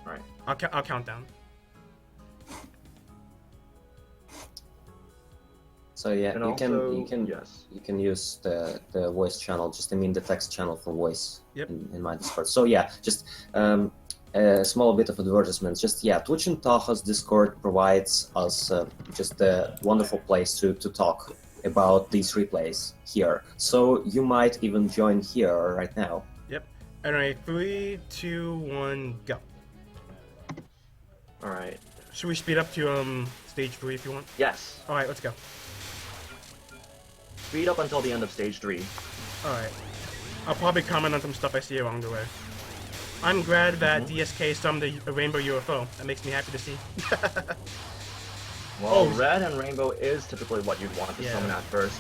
Alright. I'll count down. So yeah, And you also, can yes. you can use the voice channel. Just I mean the text channel for voice. Yep. In my Discord. So yeah, just a small bit of advertisement. Just yeah, Twitch and Touhou's Discord provides us just a wonderful place to talk about these replays here. So you might even join here right now. Yep. Alright, 3, 2, 1, go. Alright. Should we speed up to stage 3 if you want? Yes. Alright, let's go. Speed up until the end of stage 3. Alright. I'll probably comment on some stuff I see along the way. I'm glad that DSK summoned a rainbow UFO. That makes me happy to see. Well, red and rainbow is typically what you'd want to summon at first.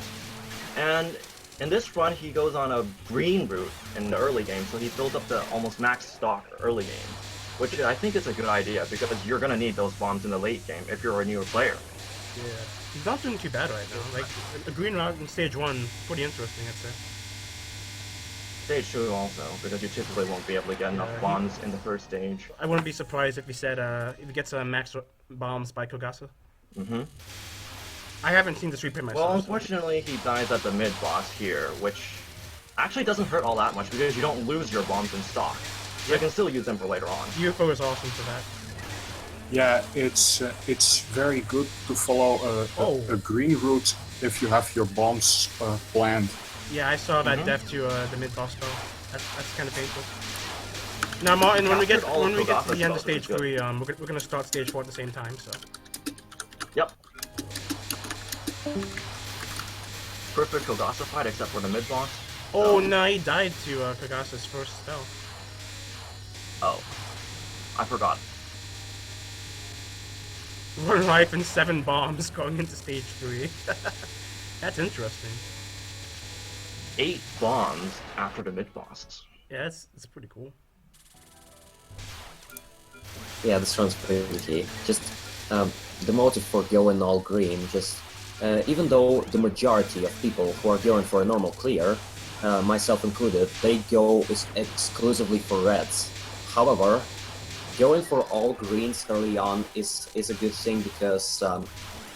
And in this run, he goes on a green route in the early game, so he builds up the almost max stock early game. Which I think is a good idea, because you're gonna need those bombs in the late game if you're a newer player. Yeah. He's not doing too bad right now. Like, a green route in stage 1, pretty interesting, I'd say. Stage 2 also, because you typically won't be able to get enough bombs in the first stage. I wouldn't be surprised if he said, if he gets max bombs by Kogasa. Mm-hmm. I haven't seen this replay myself. Well, unfortunately, he dies at the mid-boss here, which actually doesn't hurt all that much, because you don't lose your bombs in stock. So you can still use them for later on. UFO is awesome for that. Yeah, it's very good to follow a green route if you have your bombs planned. Yeah, I saw that death to the mid-boss spell. That's kind of painful. Now, Martin, when we get to the end of stage 3, we're gonna start stage 4 at the same time. So. Yep. Perfect Kogasa fight except for the mid-boss. Oh no, he died to Kogasa's first spell. Oh, I forgot. 1 life and 7 bombs going into stage 3. That's interesting. 8 bombs after the mid-boss. Yeah, that's pretty cool. Yeah, this runs pretty. Just the motive for going all green. Just even though the majority of people who are going for a normal clear, myself included, they go exclusively for reds. However, going for all greens early on is a good thing because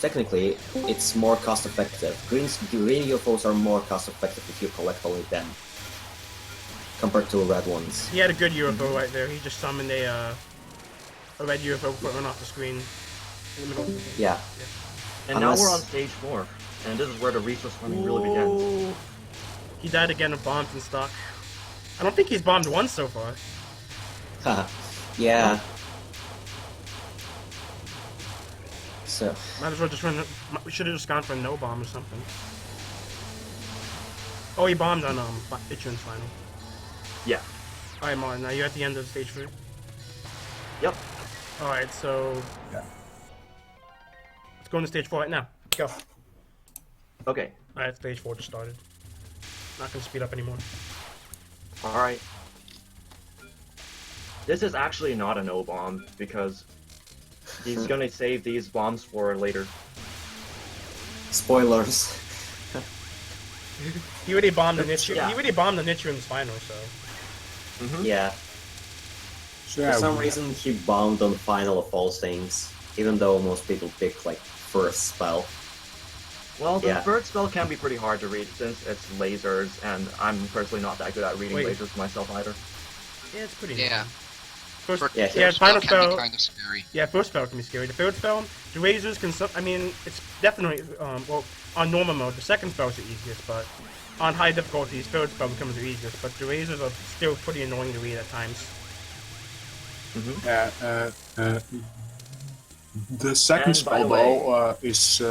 technically it's more cost effective. Green UFOs are more cost effective if you collect only them compared to red ones. He had a good UFO right there. He just summoned a red UFO before it went off the screen in the middle. Yeah. And now we're on stage 4, and this is where the resource farming really begins. He died again with bombs in stock. I don't think he's bombed once so far. Haha. Yeah. So. Might as well just run. We should have just gone for a no bomb or something. Oh, he bombed on Ichun's final. Yeah. All right, Martin. Now you're at the end of stage 3. Yep. All right, so Yeah. let's go into stage 4 right now. Go. Okay. All right, stage 4 just started. Not gonna speed up anymore. Alright. This is actually not a no bomb, because he's gonna save these bombs for later. Spoilers. He already bombed the Nichu. Yeah. He already bombed the Nichu in his final, so. Yeah. So yeah, For some reason, he bombed on final of all things, even though most people pick like first spell. Well, the third spell can be pretty hard to read since it's lasers, and I'm personally not that good at reading lasers myself either. Yeah, it's pretty. Yeah. First, First final can spell be kind of scary. Yeah, first spell can be scary. The third spell, the lasers can. I mean, it's definitely well on normal mode. The second spell is the easiest, but on high difficulties, third spell becomes the easiest. But the lasers are still pretty annoying to read at times. Yeah, the second spell though is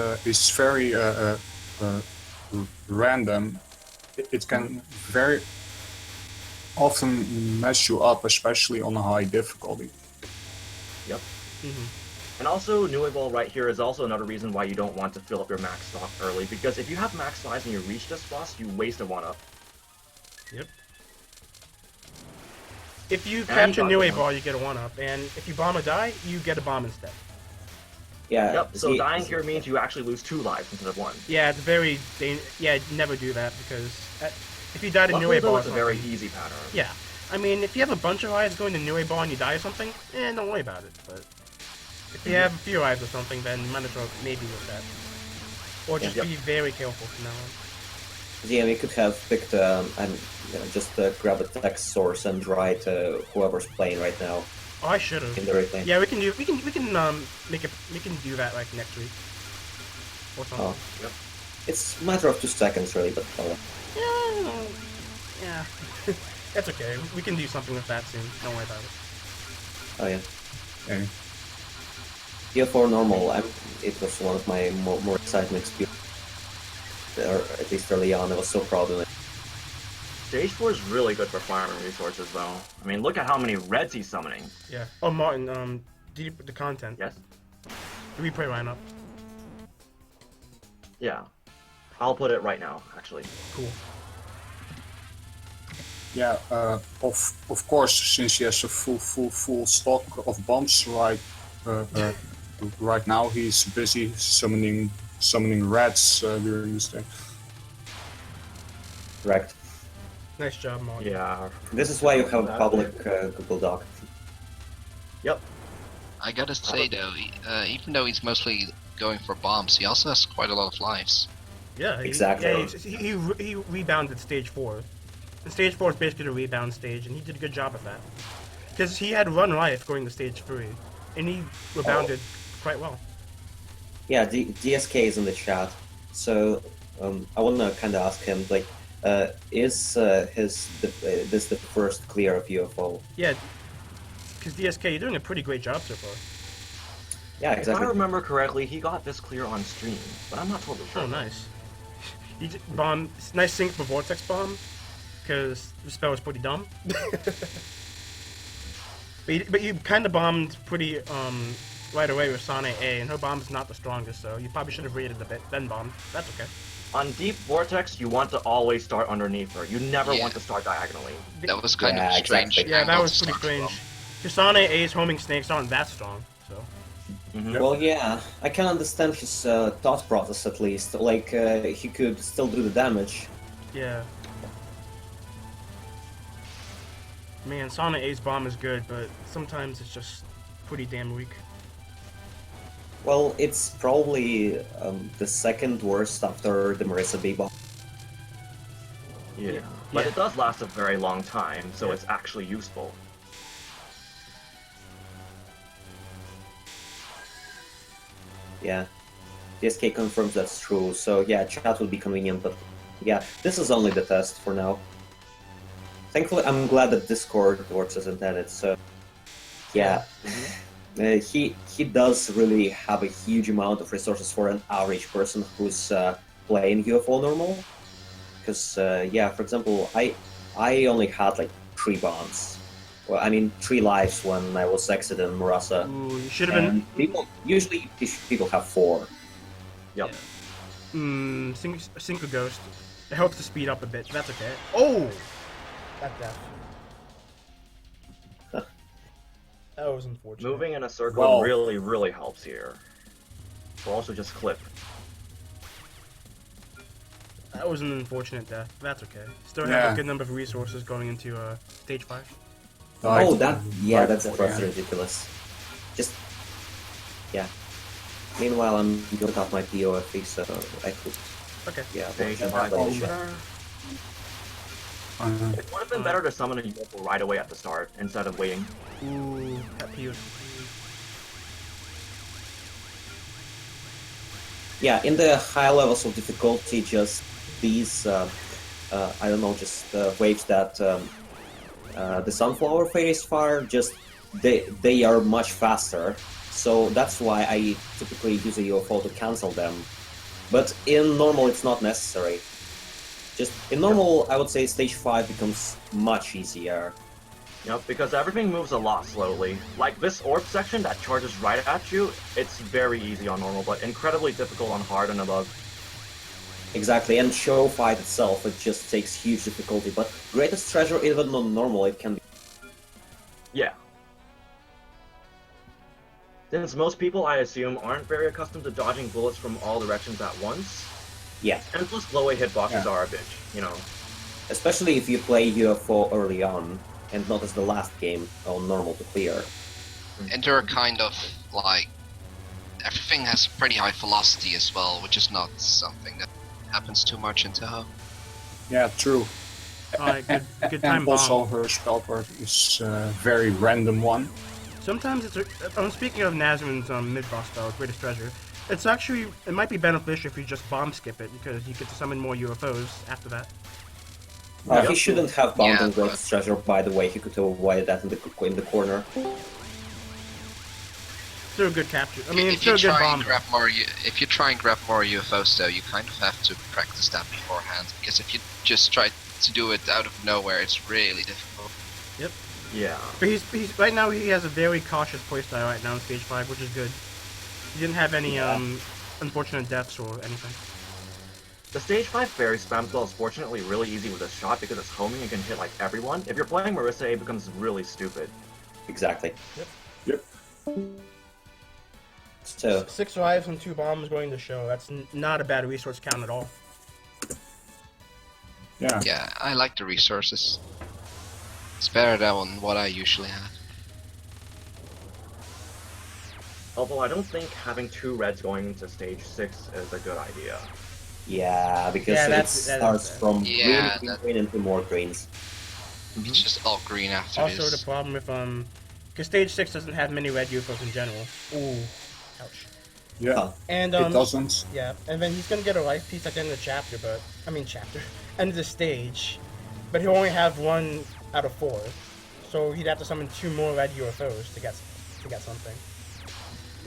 very random. It can very often mess you up, especially on a high difficulty. Yep. And also, New Ball right here is also another reason why you don't want to fill up your max stock early, because if you have max size and you reach this boss, you waste a 1-up. Yep. If you capture New Ball, you get a 1-up, and if you bomb or die, you get a bomb instead. Yeah. Yep, so dying here means you actually lose 2 lives instead of 1. Yeah, it's very never do that, because if you die to New Ball, it's a very easy pattern. Yeah. I mean, if you have a bunch of lives going to Nue Ball and you die or something, don't worry about it. But if you have a few lives or something, then you might as well maybe with that. Or just be very careful from now on. Yeah, we could have picked and just grab a text source and write whoever's playing right now Oh, I should have. in the replay. Yeah, we can do that like next week or something. Oh, it's a matter of 2 seconds really, but Yeah. That's okay. We can do something with that soon. Don't worry about it. oh yeah. Okay. Yeah, for normal, it was one of my more exciting experiences. Or at least early on, I was so proud of it. Stage 4 is really good for farming resources, though. I mean, look at how many reds he's summoning. Yeah. Oh, Martin, did you put the content? Yes? The replay lineup. Yeah. I'll put it right now, actually. Cool. Yeah, of course, since he has a full stock of bombs right now, he's busy summoning rats during this day. Correct. Nice job, Martin. Yeah. This is why you have a public Google Doc. Yep. I gotta say though, even though he's mostly going for bombs, he also has quite a lot of lives. Yeah, Exactly. He rebounded stage 4. And stage 4 is basically the rebound stage, and he did a good job at that. Because he had run life going to stage 3, and he rebounded quite well. Yeah, DSK is in the chat, so I want to kind of ask him, like, is this the first clear of UFO? Yeah, because DSK, you're doing a pretty great job so far. Yeah, If I exactly. remember correctly, he got this clear on stream, but I'm not totally sure. Oh, nice. You bomb, nice sync for Vortex Bomb, because the spell was pretty dumb. but you kind of bombed pretty right away with Sane A, and her bomb's not the strongest, so you probably should have waited a bit, then bombed. That's okay. On Deep Vortex, you want to always start underneath her. You never Yeah. want to start diagonally. That was kind Yeah, of strange. exactly. Yeah, that angle was to pretty start strange. from. Because Sane A's homing snakes aren't that strong, so... Well, yeah, I can understand his thought process at least. Like, he could still do the damage. Yeah. Man, Sane A's bomb is good, but sometimes it's just pretty damn weak. Well, it's probably the second worst after the Marissa B bomb. Yeah. But Yeah. it does last a very long time, so it's actually useful. Yeah, DSK confirms that's true. So yeah, chat would be convenient, but yeah, this is only the test for now. Thankfully, I'm glad that Discord works as intended. So yeah, he does really have a huge amount of resources for an average person who's playing UFO normal. Because yeah, for example, I only had like 3 bombs. Well, I mean 3 lives when I was exiting Murasa. Ooh, you should have been... And usually people have 4. Yep. Sync a Ghost. It helps to speed up a bit, that's okay. Oh! That death. That was unfortunate. Moving in a circle Well- really helps here. We'll also just clip. That was an unfortunate death. That's okay. Still have Yeah. a good number of resources going into stage 5. Oh, that's Right that's before the end. ridiculous. Just yeah. Meanwhile, I'm going out my POFE, so I could Okay. yeah. Stage watch five. that Oh, later. It would have been better to summon a UFO right away at the start, instead of waiting. Ooh, that POC. Yeah, in the high levels of difficulty, just these I don't know, just waves that the sunflower phase fire, just they are much faster. So that's why I typically use a UFO to cancel them. But in normal, it's not necessary. Just in normal, I would say stage 5 becomes much easier. Yep, because everything moves a lot slowly. Like this orb section that charges right at you, it's very easy on normal, but incredibly difficult on hard and above. Exactly, and show fight itself, it just takes huge difficulty. But greatest treasure, even on normal, it can be. Yeah. Since most people, I assume, aren't very accustomed to dodging bullets from all directions at once, Yeah, and plus low A hitboxes Yeah. are a bitch, you know. especially if you play UFO early on. and not as the last game on normal to clear. And they're kind of like everything has pretty high velocity as well, which is not something that happens too much in Touhou. Yeah, true. Alright, good time And also bomb. her spell part is a very random one. Sometimes it's speaking of Nazmin's mid-boss spell, Greatest Treasure, it's actually, it might be beneficial if you just bomb skip it, because you get to summon more UFOs after that. He shouldn't have bombed Yeah, on Greatest Treasure, by the way. He could have avoided that in the corner. Still a good capture. I mean, it's if still you a good try bomb. and grab more, if you try and grab more UFOs, though, you kind of have to practice that beforehand. Because if you just try to do it out of nowhere, it's really difficult. Yeah. But he's right now he has a very cautious playstyle right now in stage 5, which is good. He didn't have any unfortunate deaths or anything. The stage 5 fairy spam spell is fortunately really easy with a shot because it's homing and can hit like everyone. If you're playing Marissa, it becomes really stupid. Exactly. Yep. So 6 lives and 2 bombs going to show. That's not a bad resource count at all. Yeah. Yeah, I like the resources. It's better than what I usually have. Although I don't think having 2 reds going into stage 6 is a good idea. yeah, because Yeah, it that starts is- from Yeah, green, that- green into more greens. It's just all green after Also, this. the problem with because stage 6 doesn't have many red UFOs in general. Ooh, ouch. Yeah. Oh. And It doesn't. yeah, and then he's gonna get a life piece at the end of the chapter, end of the stage, but he'll only have 1 out of 4, so he'd have to summon 2 more red UFOs to get something,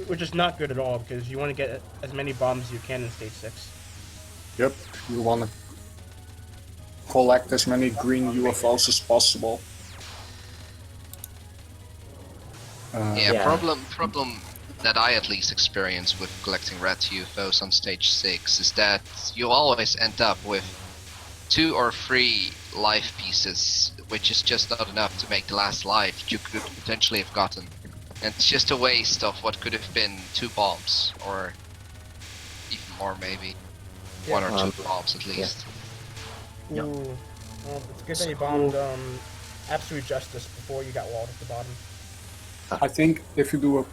which is not good at all because you want to get as many bombs as you can in stage 6. Yep. You want to collect as many green UFOs as possible. Yeah, problem that I at least experience with collecting red UFOs on stage 6 is that you always end up with 2 or 3 life pieces, which is just not enough to make the last life you could potentially have gotten. And it's just a waste of what could have been 2 bombs, or even more maybe. 1 or 2 bombs at least. Ooh, well, it's good that you bombed Absolute Justice before you got walled at the bottom. I think if you do a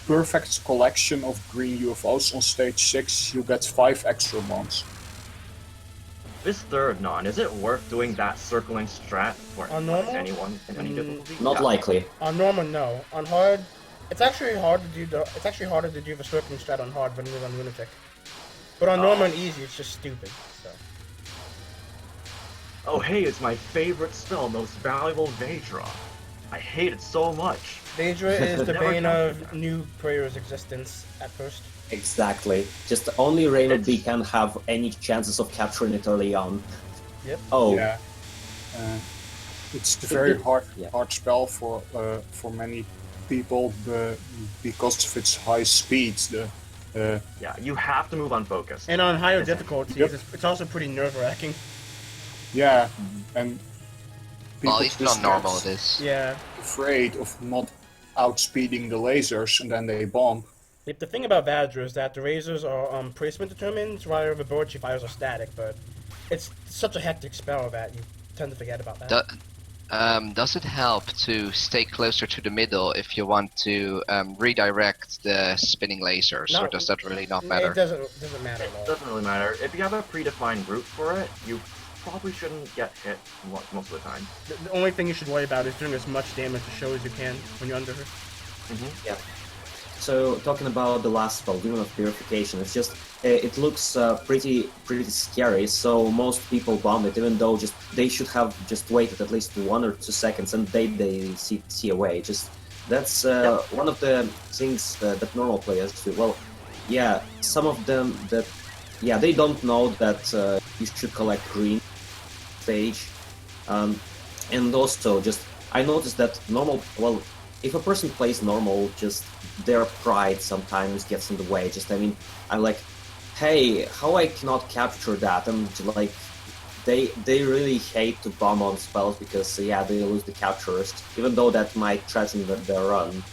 perfect collection of green UFOs on stage 6, you get 5 extra bombs. This third non, is it worth doing that circling strat for On normal? anyone in any difficulty? Not Yeah. likely. On normal, no. On hard, it's actually hard to do it's actually harder to do the circling strat on hard than it is on lunatic. But on normal and easy, it's just stupid. So. Oh hey, it's my favorite spell, most valuable Vedra. I hate it so much. Daedra is the Never bane counted of new players' existence at first. Exactly. Just only Raymond B can have any chances of capturing it early on. Yep. Oh, Yeah. It's a very hard Yeah. spell for many people because of its high speed. Yeah, you have to move on focus. And on higher difficulties, Yep. it's also pretty nerve-wracking. Yeah, and people Well, even just on normal get it is. Yeah. afraid of not outspeeding the lasers, and then they bomb. Yep, the thing about Vadra is that the razors are placement determined, while the ability fires are static, but it's such a hectic spell that you tend to forget about that. Does it help to stay closer to the middle if you want to redirect the spinning lasers, or Not- does that really not matter? It doesn't matter at It all. doesn't really matter. If you have a predefined route for it, you probably shouldn't get hit most of the time. The only thing you should worry about is doing as much damage to show as you can when you're under her. yeah. So talking about the last spell, Demon of Purification, it's just it looks pretty scary. So most people bomb it, even though they should have just waited at least 1 or 2 seconds, and they see a way. Just that's one of the things that normal players do. Well, yeah, some of them they don't know that you should collect green stage, and also I noticed that if a person plays normal, just their pride sometimes gets in the way. I'm like, hey, how I cannot capture that? And like, they really hate to bomb on spells because they lose the captures, even though that might threaten their run.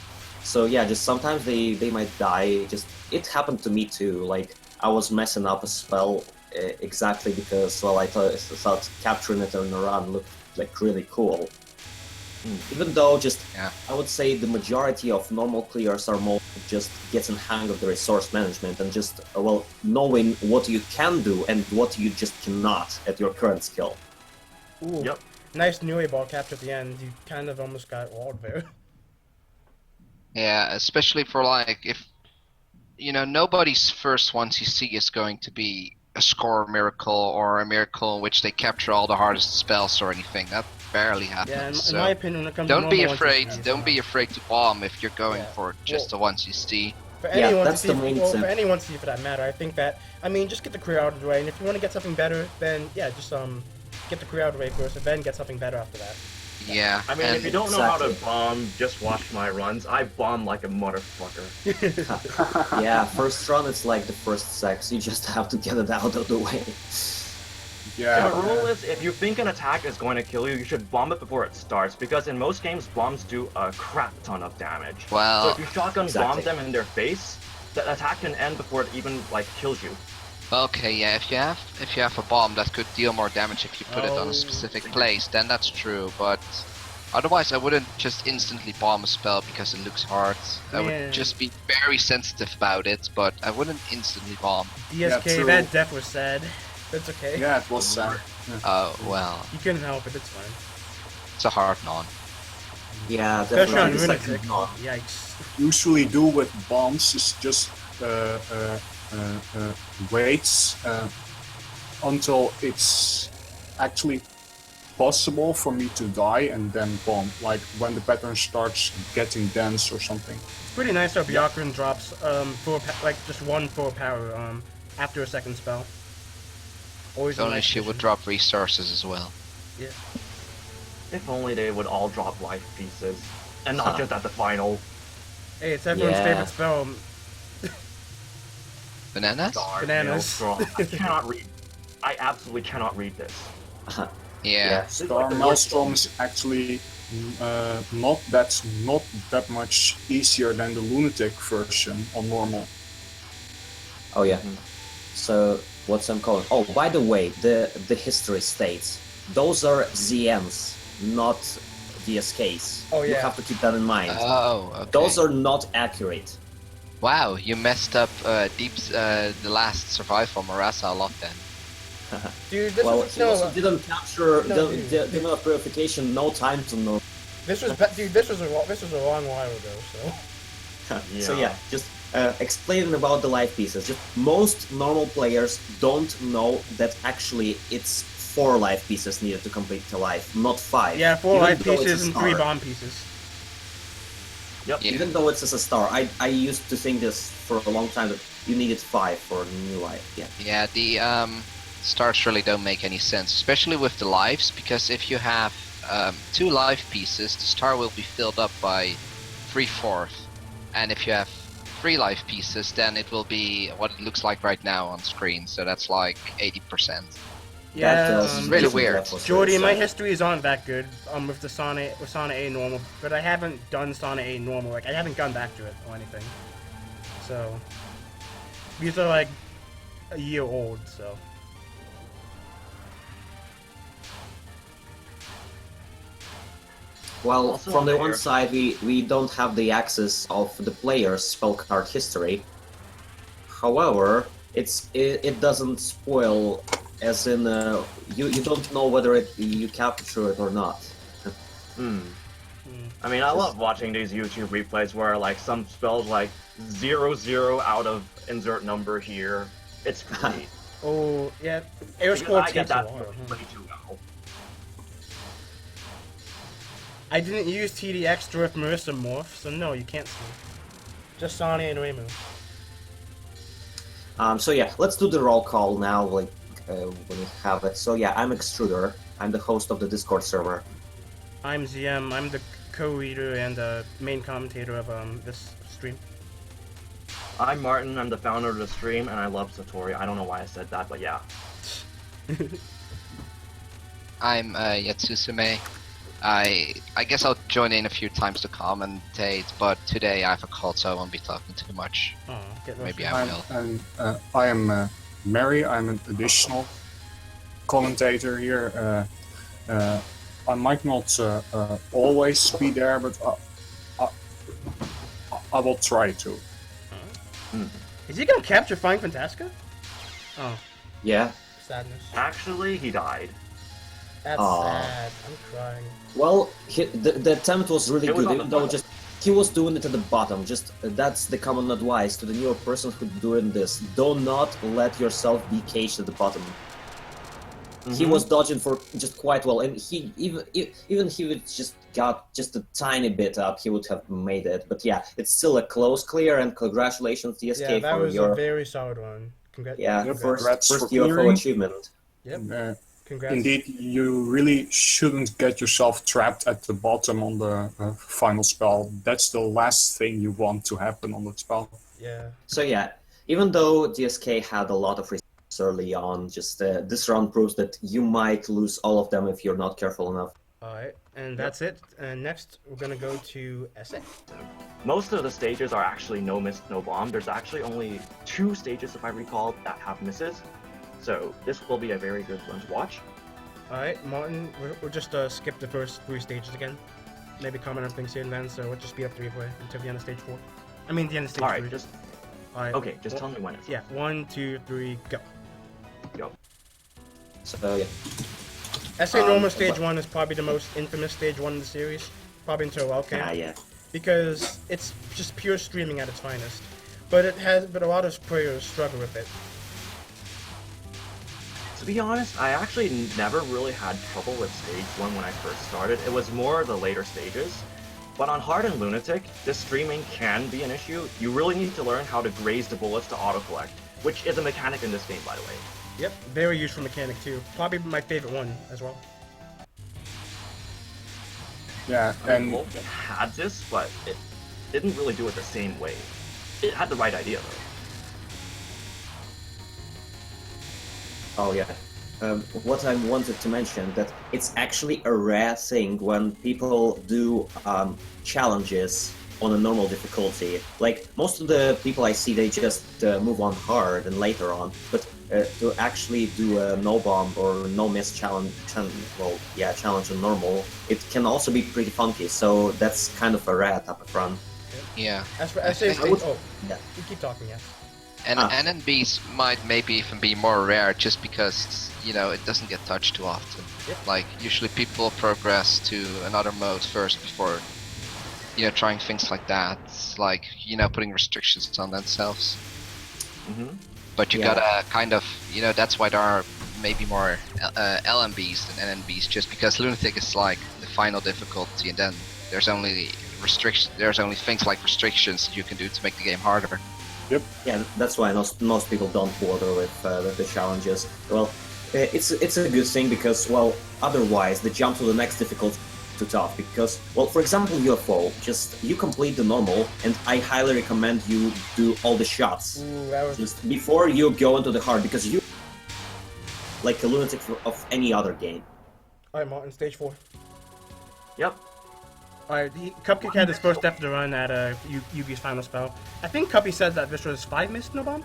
So yeah, just sometimes they might die. It happened to me too. Like I was messing up a spell exactly because I thought capturing it on a run looked like really cool. Even though just, Yeah. I would say the majority of normal clears are more just getting hang of the resource management and just, well, knowing what you can do and what you just cannot at your current skill. Ooh. Yep. Nice Nui ball capture at the end. You kind of almost got walled there. Yeah, especially for like if nobody's first ones you see is going to be a score miracle or a miracle in which they capture all the hardest spells or anything. That barely happens. Yeah, in so my opinion, when it comes don't to be normal afraid. ones, Don't be afraid to bomb if you're going Yeah. for just the ones you see. For Yeah, anyone that's to the see, main well, for tip. anyone to see for that matter, I think that, I mean, just get the career out of the way, and if you want to get something better, then yeah, just get the career out of the way first, and then get something better after that. Yeah. I mean, and if you don't know how to Exactly. bomb, just watch my runs. I bomb like a motherfucker. Yeah, first run it's like the first sex, you just have to get it out of the way. Yeah. The rule is, if you think an attack is going to kill you, you should bomb it before it starts, because in most games, bombs do a crap ton of damage. Well, so if you shotgun bomb exactly. them in their face, the attack can end before it even, like, kills you. okay, yeah. If you have a bomb that could deal more damage if you put it on Oh. a specific place, then that's true. But otherwise, I wouldn't just instantly bomb a spell because it looks hard. I Yeah. would just be very sensitive about it, but I wouldn't instantly bomb. DSK, true. that death was sad. That's okay. Yeah, it was sad. Oh, well, You couldn't help it, it's fine. it's a hard non. Yeah, Especially on definitely. It's like, Lunatic. no. Yikes. Usually do with bombs is just waits until it's actually possible for me to die and then bomb. Like when the pattern starts getting dense or something. It's pretty nice how Byakuran drops like just one full power after a second spell. Always If a only nice she would addition. drop resources as well. Yeah. If only they would all drop life pieces, and not Huh. just at the final. Hey, it's everyone's Yeah. favorite spell. Bananas? Dark Bananas. Maelstrom. I cannot read. I absolutely cannot read this. Yeah. Star Maelstrom is actually not that much easier than the Lunatic version on normal. Oh yeah. So what's I'm calling? Oh, by the way, the history states those are ZNs, not DSKs. Oh, You yeah. have to keep that in mind. Oh, okay. Those are not accurate. Wow, you messed up the last survival Marasa a lot then. Dude, this Well, was he also didn't capture No, the, dude. the amount of purification. No time to know. this was a long while ago. So So Yeah. yeah, just explaining about the life pieces. Just most normal players don't know that actually it's 4 life pieces needed to complete the life, not 5. yeah, 4 Even life though it's a pieces and 3 star. bomb pieces. Yep. Yeah. Even though it's a star, I used to think this for a long time that you needed 5 for new life. Yeah. Yeah, the stars really don't make any sense, especially with the lives, because if you have 2 life pieces, the star will be filled up by 3/4, and if you have 3 life pieces, then it will be what it looks like right now on screen. So that's like 80%. Yeah, really weird. Jordy, my histories aren't that good with the Sana A normal, but I haven't done Sana A normal. Like I haven't gone back to it or anything. So these are like a year old. So Well, Also from the on one there- side, we don't have the access of the player's spell card history. However, it doesn't spoil, as in you don't know whether you capture it or not. I mean, I love watching these YouTube replays where, like, some spells like 0 out of insert number here. It's great. oh yeah, air Because score I get takes a that while. way too well. I didn't use TD Extra with Marissa Morph, so no, you can't see. Just Sana and Reimu. So yeah, let's do the roll call now, like when we have it. So yeah, I'm Extruder. I'm the host of the Discord server. I'm ZM. I'm the co-leader and main commentator of this stream. I'm Martin, I'm the founder of the stream, and I love Satori. I don't know why I said that, but yeah. I'm Yatsusume. I guess I'll join in a few times to commentate, but today I have a call, so I won't be talking too much. Oh, get Maybe roasted. I will. I am Mary. I'm an additional commentator here. I might not always be there, but I, I will try to. Is he gonna capture Flying Fantastica? Oh, Yeah. sadness. Actually, he died. That's sad. I'm crying. Well, the attempt was really It was good, on the even though bottom. just he was doing it at the bottom. Just that's the common advice to the newer person who's doing this: do not let yourself be caged at the bottom. He was dodging for just quite well, and he even he would just got just a tiny bit up, he would have made it. But yeah, it's still a close clear, and congratulations DSK Yeah, that for was your a very solid one. Congrats. yeah Congrats. Congrats for first UFO clearing. achievement. Yep. Congrats. Indeed, you really shouldn't get yourself trapped at the bottom on the final spell. That's the last thing you want to happen on that spell. Yeah. So yeah, even though DSK had a lot of resources early on, just this round proves that you might lose all of them if you're not careful enough. Alright, and that's it. And next, we're gonna go to SA. Most of the stages are actually no miss, no bomb. There's actually only 2 stages, if I recall, that have misses. So this will be a very good one to watch. Alright, Martin, we'll just skip the first 3 stages again. Maybe comment on things here and then, so we'll just speed up the replay until the end of stage 4. I mean, the end of stage 3. Alright, just Alright. okay. Just tell me when it's. Yeah, 1, 2, 3, go. Go. So yeah. SA normal stage 1 is probably the most infamous stage 1 in the series, probably until Wildcat. Yeah. Because it's just pure streaming at its finest. But a lot of players struggle with it. To be honest, I actually never really had trouble with stage 1 when I first started. It was more the later stages. But on Hard and Lunatic, this streaming can be an issue. You really need to learn how to graze the bullets to auto-collect, which is a mechanic in this game, by the way. Yep, very useful mechanic too. Probably my favorite one as well. Yeah, and Wolf had this, but it didn't really do it the same way. It had the right idea, though. Oh yeah. What I wanted to mention that it's actually a rare thing when people do challenges on a normal difficulty. Like most of the people I see, they just move on hard and later on. But to actually do a no bomb or no miss challenge on normal, it can also be pretty funky. So that's kind of a rare type of run. Yeah. As for SA stage, Yeah. you keep talking, yeah. And NNBs might maybe even be more rare just because, you know, it doesn't get touched too often. Yep. Like, usually people progress to another mode first before, you know, trying things like that. Like, you know, putting restrictions on themselves. But you gotta kind of, you know, that's why there are maybe more LMBs than NNBs, just because Lunatic is like the final difficulty, and then there's only things like restrictions that you can do to make the game harder. Yep. Yeah, that's why most people don't bother with the challenges. Well, it's a good thing because, well, otherwise the jump to the next difficulty is too tough. Because, well, for example, UFO, just you complete the normal, and I highly recommend you do all the shots. Ooh, that was... Just before you go into the hard, because you like a lunatic of any other game. Alright, Martin, stage 4. Yep. Alright, Cupcake had his first definite run at Yugi's final spell. I think Cuppy said that this was 5 missed no bomb?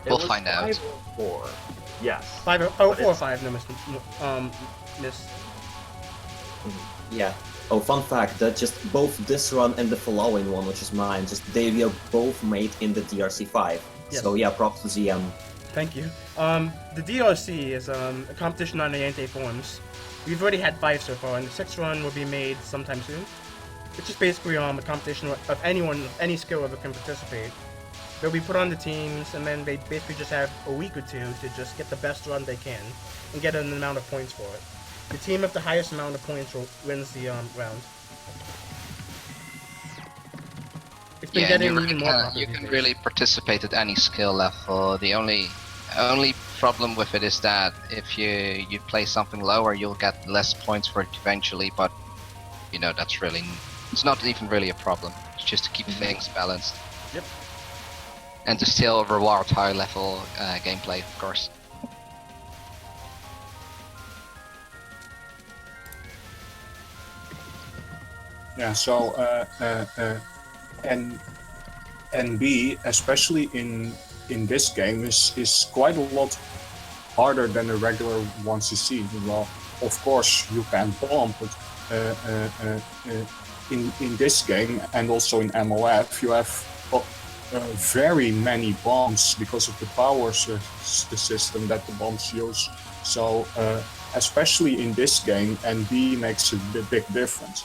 We'll find out. 5 or 4. Yes. 4 or 5 no missed. Missed. Yeah. Oh, fun fact that just both this run and the following one, which is mine, just they were both made in the DRC5. Yes. So yeah, props to ZM. Thank you. The DRC is a competition on the Niantic forums. We've already had 5 so far, and the 6th run will be made sometime soon. It's just basically a competition of anyone with any skill level can participate. They'll be put on the teams, and then they basically just have a week or 2 to just get the best run they can and get an amount of points for it. The team with the highest amount of points wins the round. It's been getting even more popular. You can really participate at any skill level. The only problem with it is that if you play something lower, you'll get less points for it eventually. But you know, it's not even really a problem. It's just to keep things balanced. Yep. And to still reward high level gameplay, of course. yeah, so NB, especially in this game, is quite a lot harder than the regular ones you see. Well, of course you can bomb, but in this game and also in MOF you have very many bombs because of the power system that the bombs use. So especially in this game, NB makes a big difference.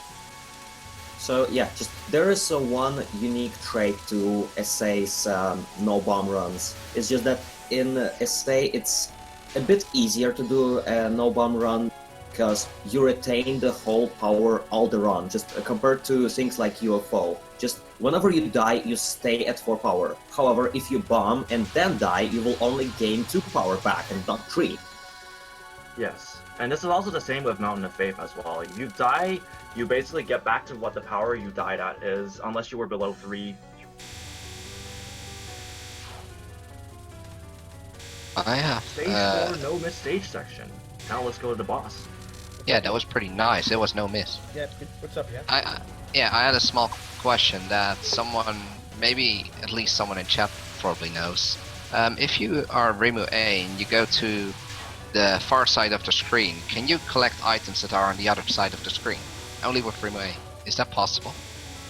So yeah, just there is one unique trait to SA's no bomb runs. It's just that in SA it's a bit easier to do a no bomb run because you retain the whole power all the run, just compared to things like UFO. Just whenever you die, you stay at 4 power. However, if you bomb and then die, you will only gain 2 power back and not 3. Yes, and this is also the same with Mountain of Faith as well. You die, you basically get back to what the power you died at is, unless you were below 3. I have. Stage 4, no miss stage section. Now let's go to the boss. Yeah, that was pretty nice. It was no miss. Yeah, what's up, yeah? I had a small question that someone, maybe at least someone in chat probably knows. If you are Remu A and you go to the far side of the screen, can you collect items that are on the other side of the screen? Only with Remu A. Is that possible?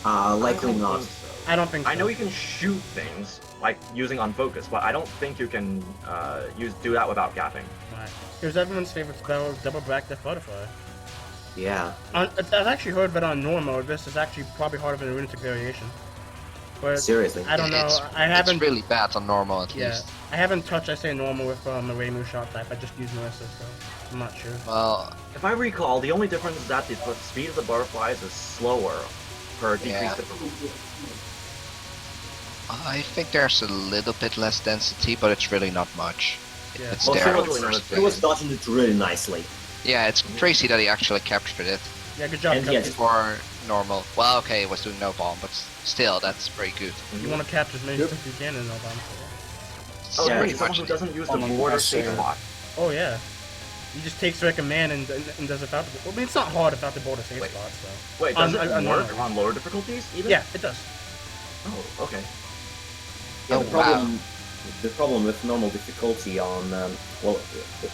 Likely not. I don't think so. I know you can shoot things, like using on focus, but I don't think you can do that without gapping. Right. Here's everyone's favorite spell, Double Black Death Butterfly. Yeah. I've actually heard that on normal, this is actually probably harder than a lunatic variation. But Seriously. I don't know. I haven't. It's really bad on normal at Yeah, least. I haven't touched SA normal with a Remu shot type. I just use Melissa, so I'm not sure. Well, If I recall, the only difference is that the speed of the butterflies is slower per decreased Yeah. difficulty. I think there's a little bit less density, but it's really not much. Yeah. It's Well, there. it at was really first nice. He was dodging it really nicely. Yeah, it's crazy that he actually captured it Yeah, good job. And Cup. yes. for normal. Well, okay, it was doing no bomb, but still, that's pretty good. You want to capture as many Yep. stuff as you can in no bomb. Oh, Yeah, great, pretty someone much who it. doesn't use the On an border essay. safe lock. Oh yeah. He just takes like a man and does it without the. Well, I mean, it's not hard without the border safe Wait. spot, so. Wait, does On- it on work normal. on lower difficulties even? Yeah, it does. Oh, okay. Yeah, Oh, the problem with normal difficulty on, well,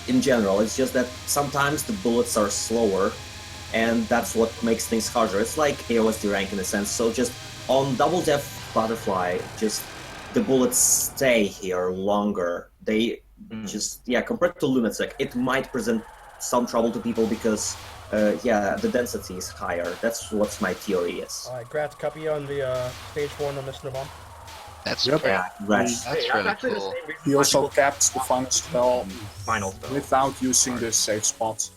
in general, it's just that sometimes the bullets are slower, and that's what makes things harder. It's like AOSD rank in a sense, so just on Double Death Butterfly, just the bullets stay here longer. They just, yeah, compared to Lunatic, it might present some trouble to people because, yeah, the density is higher. That's what my theory is. Alright, Grat Cuppy on the stage 4 no miss no bomb. That's Yep. great. Yeah, rats. That's Hey, really actually cool. the same reason He why also people- capped the final spell Final spell. without using the safe spot.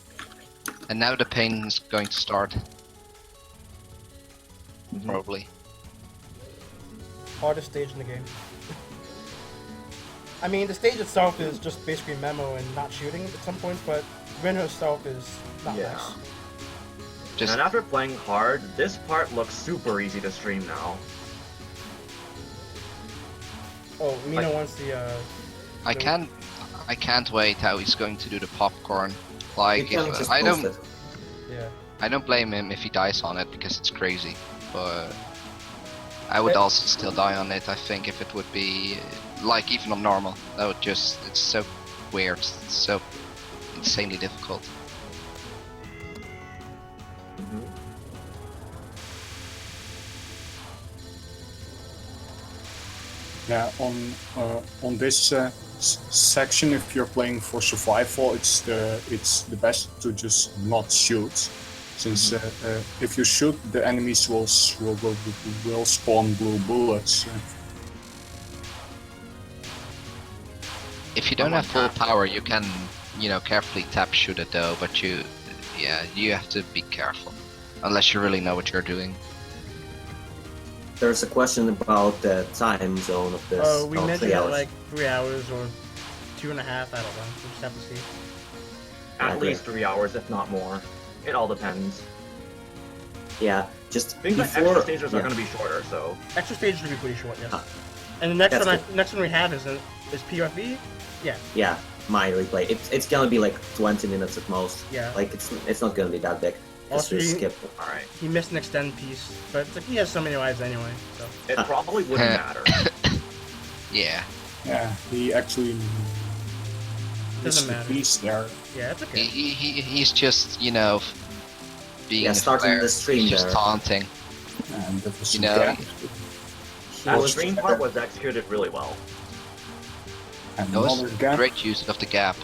And now the pain's going to start. Probably. Hardest stage in the game. I mean, the stage itself is just basically memo and not shooting at some points, but Ren herself is not Yeah. nice. Just And after playing hard, this part looks super easy to stream now. Oh, Mina Like- wants the, I can't wait how he's going to do the popcorn. Like, You can if, just I post don't, it. yeah. I don't blame him if he dies on it because it's crazy. But I would also still die on it. I think if it would be like even on normal, that would just it's so weird, it's so insanely difficult. Yeah, on this section, if you're playing for survival, it's the best to just not shoot, since if you shoot, the enemies will spawn blue bullets. If you don't have full power, you can, you know, carefully tap shoot it though. But you have to be careful, unless you really know what you're doing. There's a question about the time zone of this. Oh, we measured 3 it hours. like 3 hours or 2.5, I don't know. We'll just have to see. At Okay. least 3 hours, if not more. It all depends. Yeah, just Things like before. extra stages are yeah. going to be shorter, so... Extra stages will be pretty short, yes. Ah. And the next That's one, good. next one we have is PRV. Yeah, Yeah, my replay. It's gonna be like 20 minutes at most. Yeah. Like it's not gonna be that big. Just Also, to you- skip. Alright. he missed an extend piece, but it's like he has so many lives anyway. So It probably wouldn't matter. Yeah. Yeah, he actually Doesn't the matter. piece there. Yeah, it's okay. He's just, you know, being Yeah, a starting flare. the stream He's just there. taunting. And that was You a know, gap. And the green part was executed really well. And That was another gap. great use of the gap.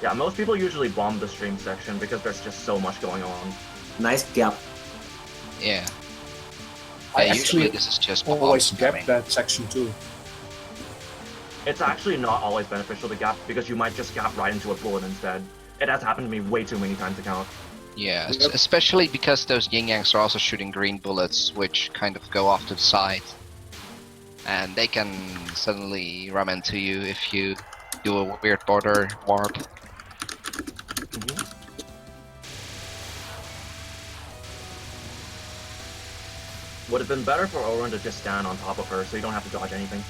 Yeah, most people usually bomb the stream section because there's just so much going on. Nice gap. Yeah. I Yeah, usually actually this is just always bombs gap spamming. that section too. It's actually not always beneficial to gap because you might just gap right into a bullet instead. It has happened to me way too many times to count. Yeah, Yep. especially because those yin yangs are also shooting green bullets, which kind of go off to the side. And they can suddenly ram into you if you do a weird border warp. Would have been better for Oren to just stand on top of her so you don't have to dodge anything.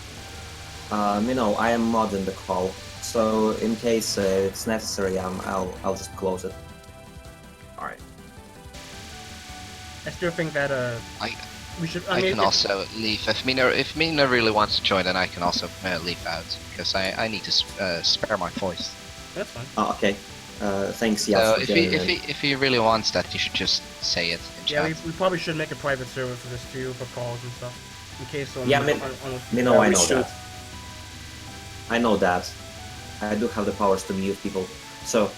You know, I am mod in the call, so in case it's necessary, I'll just close it. Alright. I still think that we should. I mean, can also leave. If Mina really wants to join, then I can also leave out because I need to spare my voice. That's fine. Oh, okay. Thanks, So yeah. if he really wants that, you should just say it in Yeah, chat. we probably should make a private server for this too, for calls and stuff, in case. Yeah, Minnow, Yeah, I we know should. that. I know that. I do have the powers to mute people. So,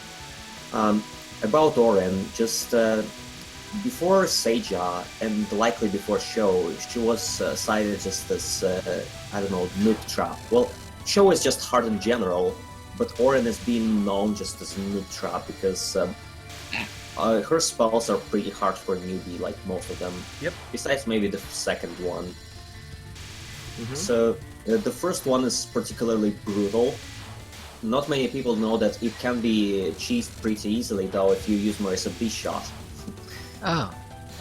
about Oren, just before Seija and likely before Show, she was cited just as, I don't know, noob trap. Well, Show is just hard in general, but Oren is being known just as noob trap because her spells are pretty hard for a newbie, like most of them. Yep. Besides maybe the second one. So the first one is particularly brutal. Not many people know that it can be cheesed pretty easily, though, if you use Marisa B shot. Oh,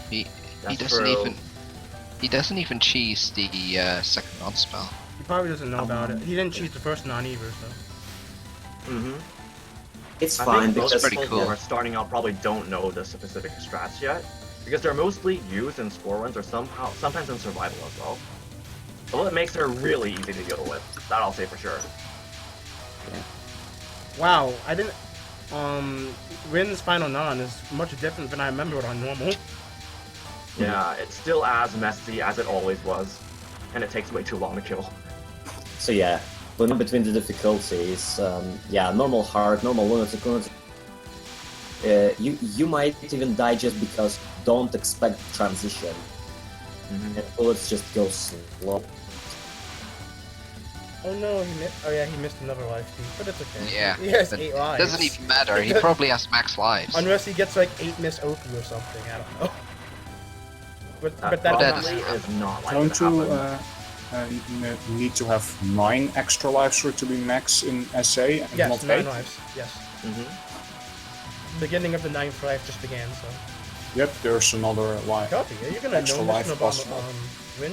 he That's doesn't true. even cheese the second non spell. He probably doesn't know about it. He didn't cheat the first non either, so. It's I fine think most because pretty people cool. who are starting out probably don't know the specific strats yet, because they're mostly used in score runs or sometimes in survival as well. So it makes her really easy to deal with. That I'll say for sure. Wow, I didn't. Rin's final non is much different than I remember it on normal. Yeah, it's still as messy as it always was, and it takes way too long to kill. so yeah. But in between the difficulties, yeah, normal hard, normal lunatic. You might even die just because don't expect transition. And bullets just go slow. Oh no, he missed. Oh yeah, he missed another life too, but it's okay. Yeah, He has but 8 it lives. doesn't even matter. He probably has max lives. Unless he gets like 8 miss OP or something, I don't know. But That that probably is not likely Don't to you happen. need to have 9 extra lives for it to be max in SA and yes, not 9 8? lives. Yes. Beginning of the 9th life just began, so. Yep, there's another life. Copy. Are you gonna Extra know life this about possible. Rin?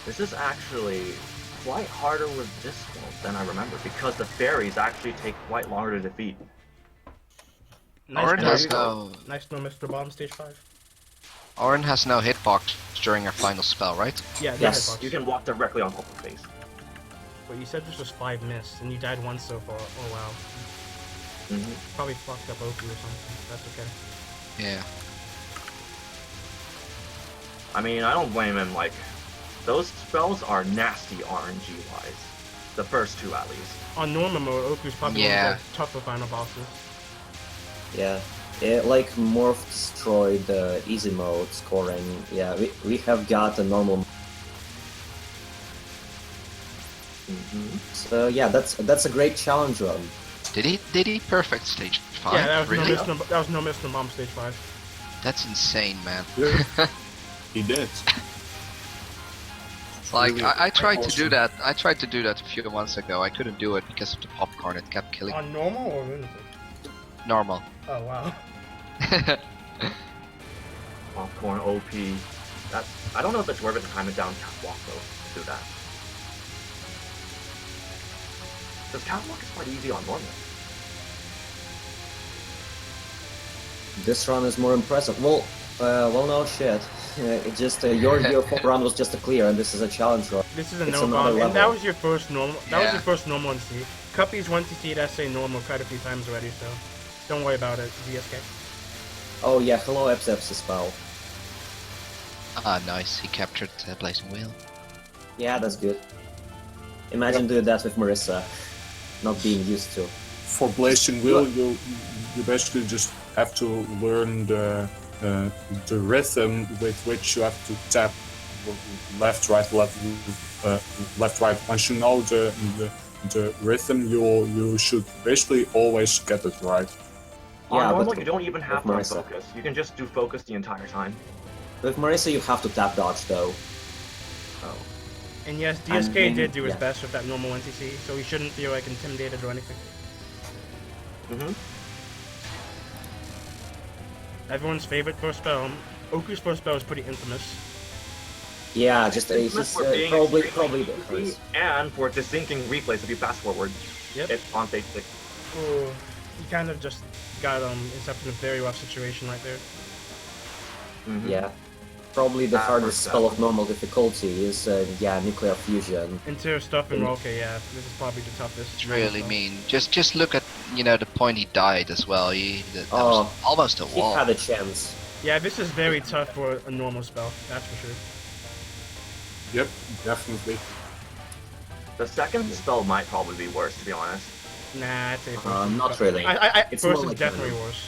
This is actually quite harder with this one than I remember, because the fairies actually take quite longer to defeat. Orin Nice, has no, no nice no Mr. Bomb stage 5. Orin has no hitbox during her final spell, right? Yeah, no Yes. hitbox. You can walk directly on top of the face. But you said this was 5 miss, and you died once so far. Oh wow. Probably fucked up OP or something. That's okay. Yeah. I mean, I don't blame him, like, those spells are nasty RNG-wise. The first two, at least. On normal mode, Oku's probably Yeah. one of the tougher final bosses. Yeah. Like Morph destroyed easy mode scoring. Yeah, we have got a normal. So yeah, that's a great challenge run. Did he perfect stage 5? Yeah, that was really? no Mr. Bomb stage 5. That's insane, man. He did. Like Really I tried to do awesome. that. I tried to do that a few months ago. I couldn't do it because of the popcorn. It kept killing. On normal or lunatic? Normal. Oh wow. Popcorn OP. That I don't know if it's worth it to time it down catwalk though to do that. Because catwalk is quite easy on normal. This run is more impressive. Well, no shit. It just your form run was just a clear, and this is a challenge run. This is a It's no another bomb, and that level. was your first normal. That was Yeah. your first normal NC. Cuppy's 1cc at SA normal quite a few times already, so don't worry about it, VSK. Oh yeah, hello Epsep's spell. Ah, nice. He captured the Blazing Wheel. Yeah, that's good. Imagine doing that with Marissa, not being used to. For Blazing Wheel, you basically just have to learn the rhythm with which you have to tap left, right, left, left, right. Once you know the rhythm, you should basically always get it right. On Yeah, normal, but you don't even have to with have Marissa. focus. You can just do focus the entire time. With Marissa, you have to tap dodge though. Oh. And yes, And DSK then- did do his yeah. best with that normal 1cc, so he shouldn't feel like intimidated or anything. Mm-hmm. Everyone's favorite first spell. Oku's first spell is pretty infamous. Yeah, just he's For being probably extremely the easy first. and for desyncing replays if you fast forward. Yep. It's on stage 6. Ooh, he kind of just got himself in a very rough situation right there. Mm-hmm. Yeah, probably the Ah, hardest for spell of normal difficulty is yeah nuclear fusion. Into stuff and okay, yeah, this is probably the toughest. It's really spell. mean. Just look at the point he died as well. That Oh, was almost a He wall. had a chance. Yeah, this is very tough for a normal spell, that's for sure. Yep, definitely. The second spell might probably be worse, to be honest. Nah, I'd say first. Not really. It's First more is like definitely venom. worse.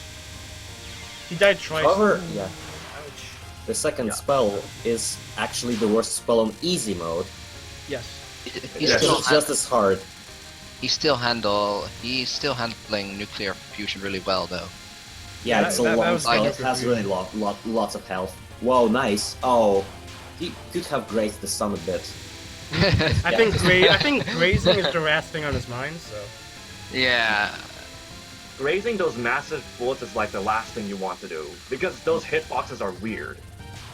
He died twice. However, yeah, Ouch. the second Yeah. spell is actually the worst spell on easy mode. Yes. He's Yeah, still It's just as hard. he's still handling nuclear fusion really well though. Yeah, Yeah, it's a that long was spell. like- It has really lots of health. Whoa, nice. Oh, he could have grazed the sun a bit. I think grazing is the last thing on his mind, so. Yeah. Grazing those massive bullets is like the last thing you want to do, because those hitboxes are weird.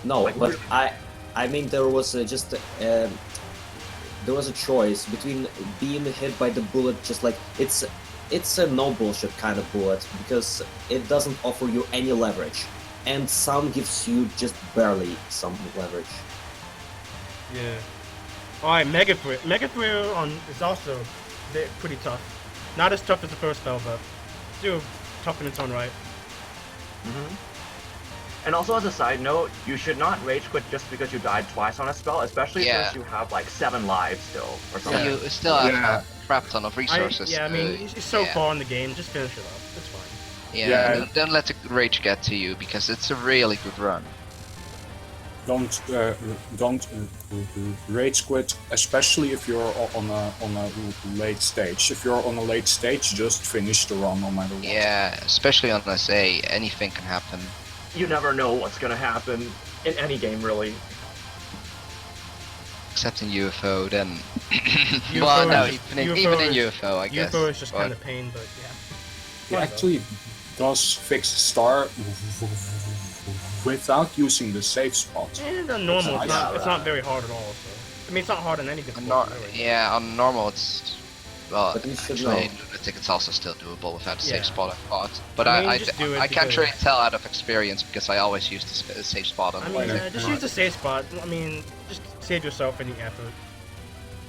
No, Like, but really- I mean there was there was a choice between being hit by the bullet, just like it's a no bullshit kind of bullet because it doesn't offer you any leverage, and some gives you just barely some leverage. Yeah. Alright, Mega Thrill. Mega Thrill is also pretty tough. Not as tough as the first spell, but still tough in its own right. Mm-hmm. And also, as a side note, you should not rage quit just because you died twice on a spell, especially Yeah. since you have like 7 lives still, or So something. you still have Yeah. a crap ton of resources. I mean, he's so yeah. far in the game, just finish it up. It's fine. Yeah, Yeah. don't let the rage get to you because it's a really good run. Don't rage quit, especially if you're on a late stage. If you're on a late stage, just finish the run no matter what. Yeah, especially on SA, anything can happen. You never know what's gonna happen in any game, really. Except in UFO, then. UFO well, no, is- even in is- UFO, I guess. UFO is just but- kind of pain, but yeah. It Fun, though. actually does fix star without using the safe spot. And on normal, It's it's not very hard at all. So I mean, it's not hard on any On difficulty. nor- really. yeah, on normal it's well. But you should Actually, know. Lunatic it's also still doable without a Yeah. safe spot. I thought, but I mean, I just do it I can't because- really tell out of experience because I always use the safe spot on I the mean, way. just use the safe spot. I mean, just save yourself any effort.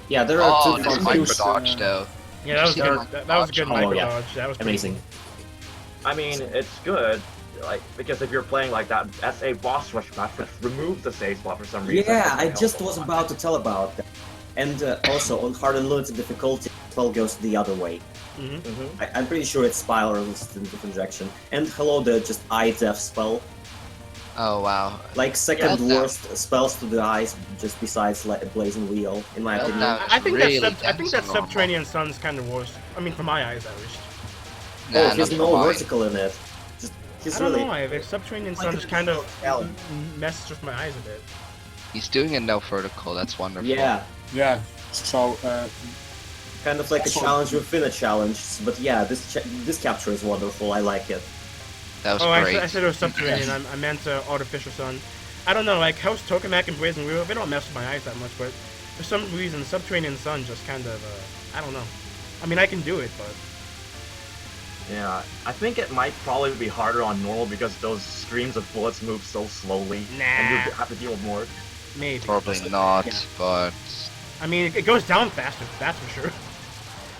Yeah, there are Oh, two this fun micro things. dodge though. Yeah, that was See good. the That was a good dodge? Oh, micro yeah. dodge. That was pretty Amazing. I mean, it's good, like, because if you're playing like that SA boss rush match, which removes the save spot for some reason. Yeah, it's I gonna just help a was lot. about to tell about that. And also on hard and limited difficulty, spell goes the other way. Mm-hmm. Mhm. I'm pretty sure it's spiral resistant to injection. And hello, the just eye death spell. Oh wow. Like second Yeah. worst spells to the eyes, just besides like Blazing Wheel, in my Well, opinion. now- I think really I think that dense and Subterranean Sun's kind of worse. I mean, for my eyes at least. Oh, Nah, he's not no for mine. vertical in it. Just he's I don't really. know why. The Subterranean Like Sun a just kind of hell. messes with my eyes a bit. He's doing a no vertical. That's wonderful. Yeah, Yeah, so kind of like a Also- challenge within a challenge. But yeah, this capture is wonderful. I like it. That was Oh, great. I said it was Subterranean. I meant Artificial Sun. I don't know, like House Tokamak and Blazing Wheel, they don't mess with my eyes that much, but for some reason, Subterranean Sun just kind of, I don't know. I mean, I can do it, but Yeah, I think it might probably be harder on normal because those streams of bullets move so slowly, and you have to deal with more. Maybe. Probably not, but I mean, it goes down faster, that's for sure.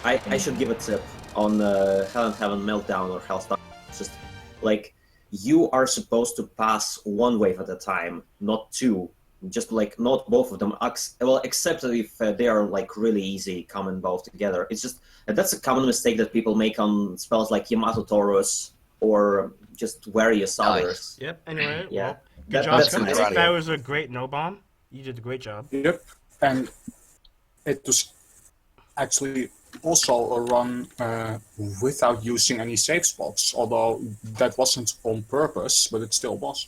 I should give a tip on Hell and Heaven Meltdown or Hellstar. It's just like you are supposed to pass one wave at a time, not two. Just like not both of them. Well, except if they are like really easy coming both together. It's just that's a common mistake that people make on spells like Yamato Taurus or just various others. Yep. Anyway, Yeah. well, good job, That's a Scott. nice That idea. was a great no bomb. You did a great job. Yep, and it was actually also a run without using any save spots, although that wasn't on purpose, but it still was.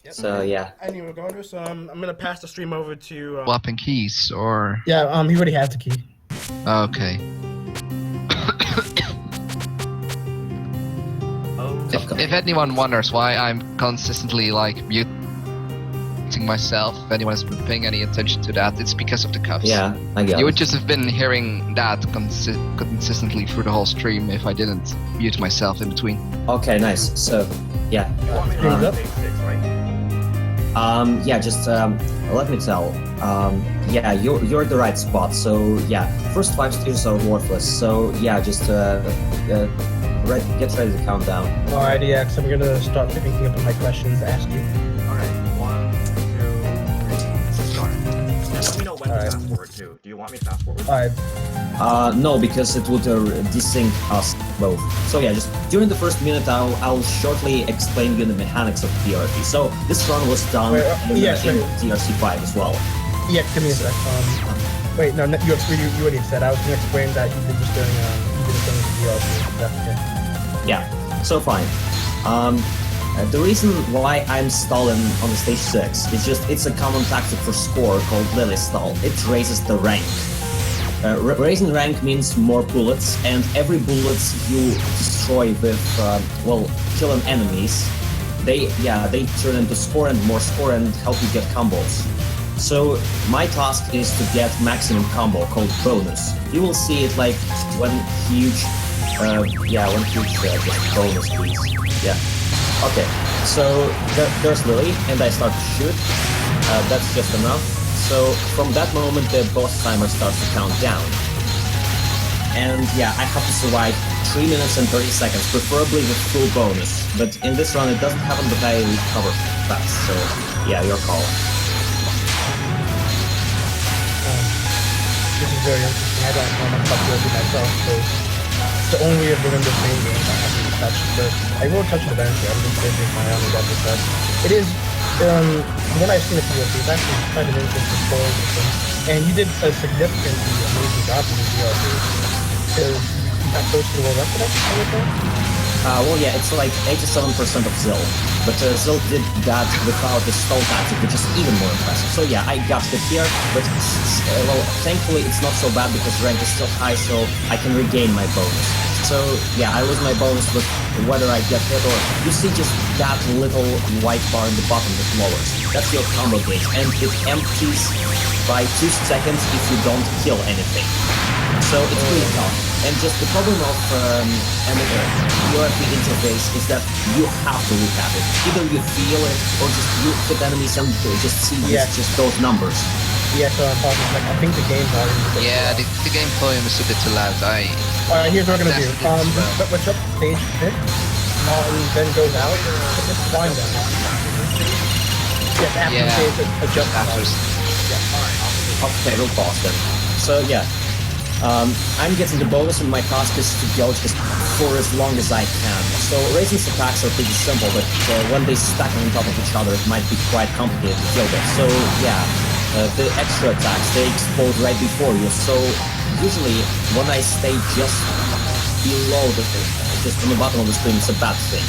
Yep. So yeah. Anyway, regardless, I'm gonna pass the stream over to. swapping keys or Yeah, he already has the key. okay. If anyone wonders why I'm consistently like muting myself, if anyone has been paying any attention to that, it's because of the cuffs. Yeah, I get You would it. just have been hearing that consistently through the whole stream if I didn't mute myself in between. Okay, nice. So yeah. You want me to Streams run up? stage 6, right? Yeah, just let me tell. Yeah, you're at the right spot. So yeah, first 5 stages are worthless. So yeah, just get ready to count down. Alright, EX, I'm gonna start thinking up my questions to ask you. Alright, 1, 2, 3, start. And let me know when to Alright. fast forward too. Do you want me to fast forward? Alright, No, because it would desync us both. So yeah, just during the first minute, I'll shortly explain you the mechanics of DRC. So this run was done Wait, in yes, in wait. DRC 5 as well. EX, give me a sec. Wait, no, you already said. I was gonna explain that you did this during the DLC. That's okay. Yeah, so fine. The reason why I'm stalling on the stage 6 is just it's a common tactic for score called Lily Stall. It raises the rank. Raising rank means more bullets, and every bullet you destroy with, killing enemies, they turn into score and more score and help you get combos. So my task is to get maximum combo called bonus. You will see it like when huge just bonus keys. Yeah. Okay. So there's Lily, and I start to shoot. That's just enough. So from that moment, the boss timer starts to count down. And yeah, I have to survive 3 minutes and 30 seconds, preferably with full bonus. But in this run, it doesn't happen, but I recover fast. So yeah, your call. This is very interesting. I don't know much about DLC myself, so it's the only of the Windows main game I haven't touched, but I will touch it eventually. I'm just busy with my own that stuff. It is, when I've seen the DLC, it's actually quite an interesting story with them. And you did a significantly amazing job in the DLC, because you got close to the world record, I would think. Well, yeah, it's like 87% of Zill, but Zill did that without the stall tactic, which is even more impressive. So yeah, I got it here, but thankfully it's not so bad because rank is still high, so I can regain my bonus. So yeah, I lose my bonus with whether I get hit or you see just that little white bar in the bottom that lowers. That's your combo gauge, and it empties by 2 seconds if you don't kill anything. So it's really tough. And just the problem of URP interface is that you have to look at it. Either you feel it or just you hit enemies and just see just those numbers. Yeah, so I'm talking, like, I think the game volume is a bit Yeah, too the game volume is a bit too loud. Alright, here's what we're gonna do. But what's up stage 6, and then goes out, just wind down. Yes, after stage, adjust after. Okay, we'll pause then. So yeah, I'm getting the bonus and my task is to go just for as long as I can. So Raisin's attacks are pretty simple, but when they stack on top of each other, it might be quite complicated to kill them. So yeah, the extra attacks, they explode right before you. So usually when I stay just below just on the bottom of the screen, it's a bad thing.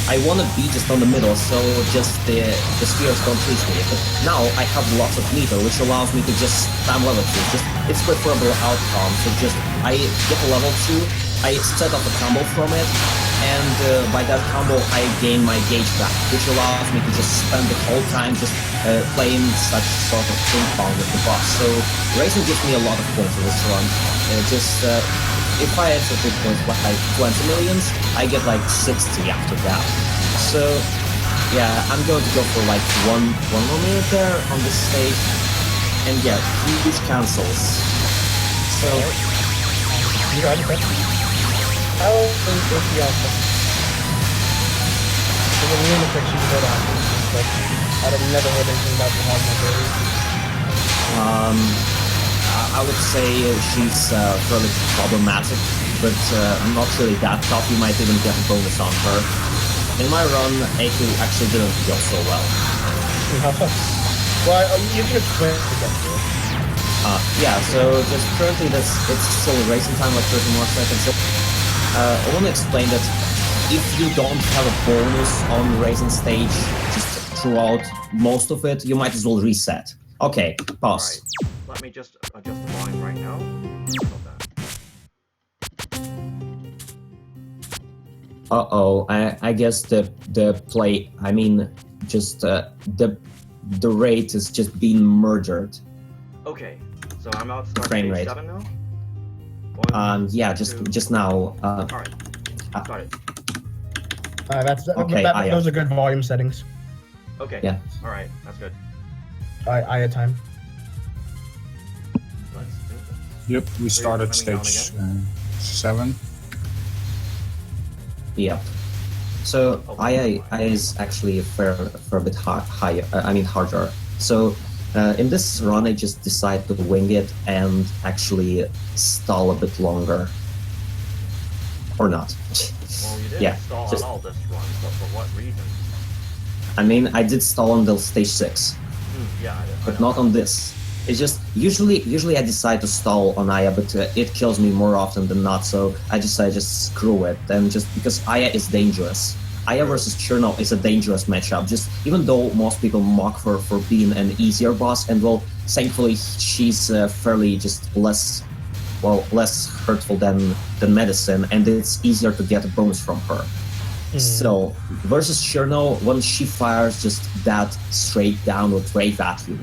I want to be just on the middle, so just the spheres don't reach me. But now I have lots of meter, which allows me to just spam level 2. It's preferable outcome. So just I get a level 2, I set up a combo from it, and by that combo I gain my gauge back, which allows me to just spend the whole time just playing such sort of ping pong with the boss. So Raisin gives me a lot of points for this run. if I enter big points like 20 millions, I get like 60 after that. So yeah, I'm going to go for like one more minute there on this stage, and yeah, huge cancels. So You got it. How is the also? There's a really quick sheet of on but I'd have never heard anything about the hard mobility. I would say she's fairly problematic, but not really that tough. You might even get a bonus on her. In my run, AK actually didn't go so well. How so? Well, you can explain it again. Yeah, so just currently it's still racing time, like 30 more seconds. I want to explain that if you don't have a bonus on racing stage just throughout most of it, you might as well reset. Okay, pause. Right. Let me just adjust the volume right now. Uh-oh, I guess the play, I mean, just the rate is just being murdered. Okay, so I'm out to start Frame stage rate. 7 now? One, Yeah, two. just now. Alright, start it. Okay, Those are good volume settings. Okay, Yeah. Alright, that's good. I had time. Let's do this. Yep, we started coming down stage 7. Yep. So Aya is actually a fair bit higher. I mean harder. So in this run, I just decided to wing it and actually stall a bit longer, or not. Well, you didn't Yeah, stall just- on all this run, but for what reason? I mean, I did stall until stage 6, Yeah, I but not on this. It's just usually I decide to stall on Aya, but it kills me more often than not. So I decided just screw it, and just because Aya is dangerous. Aya versus Cherno is a dangerous matchup. Just even though most people mock her for being an easier boss, and well, thankfully she's fairly just less hurtful than Medicine, and it's easier to get a bonus from her. So versus Cherno, when she fires just that straight downward wave at you,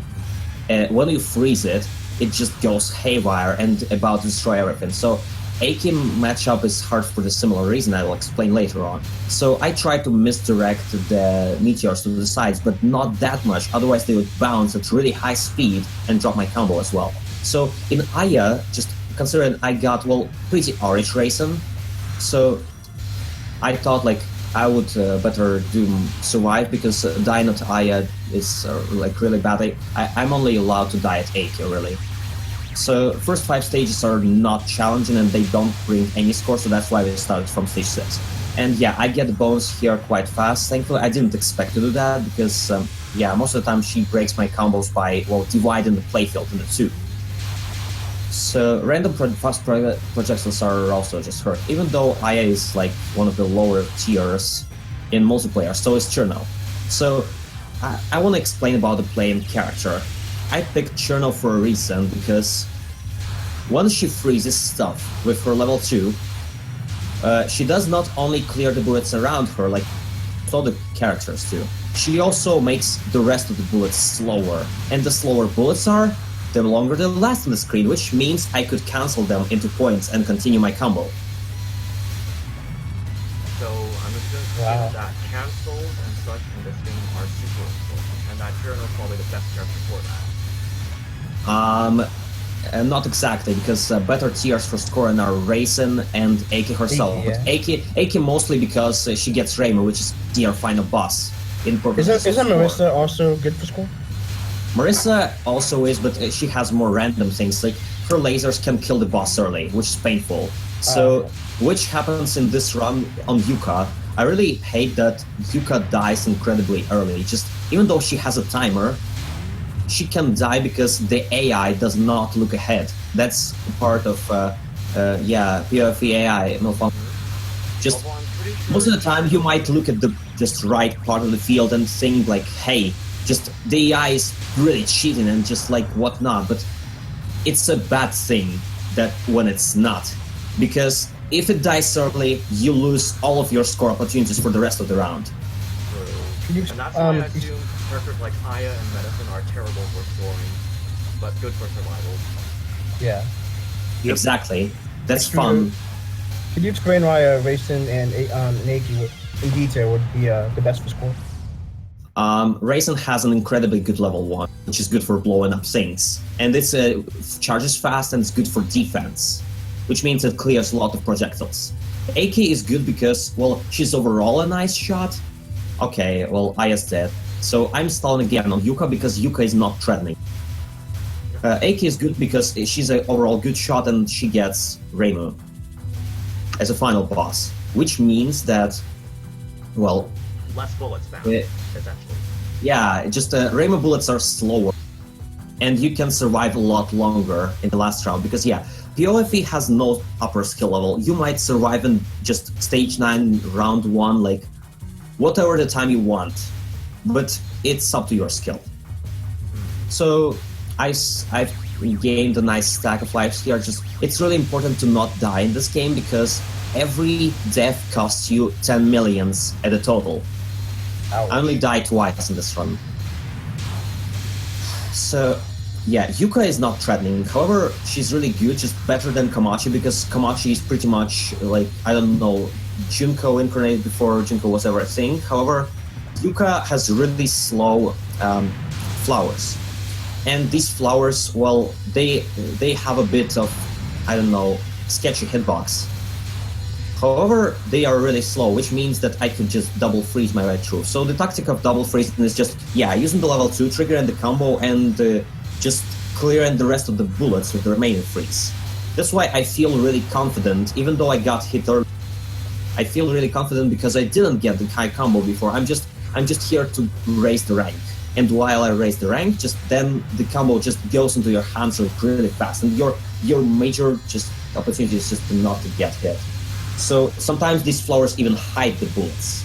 when you freeze it, it just goes haywire and about to destroy everything. So AK matchup is hard for the similar reason I will explain later on. So I try to misdirect the meteors to the sides, but not that much, otherwise they would bounce at really high speed and drop my combo as well. So in Aya, just considering I got, well, pretty orange racing, so I thought like I would better do survive, because dying at Aya is like really bad. I'm only allowed to die at AK really. So first 5 stages are not challenging and they don't bring any score, so that's why we started from stage 6. And yeah, I get the bonus here quite fast. Thankfully, I didn't expect to do that because yeah, most of the time she breaks my combos by, well, dividing the playfield into 2. So random fast projectiles are also just hurt, even though Aya is like one of the lower tiers in multiplayer, so is Cherno. So I want to explain about the playing character. I picked Cherno for a reason, because once she freezes stuff with her level 2, she does not only clear the bullets around her like all the characters do, she also makes the rest of the bullets slower, and the slower bullets are, the longer they last on the screen, which means I could cancel them into points and continue my combo. So I'm just going to assume that cancels and such in this game are super important, and that Cherno is probably the best character for that. Not exactly, because better tiers for scoring are Raisin and AK herself. Yeah. But AK mostly because she gets Raymer, which is tier final boss. In Isn't Marissa also good for score? Marissa also is, but she has more random things, like her lasers can kill the boss early, which is painful. So, which happens in this run on Yuka. I really hate that Yuka dies incredibly early. Just even though she has a timer, she can die because the AI does not look ahead. That's part of PFE AI malfunction. Just most of the time, you might look at the just right part of the field and think like, hey, just the AI is really cheating and just like whatnot, but it's a bad thing that when it's not, because if it dies early, you lose all of your score opportunities for the rest of the round. And that's why I assume characters like Aya and Medicine are terrible for scoring, but good for survival. Yeah. Exactly. That's fun. Could you explain why Racing and Aki in detail would be the best for score? Raisin has an incredibly good level 1, which is good for blowing up things. And it's charges fast and it's good for defense, which means it clears a lot of projectiles. AK is good because, well, she's overall a nice shot. Okay, well, Aya's dead. So I'm stalling again on Yuka because Yuka is not threatening. AK is good because she's an overall good shot and she gets Reimu as a final boss, which means that, well... less bullets found, essentially. Yeah, just Reimu bullets are slower, and you can survive a lot longer in the last round, because yeah, POFE has no upper skill level. You might survive in just stage 9, round 1, like, whatever the time you want, but it's up to your skill. So, I've gained a nice stack of lives here. Just it's really important to not die in this game, because every death costs you 10 millions at a total. Ouch. I only died twice in this run. So, yeah, Yuka is not threatening. However, she's really good, just better than Komachi, because Komachi is pretty much like, I don't know, Junko incarnated before Junko was ever a thing. However, Yuka has really slow flowers. And these flowers, well, they have a bit of, I don't know, sketchy hitbox. However, they are really slow, which means that I could just double freeze my way through. So the tactic of double freezing is just, yeah, using the level 2 trigger and the combo and just clearing the rest of the bullets with the remaining freeze. That's why I feel really confident, even though I got hit early. I feel really confident because I didn't get the high combo before. I'm just here to raise the rank. And while I raise the rank, just then the combo just goes into your hands really fast. And your major just opportunity is just not to get hit. So sometimes these flowers even hide the bullets.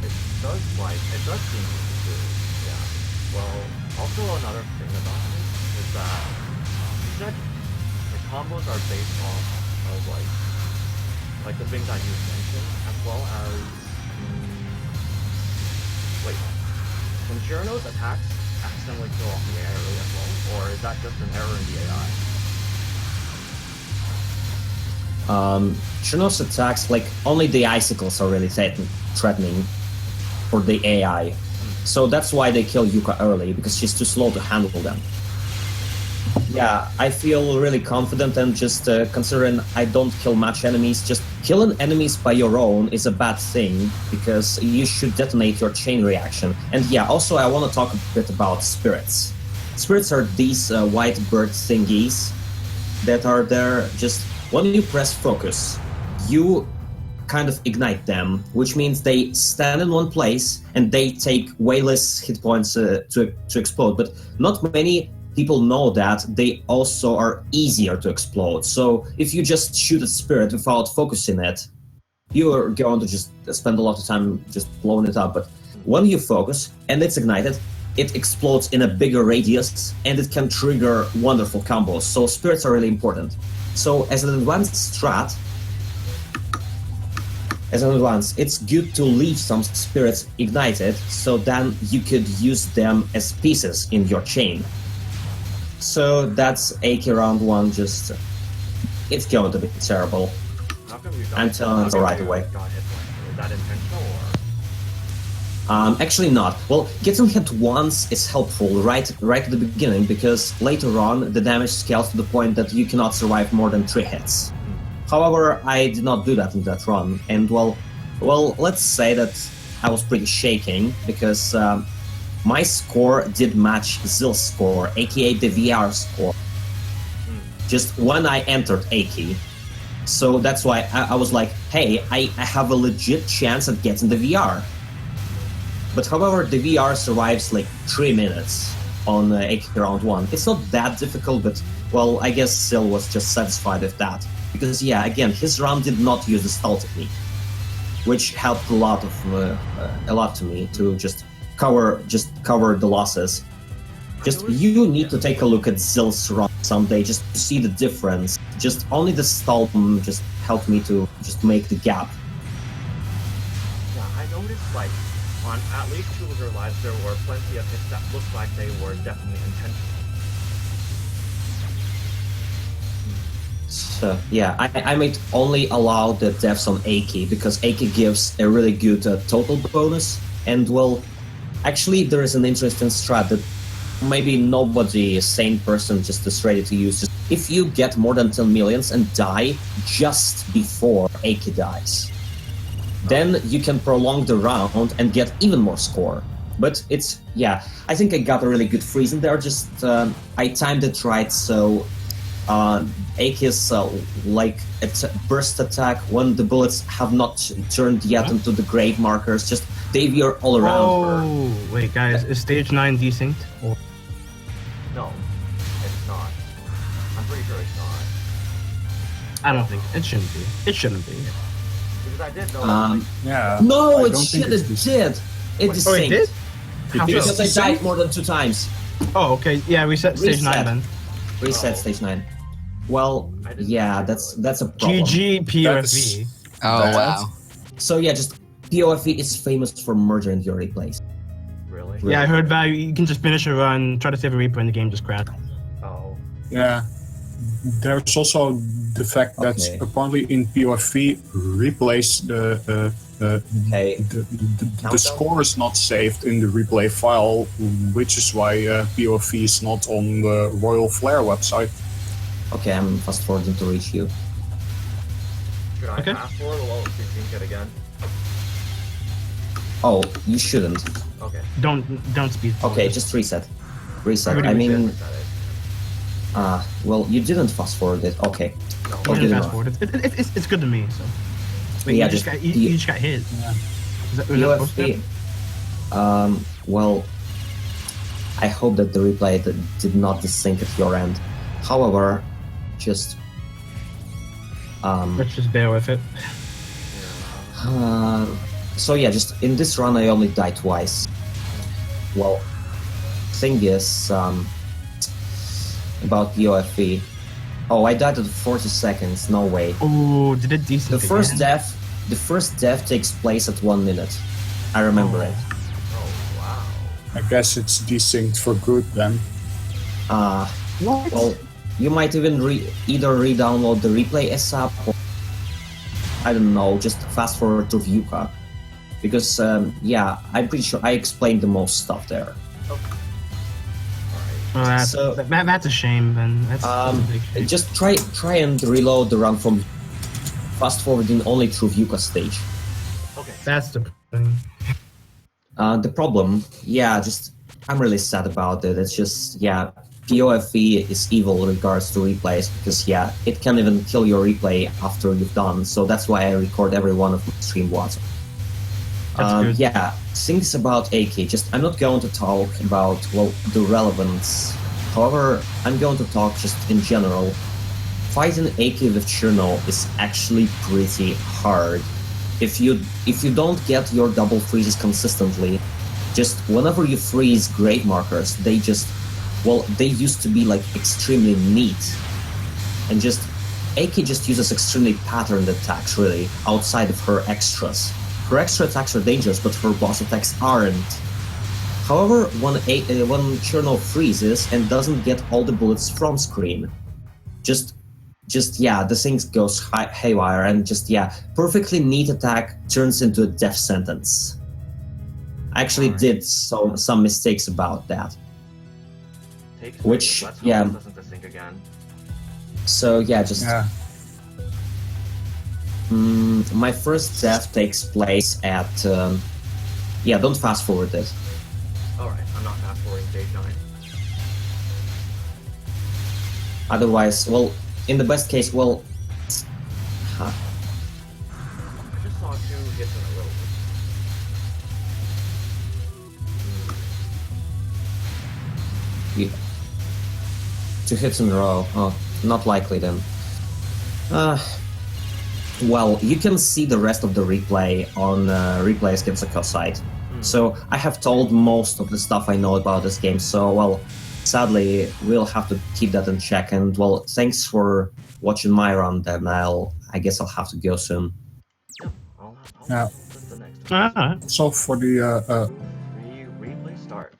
It does seem to, yeah. Well, also another thing about this is that you said the combos are based off of like the things that you mentioned, as well as wait, can Shirano's attacks accidentally kill off the AI early as well, or is that just an error in the AI? Shirano's attacks, like, only the icicles are really threatening for the AI. So that's why they kill Yuka early, because she's too slow to handle them. Yeah, I feel really confident, and just considering I don't kill much enemies, just killing enemies by your own is a bad thing, because you should detonate your chain reaction. And yeah, also I want to talk a bit about spirits. Spirits are these white bird thingies that are there just... when you press focus, you kind of ignite them, which means they stand in one place and they take way less hit points to explode. But not many people know that they also are easier to explode. So if you just shoot a spirit without focusing it, you are going to just spend a lot of time just blowing it up. But when you focus and it's ignited, it explodes in a bigger radius and it can trigger wonderful combos. So spirits are really important. So as an advanced strat, it's good to leave some spirits ignited, so then you could use them as pieces in your chain. So that's AK round 1, just... it's going to be terrible. How come you I'm telling you right away. Got hit once? Is that intentional, or...? Actually not. Well, getting hit once is helpful right at the beginning, because later on the damage scales to the point that you cannot survive more than 3 hits. However, I did not do that in that run, and well, let's say that I was pretty shaking, because my score did match Zill's score, aka the VR score, just when I entered AK. So that's why I was like, hey, I have a legit chance at getting the VR. But however, the VR survives like 3 minutes on AK round 1. It's not that difficult, but well, I guess Zill was just satisfied with that. Because yeah, again, his round did not use the stall technique, which helped a lot to me to just cover the losses. Just you need to take a look at Zill's run someday just to see the difference. Just only the stall just helped me to just make the gap. Yeah, I noticed like on at least 2 of your lives there were plenty of hits that looked like they were definitely intentional. yeah, I might only allow the devs on Aki because Aki gives a really good total bonus, and well, actually there is an interesting strat that maybe nobody sane person just is ready to use. Just if you get more than 10 millions and die just before Aki dies, then you can prolong the round and get even more score. But it's, yeah, I think I got a really good freeze in there, just I timed it right, so Aki's like it's a burst attack when the bullets have not turned yet into the grave markers, just Davier all around her. Oh, wait, guys, is stage 9 desynced? Or... No, it's not. I'm pretty sure it's not. I don't think it shouldn't be. It shouldn't be. Because I did know. Yeah. No, I it don't think shit, it's it this- did. It Oh, it did? How did. Because I so? died more than 2 times. Oh, okay. Yeah, reset stage 9 Reset. then. Reset Oh. stage 9. Well, I didn't yeah, see that's a problem. GG That POFV. is- Oh Bad. wow. So yeah, just POFE is famous for murdering your replays. Really? Yeah, I heard that you can just finish a run, try to save a replay, and the game just crashed. Oh. Yeah. There's also the fact that Okay. apparently in POV replays Okay. the score is not saved in the replay file, which is why POV is not on the Royal Flare website. Okay, I'm fast forwarding to reach you. Should I Okay. fast forward or will we sync it again? Oh, you shouldn't. Okay. Don't speed forward. Okay, just reset. Reset. Already I mean, Reset it. well, you didn't fast forward it. Okay. No. Oh, You good can enough. fast forward. It's good to me. So. Wait, Yeah, you just just- got you just got hit. Yeah. Is that, was that supposed to? POFE. Well, I hope that the replay did not desync at your end. However, just Let's just bear with it. so yeah, just in this run I only died twice. Well, thing is about POFE. Oh, I died at 40 seconds. No way. Oh, did it decent? The first death takes place at 1 minute. I remember it. Oh, wow. I guess it's desynced for good then. What? Well, you might even either re-download the replay ASAP or I don't know, just fast forward to Vuka. Because yeah, I'm pretty sure I explained the most stuff there. Well, So- that's a shame. Then that's a big shame. Just try and reload the run from fast forwarding only through Vuka stage. Okay. That's the thing. The problem, yeah, just I'm really sad about it. It's just yeah, POFE is evil in regards to replays because yeah, it can even kill your replay after you've done. So that's why I record every one of my stream WhatsApp. That's good. Yeah, things about AK. Just I'm not going to talk about well the relevance. However, I'm going to talk just in general. Fighting AK with Cherno is actually pretty hard. If you don't get your double freezes consistently, just whenever you freeze grave markers, they used to be like extremely neat, and just AK just uses extremely patterned attacks really outside of her extras. Her extra attacks are dangerous, but her boss attacks aren't. However, when Cherno freezes and doesn't get all the bullets from screen, just yeah, the thing goes haywire, and just yeah, perfectly neat attack turns into a death sentence. I actually did some mistakes about that. Take Which, let's hope yeah. this doesn't desync again. So yeah, just Yeah. my first death takes place at yeah, don't fast forward it. Alright, I'm not fast forwarding stage 9. Otherwise, well, in the best case, well, I just saw 2 hits in a row. yeah. 2 hits in a row. Oh, not likely then. Well, you can see the rest of the replay on Replay Against the site. So I have told most of the stuff I know about this game. So well, sadly, we'll have to keep that in check. And well, thanks for watching my run. Then I guess I'll have to go soon. I'll Yeah. put the next Alright. So for the replay start.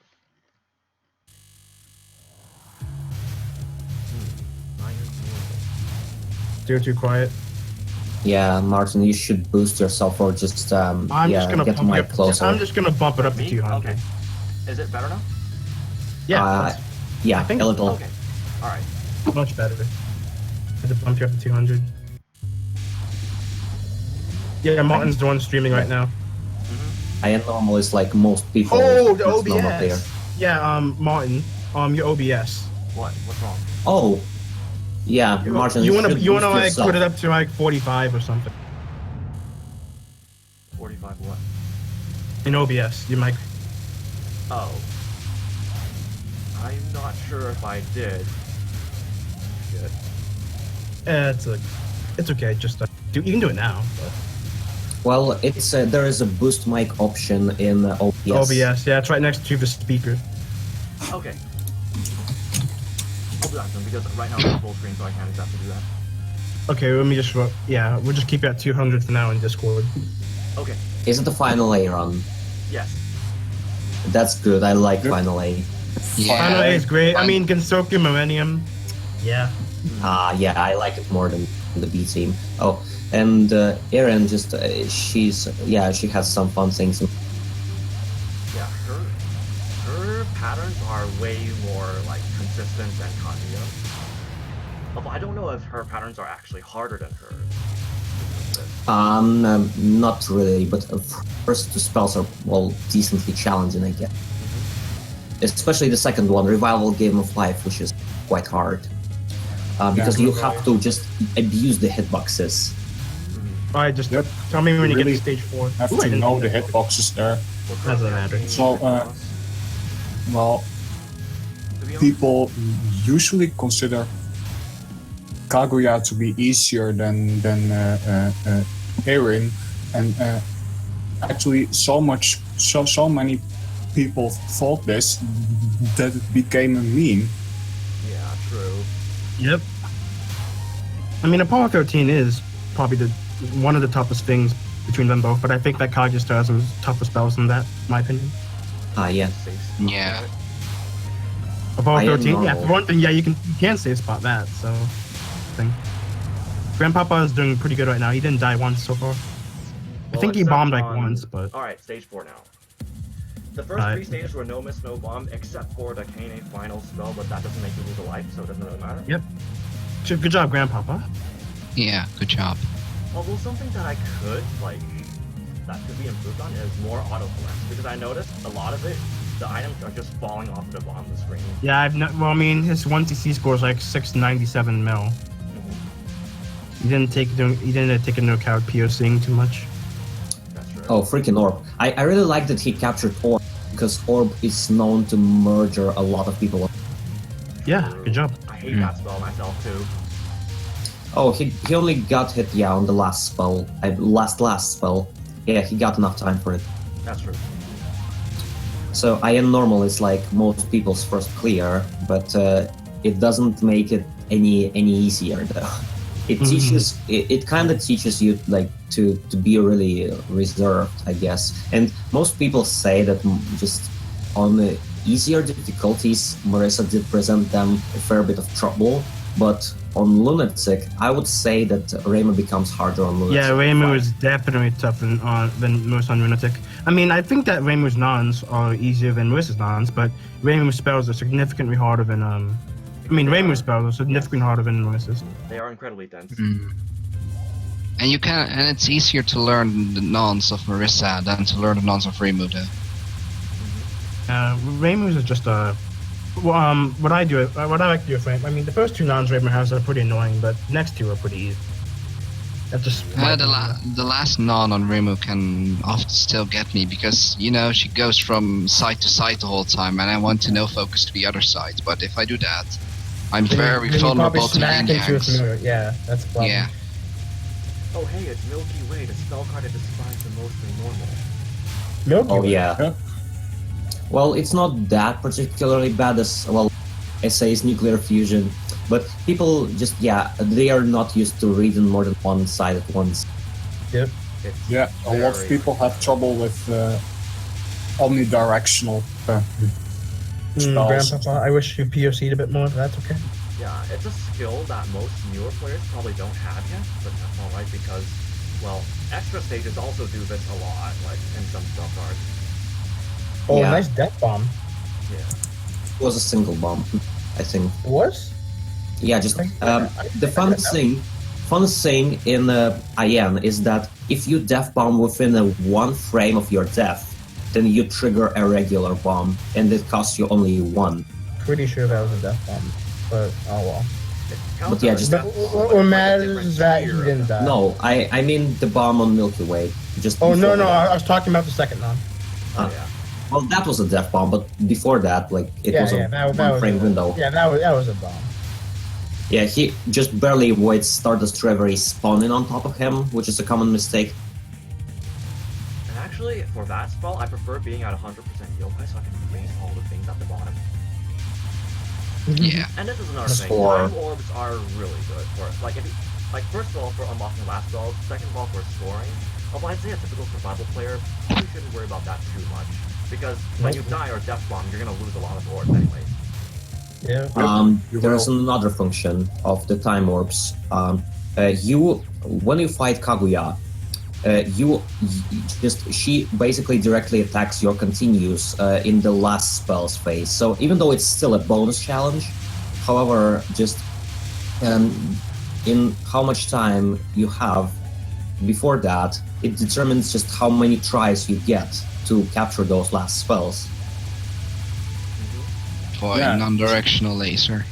You're too quiet. Yeah, Martin, you should boost yourself or just I'm just gonna get the pump mic it up. closer. I'm just gonna bump it up to Me? 200. Okay. Is it better now? Yeah, Yeah, I think- a little. Okay. Alright. that's much better. I had to bump you up to 200. Yeah, Martin's the one streaming right now. I am normal is like most people. Oh, the that's normal player. OBS. Yeah, Martin, your OBS. What? What's wrong? Oh, yeah, Martin. You wanna should you wanna boost like yourself. put it up to like 45 or something 45 what? in OBS. You might. Oh. I'm not sure if I did. Good. It's okay. Just you can do it now. But. Well, it's there is a boost mic option in OBS. OBS, yeah, it's right next to the speaker. Okay. I'll do that then, because right now I'm on full screen, so I can't exactly do that. Okay, let me just we'll just keep it at 200 for now in Discord. Okay. Is it the final A run? Yes. That's good. I like Yep. final A. Final A is great. I mean, Gensoku Millennium. Yeah. Yeah, I like it more than the B team. Oh, and Erin just she has some fun things. Yeah, her patterns are way more like consistent than Kaguya. Although I don't know if her patterns are actually harder than hers. Not really, but first two spells are decently challenging, I guess. Especially the second one, Revival Game of Life, which is quite hard. Because you have to just abuse the hitboxes. Alright, just Yep. tell me when you Really get to stage 4. Have Ooh, I to didn't know do the that. hitboxes there. Doesn't matter. So, well, people usually consider Kaguya to be easier than Erin, and actually so many people thought this that it became a meme. Yeah, true. Yep. I mean, Apollo 13 is probably one of the toughest things between them both, but I think that Kaguya still has some tougher spells than that, in my opinion. Yeah. Yeah. Apollo I am 13, yeah, normal. for one thing, yeah, you can save spot that, so. Thing. Grandpapa is doing pretty good right now. He didn't die once so far. I think he except bombed like on- once, but. Alright, stage 4 now. The first Alright. 3 stages were no miss, no bomb, except for the Kane final spell, but that doesn't make you lose a life, so it doesn't really matter. Yep. Good job, Grandpapa. Yeah, good job. Although something that I could, that could be improved on is more autoflex, because I noticed a lot of it, the items are just falling off the bottom of the screen. Yeah, his 1cc score is like 697 mil. He didn't take into account POCing too much. That's true. Oh, freaking Orb. I really like that he captured Orb, because Orb is known to murder a lot of people. Yeah, good job. I hate that spell myself too. Oh, he only got hit, on the last spell. Last spell. Yeah, he got enough time for it. That's true. So I am normal is like most people's first clear, but it doesn't make it any easier though. It teaches it kind of teaches you like to be really reserved, I guess. And most people say that just on the easier difficulties, Marissa did present them a fair bit of trouble. But on Lunatic, I would say that Rayma becomes harder on Lunatic. Yeah, Reimu is definitely tougher than most on Lunatic. I mean, I think that Reimu's nons are easier than Marissa's nons, but Reimu's spells are significantly harder than Reimu's spells are significantly harder than Marissa's. They are incredibly dense. And it's easier to learn the nons of Marissa than to learn the nons of Reimu though. Reimu's is just what I like to do with Reimu, I mean, the first two nons Reimu has are pretty annoying, but the next two are pretty easy. That's just The last non on Reimu can often still get me because, she goes from side to side the whole time and I want to no focus to the other side. But if I do that, I'm very vulnerable to yin yangs. Yeah, that's a problem. Yeah. Oh hey, it's Milky Way, the spell card that describes the mostly normal. Milky Oh Way. yeah. Well, it's not that particularly bad as SA's nuclear fusion, but people just they are not used to reading more than one side at once. Yep. It's Yeah, a lot of very- people have trouble with omnidirectional spells. Grandpapa, I wish you POC'd a bit more, but that's okay. Yeah, it's a skill that most newer players probably don't have yet, but that's alright because, well, extra stages also do this a lot, like in some spell cards. Oh, Yeah. nice death bomb. Yeah. It was a single bomb, I think. It was? Yeah, just I the funnest thing in IN is that if you death bomb within one frame of your death, then you trigger a regular bomb, and it costs you only one. Pretty sure that was a death bomb, but oh well. It counts But yeah, as a just- death bomb, but Or it's like a matters different that he tier of didn't them. die. No, I mean the bomb on Milky Way. Just Oh before no, that. I was talking about the second one. Oh, yeah. Well, that was a death bomb, but before that, like it was a that one frame was window. Yeah, that was a bomb. Yeah, he just barely avoids Stardust Reverie spawning on top of him, which is a common mistake. And actually, for that spell, I prefer being at 100% yokai so I can waste all the things at the bottom. Yeah. And this is another As thing. for- Time orbs are really good for it. Like, if you, like first of all, for unlocking last spells, second of all, for scoring. Although I'd say a typical survival player probably shouldn't worry about that too much. Because when you die or death bomb, you're gonna lose a lot of orbs anyways. Yeah. You There's will. another function of the time orbs. When you fight Kaguya, she basically directly attacks your continues in the last spells phase. So even though it's still a bonus challenge, however, just in how much time you have before that, it determines just how many tries you get to capture those last spells. For Yeah. a non-directional laser.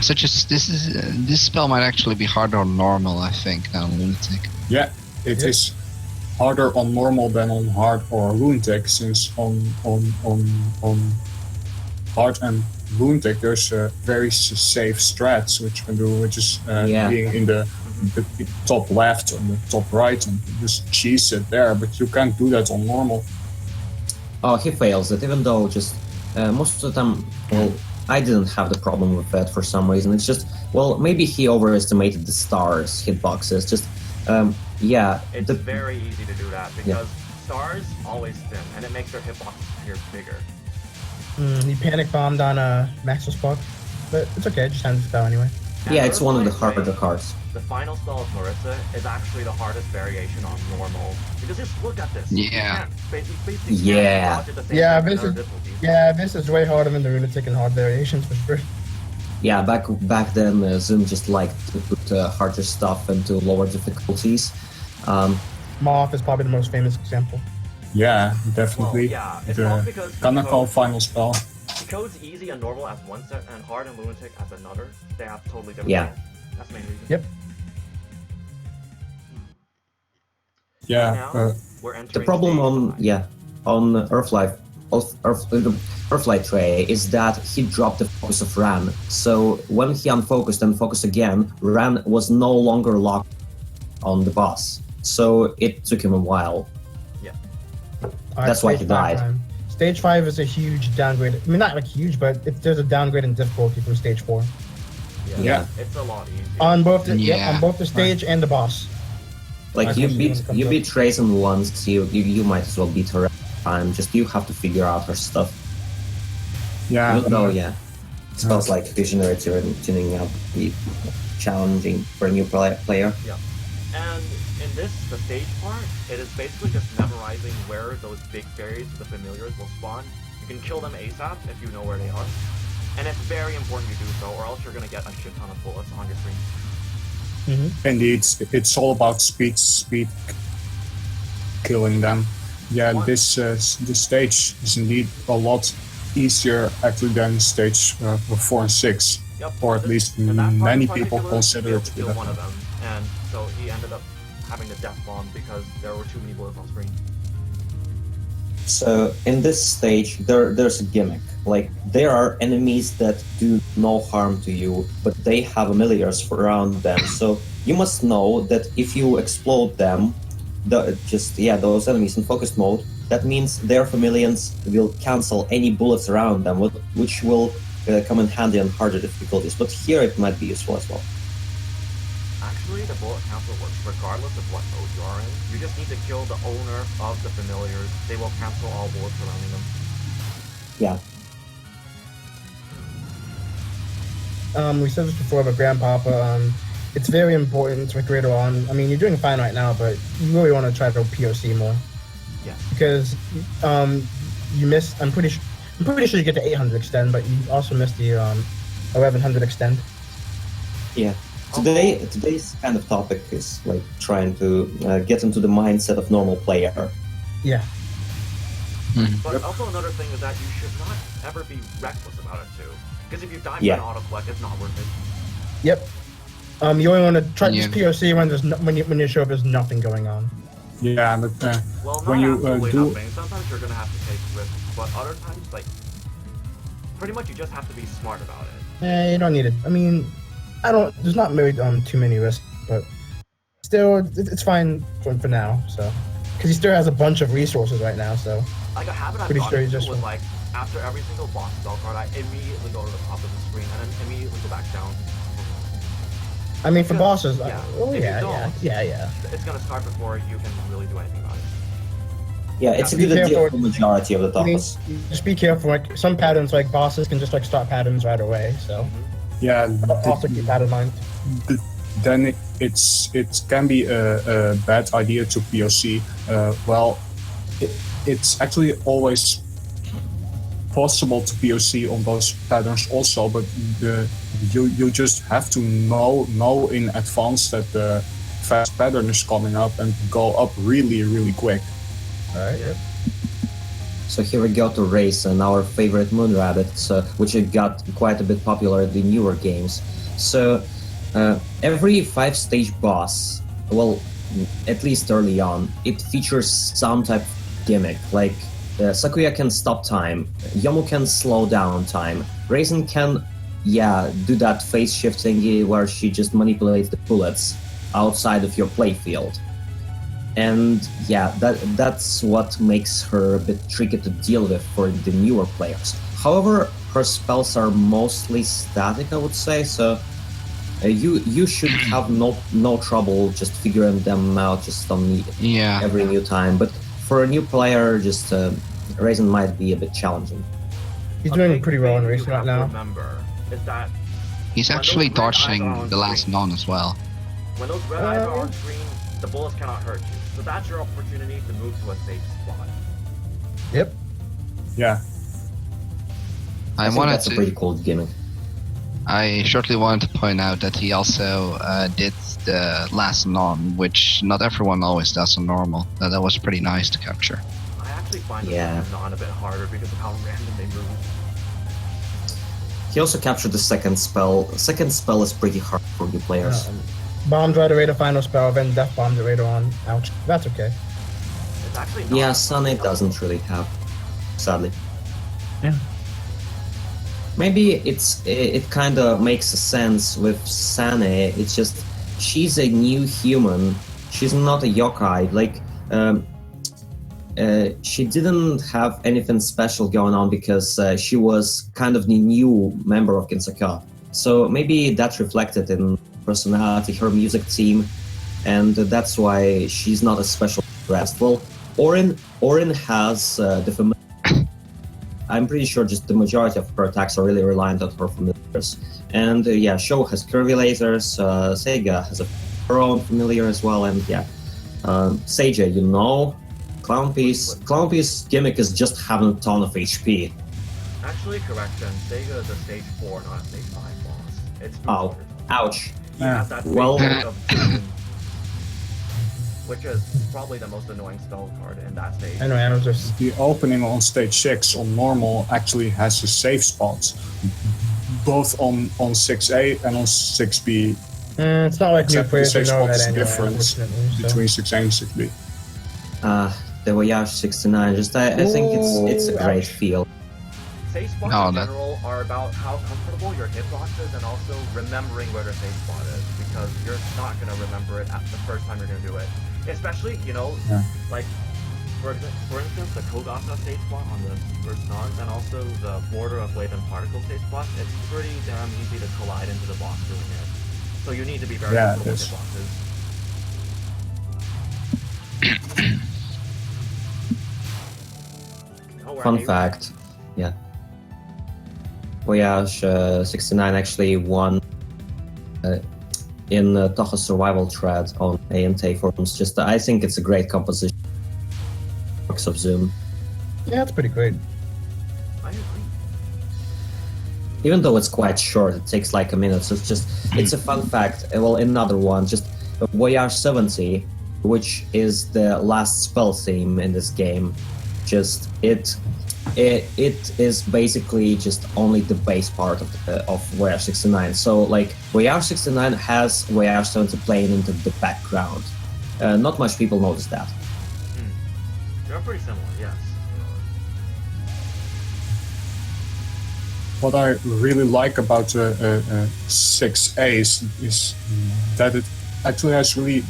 So just this spell might actually be harder on normal, I think, than on lunatic. Yeah, it is harder on normal than on hard or lunatic, since on hard and lunatic there's very safe strats which you can do, which is being in the top left or the top right and just cheese it there. But you can't do that on normal. Oh, he fails it, even though just most of the time, well, I didn't have the problem with that for some reason. It's just, well, maybe he overestimated the stars hitboxes. Just, yeah. It's very easy to do that because stars always spin and it makes their hitbox appear bigger. He panic bombed on Maxwell Spark, but it's okay. Just hand the spell anyway. And Yeah, it's one of the Earthlight harder Ray, cards. The final spell of Marissa is actually the hardest variation on normal. Because just look at this. Yeah. You can't basically Yeah. dodge at the same Yeah, time this with is other difficulties. this is way harder than the lunatic and hard variations for sure. Yeah, back then, Zoom just liked to put harder stuff into lower difficulties. Moth is probably the most famous example. Yeah, Well, definitely. yeah, it's not The because Kanako final spell. he codes easy and normal as one set and hard and lunatic as another. They have totally different Yeah. spells. That's the main reason. Yep. Yeah, Now, we're entering The problem stage on 5. Earthlight Ray is that he dropped the focus of Ran. So when he unfocused and focused again, Ran was no longer locked on the boss. So it took him a while. Alright, That's why stage he 5 died. time. Stage 5 is a huge downgrade. I mean, not like huge, but there's a downgrade in difficulty from stage 4 Yeah. It's a lot easier. on both the Yeah. on both the stage and the boss. Like I you think beat when it comes you up. beat Trazen once, you might as well beat her every time. Just you have to figure out her stuff. yeah. Even though spells like Visionary tuning up be challenging for a new player. And in this, the stage part, it is basically just memorizing where those big fairies, the familiars, will spawn. You can kill them ASAP if you know where they are. And it's very important you do so, or else you're gonna get a shit ton of bullets on your screen. Indeed, it's all about speed killing them. Yeah, this stage is indeed a lot easier actually than stage 4 and 6, Yep. or at this- least and that part in many particular, people he consider failed it to to be kill that. one of them, and so he ended up having the death bomb because there were too many bullets on screen. So in this stage, there's a gimmick. Like there are enemies that do no harm to you, but they have familiars around them. So you must know that if you explode them, those enemies in focus mode, that means their familiars will cancel any bullets around them, which will come in handy on harder difficulties. But here it might be useful as well. Actually, the bullet cancel works regardless of what mode you are in. You just need to kill the owner of the familiars. They will cancel all bullets surrounding them. Yeah. we said this before, but Grandpapa, it's very important to make later on. I mean, you're doing fine right now, but you really want to try to go POC more. Yeah. Because you missed. I'm pretty sure you get to 800 extend, but you also missed the 1100 extend. Yeah. Today's kind of topic is like trying to get into the mindset of normal player. Yeah. But also another thing is that you should not ever be reckless about it too. Because if you die Yeah. for an auto collect, it's not worth it. Yep. You only want to try this POC when there's when you're sure there's nothing going on. Yeah, but Well, not when you absolutely do, nothing. Sometimes you're gonna have to take risks, but other times, like, pretty much you just have to be smart about it. You don't need it. I mean, there's not really too many risks, but still, it's fine for now. So, because he still has a bunch of resources right now, so. Like a habit I've Pretty gotten sure you into just was won't. like, after every single boss spell card, I immediately go to the top of the screen and then immediately go back down. I mean, for Because- bosses, yeah, oh if you yeah, don't- yeah. It's gonna start before you can really do anything about it. Yeah, it's a Be good idea careful. for the majority of the I mean, topics. just be careful. Like some patterns, like bosses, can just like start patterns right away. So yeah, also keep that in mind. then it can be a bad idea to POC. Well, it's actually always possible to POC on those patterns also, but you just have to know in advance that the fast pattern is coming up and go up really quick. All right. Yep. So here we go to Race and our favorite moon rabbits, which got quite a bit popular in the newer games. So every 5-stage boss, well, at least early on, it features some type of gimmick. Like Sakuya can stop time, Yomu can slow down time, Raisin can, do that phase shift thingy where she just manipulates the bullets outside of your playfield. And that's what makes her a bit tricky to deal with for the newer players. However, her spells are mostly static, I would say, so you should have no trouble just figuring them out just on every new time. But for a new player, just Raisin might be a bit challenging. He's A doing big pretty well in thing racing you right have to now. remember is that He's when actually those red eyes are dodging on the last screen- non as well. When those red eyes are on screen, the bullets cannot hurt you. So that's your opportunity to move to a safe spot. Yep. Yeah. I think that's a pretty cool gimmick. I shortly wanted to point out that he also did the last non, which not everyone always does on normal. That was pretty nice to capture. I actually find the Yeah. non a bit harder because of how random they move. He also captured the second spell. Second spell is pretty hard for new players. Bombs right away to final spell, then death bombs it later on. Ouch. That's okay. It's actually not Yeah, Sunny doesn't really have, sadly. Yeah. Maybe it kind of makes sense with Sane. It's just she's a new human. She's not a yokai. Like she didn't have anything special going on because she was kind of the new member of Gensaka. So maybe that's reflected in personality, her music team, and that's why she's not a special rest. Well, Orin has the familiar. I'm pretty sure just the majority of her attacks are really reliant on her familiars. And Sho has curvy lasers, Sega has her own familiar as well, and Seija, Clown Piece gimmick is just having a ton of HP. Actually, correction. Sega is a stage 4, not a stage 5 boss. It's Ow. Ouch. He has that Well- big of doom, which is probably the most annoying spell card in that stage. Anyway, I was just. The opening on stage 6 on normal actually has a safe spot, both on 6A and on 6B. It's not like new Except the players safe know spot that is anyway, different unfortunately. So. between 6A and 6B. The Voyage 69. Just I think it's a great feel. Safe spots Oh, in that- general are about how comfortable your hitbox is and also remembering where the safe spot is, because you're not going to remember it at the first time you're going to do it. Especially, like, for instance, the Kogasa stage spot on the first nons, and also the border of wave and particle stage spot, it's pretty damn easy to collide into the box doing it. So you need to be very comfortable with hitboxes. Oh, Fun fact. Yeah. Voyage 69 actually won in Touhou Survival thread on ANT forums. Just I think it's a great composition. Works of Zoom. Yeah, it's pretty great. I agree. Even though it's quite short, it takes like a minute. So it's a fun fact. Well, another one, just Voyage 70, which is the last spell theme in this game. Just it is basically just only the base part of Voyage 69. So like Voyage 69 has Voyage 70 playing into the background. Not much people notice that. They're pretty similar, yes. What I really like about 6A is that it actually has really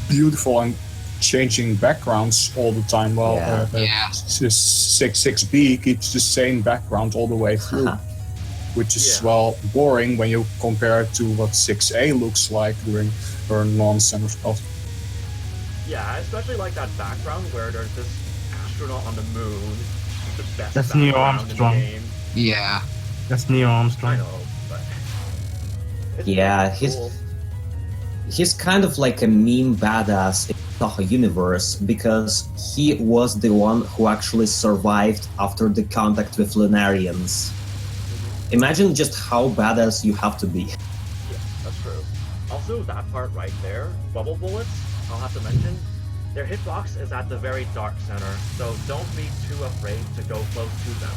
beautiful and changing backgrounds all the time, while 6B keeps the same background all the way through, which is, well, boring when you compare it to what 6A looks like during her non-center spells. Yeah, I especially like that background where there's this astronaut on the moon. The best That's Neil background Armstrong. in the game. Yeah. That's Neil I Armstrong. know, but it's Yeah, pretty cool. he's kind of like a meme badass in the Touhou universe because he was the one who actually survived after the contact with Lunarians. Imagine just how badass you have to be. Yeah, that's true. Also, that part right there, bubble bullets, I'll have to mention, their hitbox is at the very dark center, so don't be too afraid to go close to them.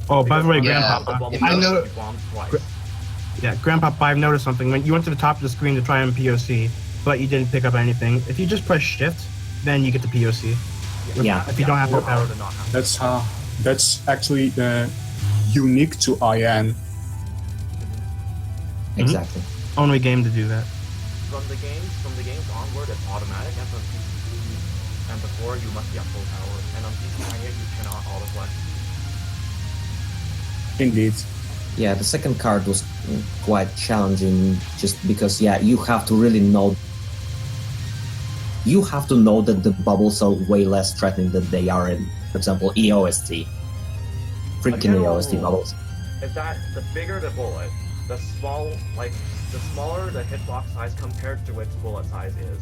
Oh, by the way, Yeah, Grandpapa, the bubble I bullets know. will be bombed twice. Yeah, Grandpapa, I've noticed something. When you went to the top of the screen to try and POC, but you didn't pick up anything, if you just press Shift, then you get the POC. Yeah. If you don't have full power. to not have That's actually unique to IN. Exactly. Only game to do that. From the games onward, it's automatic, and from PC and before, you must be at full power, and on PC you cannot auto-flex. Indeed. Yeah, the second card was quite challenging just because, you have to really know. You have to know that the bubbles are way less threatening than they are in, for example, EOST. Freaking general EOST rule bubbles. is that the bigger the bullet, the smaller the hitbox size compared to its bullet size is.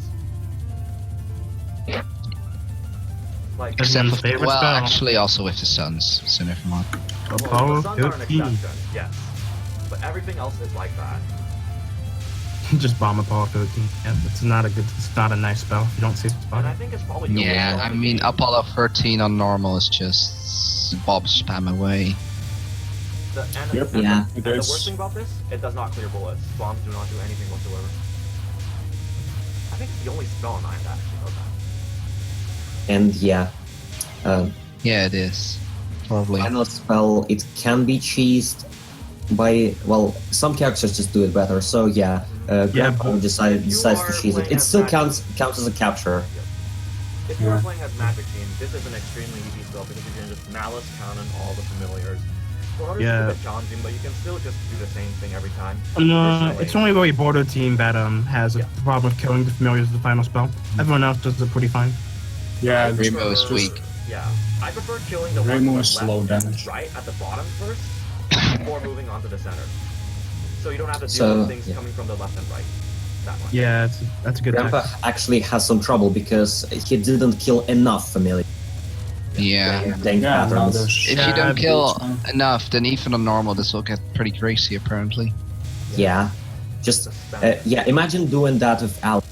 Like, Except Except for favorite well, spell. actually also with the Suns, so never mind. Apollo the suns are an 13. exception, yes. But everything else is like that. Just bomb Apollo 13. Yeah, it's not a nice spell. You don't see the spot. And I think it's probably the Yeah, worst I of the mean game. Apollo 13 on normal is just bob spam away. And Yep. the Yeah. It worst is. thing about this, it does not clear bullets. Bombs do not do anything whatsoever. I think it's the only spell in 9 that actually does that. And Yeah, it is. Probably. final spell, it can be cheesed by, well, some characters just do it better. So Grandpa but decides you to are cheese it. playing It as still Magic. counts as a capture. If you're Yeah. playing as Magic Team, this is an extremely easy spell because you can just Malice Cannon all the familiars. For others, Yeah. it's a bit challenging, but you can still just do the same thing every time. No, Personally, it's only really Border Team that has a problem with killing the familiars as the final spell. Everyone else does it pretty fine. Yeah, I Rainbow is prefer- weak. Yeah, I prefer killing the Rainbow ones is on the slow left and damage. right at the bottom first, before moving on to the center. So you don't have to deal So, with things yeah. coming from the left and right that much. Yeah, that's a good Grandpa tactic. actually has some trouble because he didn't kill enough familiar Yeah. dank Yeah, patterns. If Yeah, you don't kill it's enough, then even on normal this will get pretty crazy apparently. Yeah, just imagine doing that with Alice.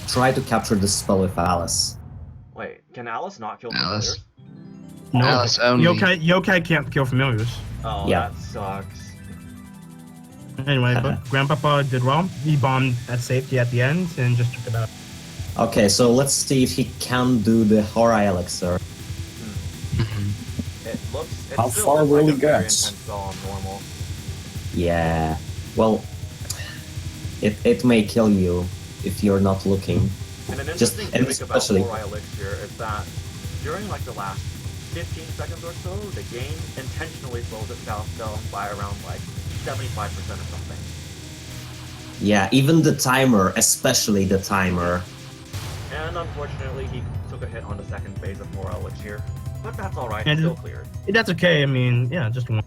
Try to capture the spell with Alice. Wait, can Alice not kill Alice. familiars? No, Alice only. Yokai can't kill familiars. Oh, Yeah. that sucks. Anyway, but Grandpapa did well. He bombed at safety at the end and just took it out. Okay, so let's see if he can do the Hora Elixir. It looks. It How still far looks will like he a very get? intense spell on normal. Yeah, well, it may kill you if you're not looking. And an Just- interesting and gimmick about especially- Ori Elixir is that during like the last 15 seconds or so, the game intentionally slows itself down by around like 75% or something. Yeah, even the timer, especially the timer. And unfortunately, he took a hit on the second phase of Ori Elixir. But that's alright, And- still cleared. That's okay. I mean, yeah, just one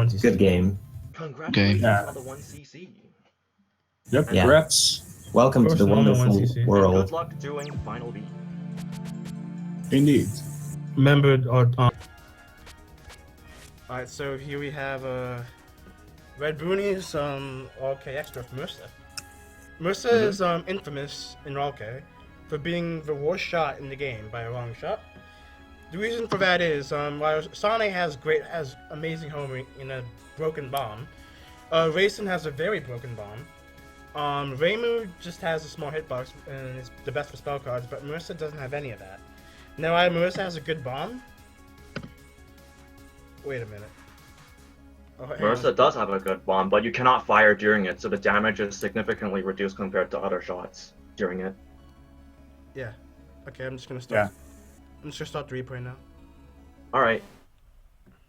CC. Good game. Congratulations Yeah. on the 1cc. Yep, Yeah. congrats. Welcome to First the normal wonderful 1cc. And world. good luck doing Final B. Indeed. Remember, Alright, so here we have Red Boonies, OK extra for Mercer. Mercer is infamous in OK for being the worst shot in the game by a long shot. The reason for that is while Sane has amazing homing in a broken bomb, Rayson has a very broken bomb. Reimu just has a small hitbox and is the best for spell cards, but Mercer doesn't have any of that. Now, while Mercer has a good bomb. Wait a minute. Oh, hang Marissa on. does have a good bomb, but you cannot fire during it, so the damage is significantly reduced compared to other shots during it. Yeah. Okay, I'm just gonna start. Yeah. I'm just gonna start the replay now. Alright.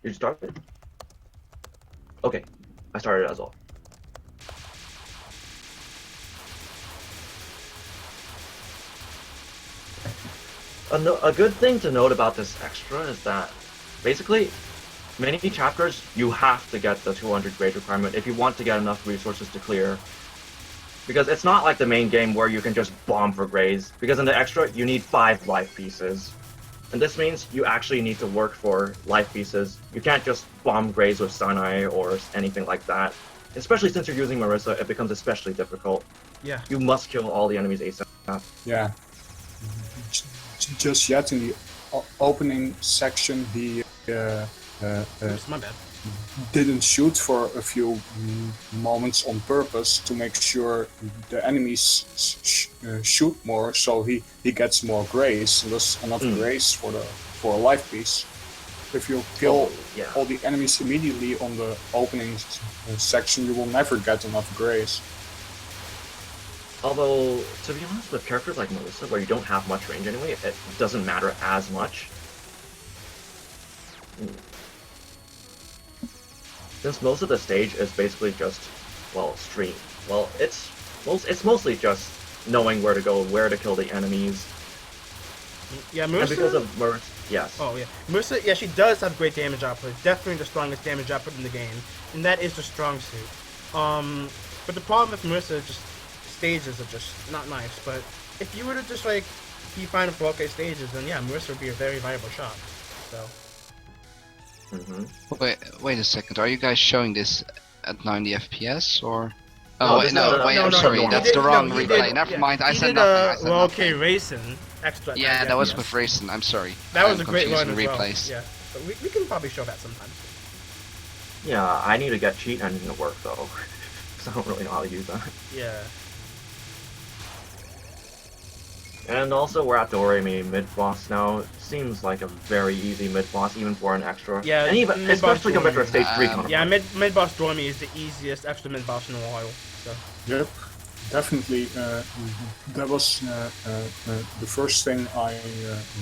You started? Okay. I started as well. A good thing to note about this extra is that basically many chapters you have to get the 200 grade requirement if you want to get enough resources to clear. Because it's not like the main game where you can just bomb for grades, because in the extra you need 5 life pieces. And this means you actually need to work for life pieces. You can't just bomb grades with Sanai or anything like that. Especially since you're using Marissa, it becomes especially difficult. Yeah. You must kill all the enemies ASAP. Yeah. Just yet in the opening section, he Oops, my bad. didn't shoot for a few moments on purpose to make sure the enemies shoot more, so he gets more grace. There's enough grace for a life piece. If you kill yeah. all the enemies immediately on the opening section, you will never get enough grace. Although, to be honest, with characters like Melissa, where you don't have much range anyway, it doesn't matter as much. Since most of the stage is basically just, well, stream. Well, it's mostly just knowing where to go, where to kill the enemies. Yeah, And Marissa. because of Merc, yes. Oh yeah, Marissa. Yeah, she does have great damage output. Definitely the strongest damage output in the game, and that is the strong suit. But the problem with Marissa is just stages are just not nice. But if you were to just like keep finding 4K stages, then yeah, Marissa would be a very viable shot. So. Wait a second. Are you guys showing this at 90 FPS or? No, Oh wait, this no, is wait. no, I'm no, sorry. he That's did- the wrong he replay. did- Never yeah, mind. I he said did, nothing. I said OK nothing. Racing extra. at Yeah, 90 that was FPS. with Racing. I'm sorry. That was I'm a great one confusing as well. replays. Yeah, but we can probably show that sometime. Yeah, I need to get cheat engine to work though, because I don't really know how to use that. Yeah. And also, we're at the Oremi mid-boss now. Seems like a very easy mid-boss, even for an extra. Yeah, and even, mid-boss especially compared to a stage 3 counterpart. Yeah, mid boss Dormy is the easiest extra mid boss in a while. So. Yep, definitely. That was the first thing I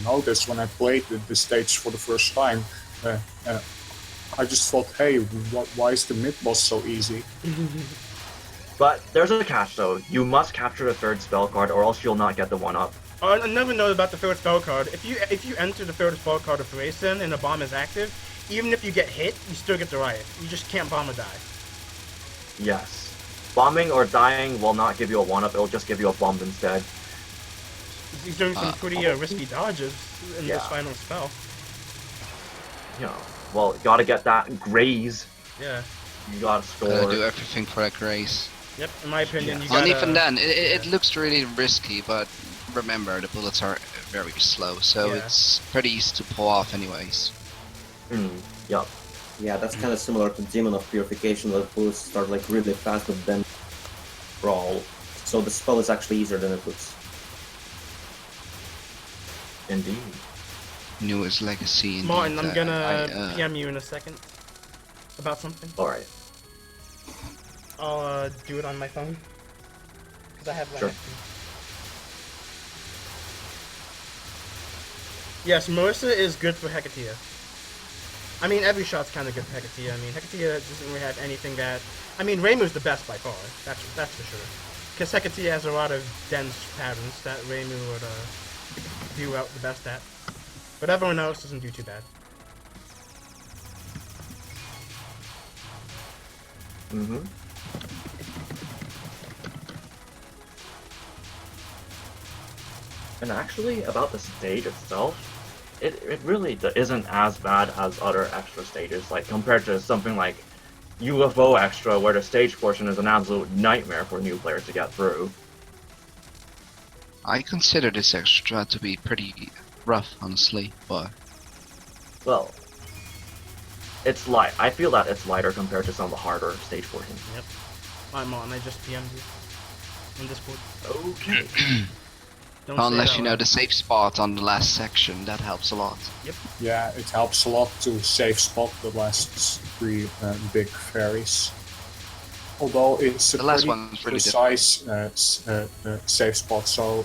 noticed when I played the stage for the first time. I just thought, hey, why is the mid boss so easy? But there's a catch though. You must capture the 3rd spell card, or else you'll not get the 1-up. Another note about the 3rd spell card: if you enter the 3rd spell card of Racing and the bomb is active, even if you get hit, you still get the riot. You just can't bomb or die. Yes. Bombing or dying will not give you a 1-up, it'll just give you a bomb instead. He's doing some pretty risky dodges in this final spell. You know, well, you gotta get that graze. Yeah. You gotta score. Gotta do everything for that grace. Yep. In my opinion, you And gotta. even then, it looks really risky, but remember, the bullets are very slow, so Yeah. it's pretty easy to pull off anyways. Yup. Yeah, that's kind of similar to Demon of Purification, where bullets start like really fast but then brawl. So the spell is actually easier than it looks. Indeed. Newest legacy. Indeed. Martin, I'm gonna I, PM you in a second about something. Alright. I'll do it on my phone because I have like. Sure. Yes, Melissa is good for Hecatea. I mean, every shot's kind of good for Hecatea. I mean, Hecatea doesn't really have anything that. I mean, Reimu's the best by far. That's for sure. Because Hecatea has a lot of dense patterns that Reimu would do out the best at. But everyone else doesn't do too bad. Mm-hmm. And actually, about the stage itself, it really isn't as bad as other extra stages, like compared to something like UFO Extra, where the stage portion is an absolute nightmare for new players to get through. I consider this extra to be pretty rough, honestly, but... Well, it's light. I feel that it's lighter compared to some of the harder stage portions. Yep. I'm on. I just PM'd you on Discord. Okay. Don't Unless say you that know loud. the safe spot on the last section, that helps a lot. Yeah, it helps a lot to safe spot the last 3 big fairies. Although it's a The last pretty one's really precise safe spot, so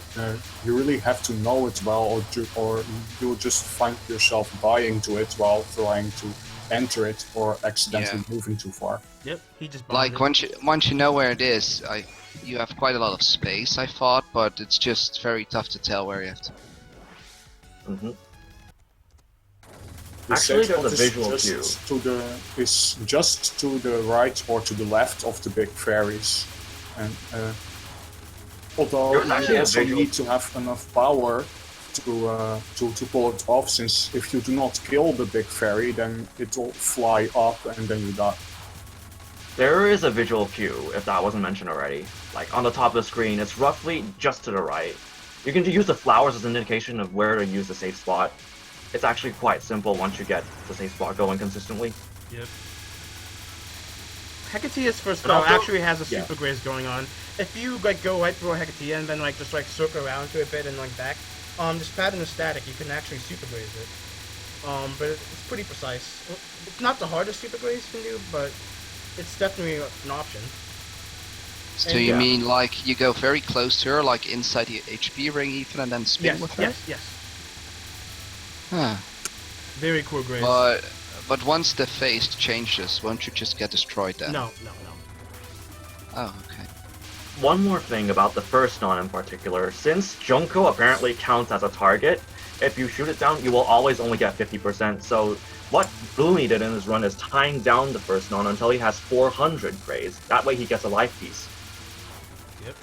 you really have to know it well, or you'll just find yourself dying to it while trying to enter it, or accidentally moving too far. Yep. He just Like bombed it. once you know where it is, you have quite a lot of space, I thought, but it's just very tough to tell where you have to. Mm-hmm. The Actually, safe there's a spot visual cue. is just to the right or to the left of the big fairies, and although There's actually you a also visual- need to have enough power to pull it off, since if you do not kill the big fairy, then it will fly up and then you die. There is a visual cue, if that wasn't mentioned already. Like, on the top of the screen, it's roughly just to the right. You can use the flowers as an indication of where to use the safe spot. It's actually quite simple once you get the safe spot going consistently. Yep. Hecatea's first But spell also- actually has a yeah. super graze going on. If you like go right through a Hecatea and then like just like circle around to a bit and like back, this pattern is static. You can actually super graze it. But it's pretty precise. It's not the hardest super graze you can do, but it's definitely an option. So And you yeah. mean like you go very close to her, like inside the HP ring even, and then spin Yes, with her? yes. Huh. Very cool graze. But once the phase changes, won't you just get destroyed then? No. Oh, okay. One more thing about the first non in particular, since Junko apparently counts as a target, if you shoot it down, you will always only get 50%, so what Bloomy did in his run is tying down the first non until he has 400 praise. That way he gets a life piece. Yep.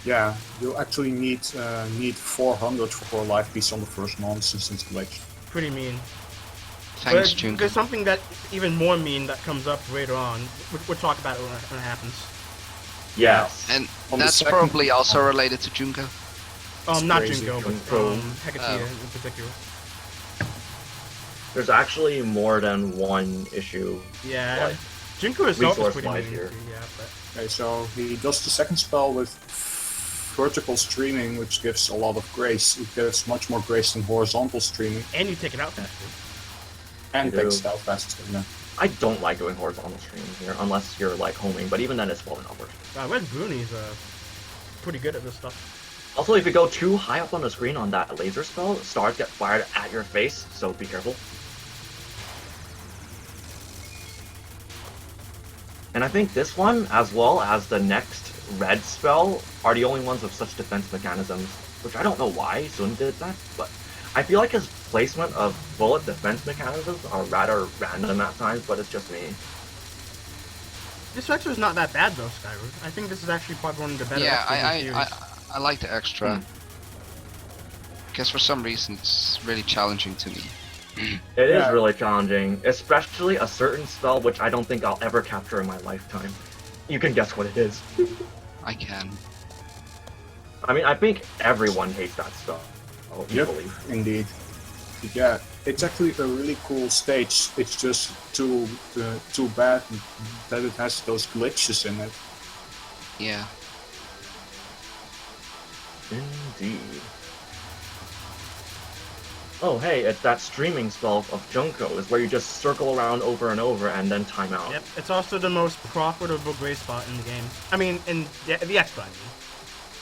Yeah, you actually need 400 for a life piece on the first non, since it's glitched. Pretty mean. Thanks, But Junko. there's something that even more mean that comes up later on. We'll talk about it when it happens. Yes. And On the that's second- probably also related to Junko. Not crazy. Junko, but Junko. Hecatea Oh. in particular. There's actually more than one issue. Yeah. Like, Junko herself is resource pretty wise mean here. too, yeah, but Okay, so he does the second spell with vertical streaming, which gives a lot of grace. It gives much more grace than horizontal streaming, and you take it out faster. and You takes do. it out faster. Yeah. I don't like doing horizontal streams here, unless you're like homing, but even then it's falling upward. Red Bruni's pretty good at this stuff. Also, if you go too high up on the screen on that laser spell, stars get fired at your face, so be careful. And I think this one, as well as the next red spell, are the only ones with such defense mechanisms, which I don't know why Sun did that, but I feel like his placement of bullet defense mechanisms are rather random at times, but it's just me. This extra is not that bad though, Skyroot. I think this is actually probably one of the better Yeah, extras in the I series. like the extra. Because for some reason it's really challenging to me. It is Yeah. really challenging, especially a certain spell which I don't think I'll ever capture in my lifetime. You can guess what it is. I can. I mean, I think everyone hates that spell. Yep, Equally. indeed. Yeah, it's actually a really cool stage. It's just too bad that it has those glitches in it. Yeah. Indeed. Oh, hey, it's that streaming spell of Junko, is where you just circle around over and over and then time out. Yep, it's also the most profitable grace spot in the game. I mean, in the extra, I mean.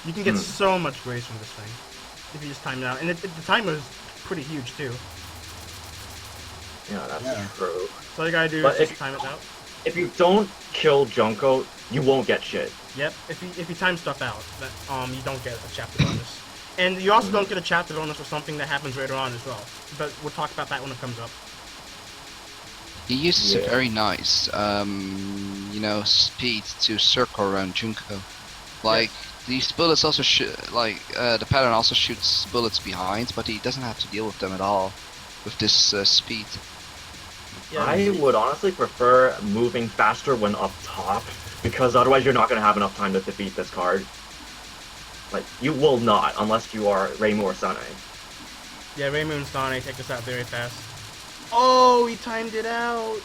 You can get so much grace from this thing if you just time it out. And the timer is pretty huge, too. Yeah, that's Yeah. true. So all you gotta do But is if- just time it out. If you don't kill Junko, you won't get shit. Yep, if you time stuff out, that, you don't get a chapter bonus. And you also don't get a chapter bonus for something that happens later on as well. But we'll talk about that when it comes up. He uses a very nice, speed to circle around Junko. Like, these bullets also the pattern also shoots bullets behind, but he doesn't have to deal with them at all with this speed. Yeah, I would honestly prefer moving faster when up top, because otherwise you're not going to have enough time to defeat this card. Like, you will not, unless you are Reimu or Sane. Yeah, Reimu and Sane take this out very fast. Oh, he timed it out!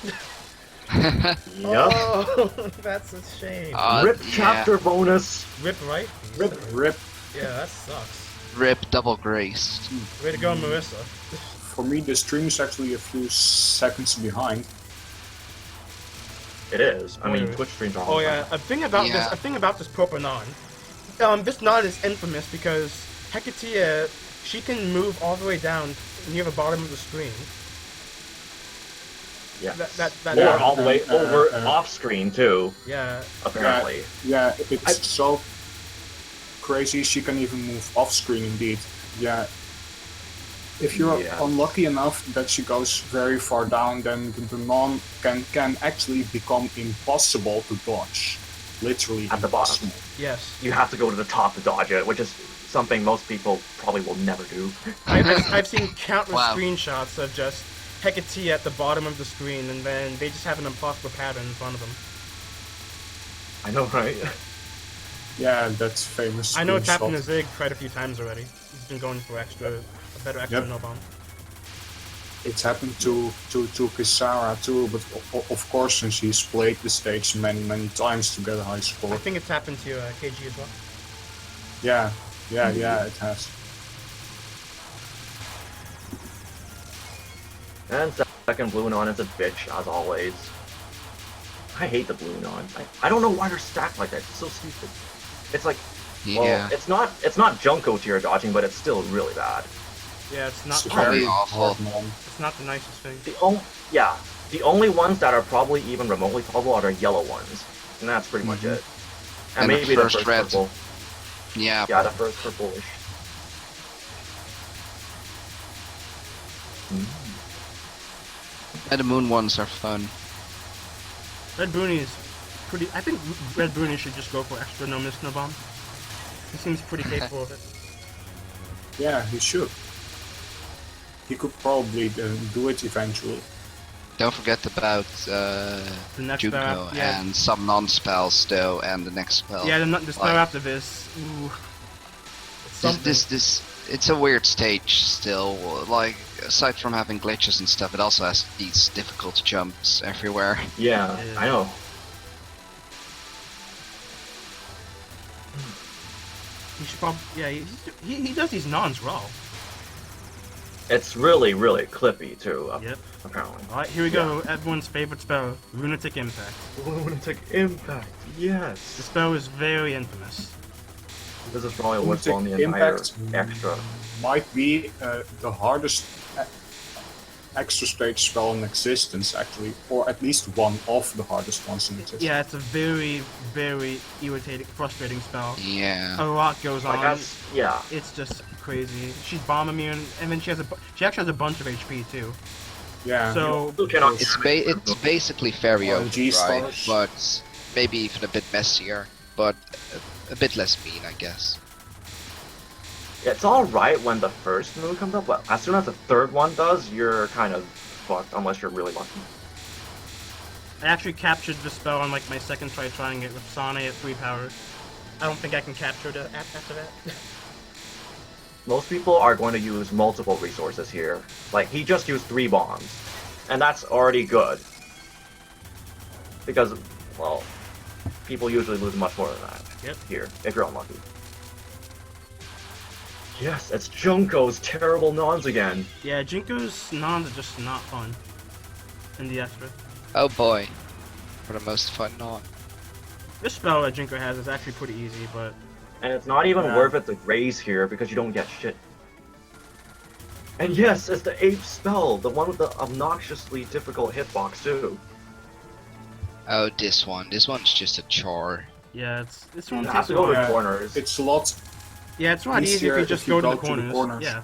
Yep. Oh, that's a shame. Rip chapter bonus! Rip, right? Rip. Yeah, that sucks. Rip double grace. Way to go, Marissa. For me, the stream is actually a few seconds behind. It is. I mean, Spoiler. Twitch streams are all Oh the yeah, time. a thing about this proper non. This non is infamous because Hecatea, she can move all the way down near the bottom of the screen. Yeah. That Or all the way over off screen too, yeah. apparently. Yeah, it's so crazy she can even move off screen indeed. Yeah. If you're unlucky enough that she goes very far down, then the non can actually become impossible to dodge. Literally At the bottom. impossible. Yes. You have to go to the top to dodge it, which is something most people probably will never do. I've seen countless Wow. screenshots of just Hecatea at the bottom of the screen, and then they just have an impossible pattern in front of them. I know, right? Yeah, that's famous. I know it's happened to screenshot. Zig quite a few times already. He's been going for a better extra Yep. no bomb. It's happened to Kisara too, but of course, since he's played the stage many times to get a high score. I think it's happened to KG as well. Yeah, it has. And second blue non is a bitch, as always. I hate the blue non. I don't know why they're stacked like that. It's so stupid. It's like, well, Yeah. it's not Junko tier dodging, but it's still really bad. Yeah, it's not It's very very awful. hard non. it's not the nicest thing. The only ones that are probably even remotely tolerable are the yellow ones, and that's pretty much it. And, And the maybe first the first red. purple. Yeah, Yeah, the first purplish. and the moon ones are fun. Red Booney is pretty. I think Red Booney should just go for extra no miss no bomb. He seems pretty capable of it. Yeah, he should. He could probably do it eventually. Don't forget about The next Junko spell, yeah. and some non-spells though, and the next spell. Yeah, the spell Like- after this. Ooh. It's something. This it's a weird stage still. Like, aside from having glitches and stuff, it also has these difficult jumps everywhere. Yeah, Yeah. I know. He should probably. Yeah, he does these nons raw. It's really, really clippy too, Yep. apparently. Alright, here we go. Everyone's favorite spell, Lunatic Impact. Lunatic Impact, yes! The spell is very infamous. This is probably what's on the Lunatic entire Impact extra. might be the hardest extra stage spell in existence, actually, or at least one of the hardest ones in existence. Yeah, it's a very, very irritating, frustrating spell. Yeah. A lot goes Like on. that's, yeah. It's just crazy. She's bomb immune, and then she actually has a bunch of HP too. Yeah. So Still cannot It's basically very RNG overtried, stars. but maybe even a bit messier, but a bit less mean, I guess. It's alright when the first move comes up, but as soon as the third one does, you're kind of fucked, unless you're really lucky. I actually captured the spell on like my second try trying it with Sane at 3 power. I don't think I can capture it after that. Most people are going to use multiple resources here. Like, he just used 3 bombs. And that's already good. Because, well, people usually lose much more than that. Yep. Here, if you're unlucky. Yes, it's Junko's terrible nons again. Yeah, Jinko's nons are just not fun in the extra. Oh boy. For the most fun non. This spell that Jinko has is actually pretty easy, but And it's not even Yeah. worth it to raise here because you don't get shit. And yes, it's the 8th spell, the one with the obnoxiously difficult hitbox too. Oh, this one. This one's just a chore. yeah, this one You takes have to a go while. to Yeah. corners. It's a lot Yeah, it's not easy if you just go to the corners. Yeah.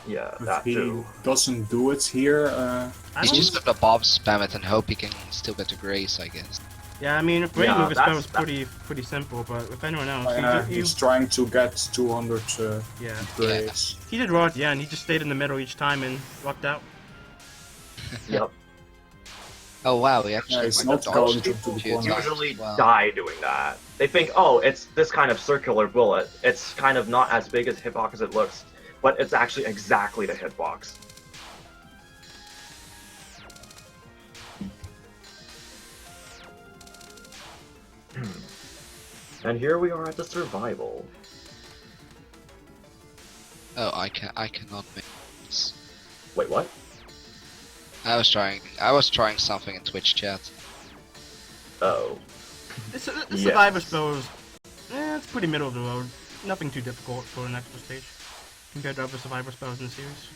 Yeah, If that he too. doesn't do it here, He's just gonna bob spam it and hope he can still get to Grace, I guess. Yeah, I mean, if Brain Yeah, Move, his spell is that's- pretty simple, but with anyone else, he's trying to get 200 yeah. grades. He did well at the end. He just stayed in the middle each time and lucked out. Yep. Oh wow, we actually it's might not have going dodged to it the a few corner. times Usually as well. die doing that. They think, oh, it's this kind of circular bullet. It's kind of not as big as hitbox as it looks, but it's actually exactly the hitbox. And here we are at the survival. Oh, I cannot make this. Wait, what? I was trying something in Twitch chat. Oh. The Yes. Survivor spell is, it's pretty middle of the road. Nothing too difficult for an extra stage compared to other Survivor spells in the series.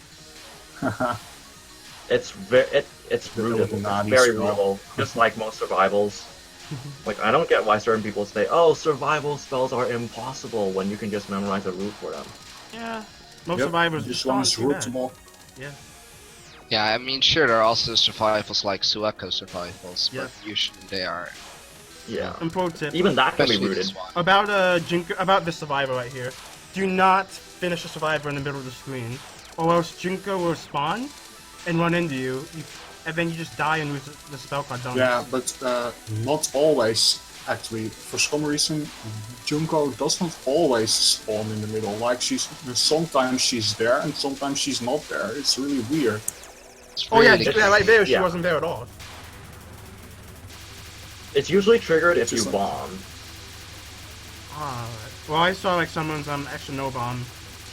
It's it's rootable. It's very rootable, just like most survivals. Like, I don't get why certain people say, oh, survival spells are impossible when you can just memorize a root for them. Yeah, most survivors This just one aren't is too bad. rootable. Yeah. Yeah, I mean, sure, there are also survivals like Sueko survivals, Yeah. but usually they are. Yeah. And pro tip Even that can be Especially rooted. this one. about the Survivor right here. Do not finish a Survivor in the middle of the screen, or else Jinko will spawn and run into you, and then you just die and lose the spell card bonus. Yeah, but not always. Actually, for some reason, Junko does not always spawn in the middle. Like sometimes she's there and sometimes she's not there. It's really weird. It's Oh yeah, really yeah, good. right there she Yeah. wasn't there at all. It's usually triggered if you Just like- bomb. Well, I saw like someone's extra no bomb.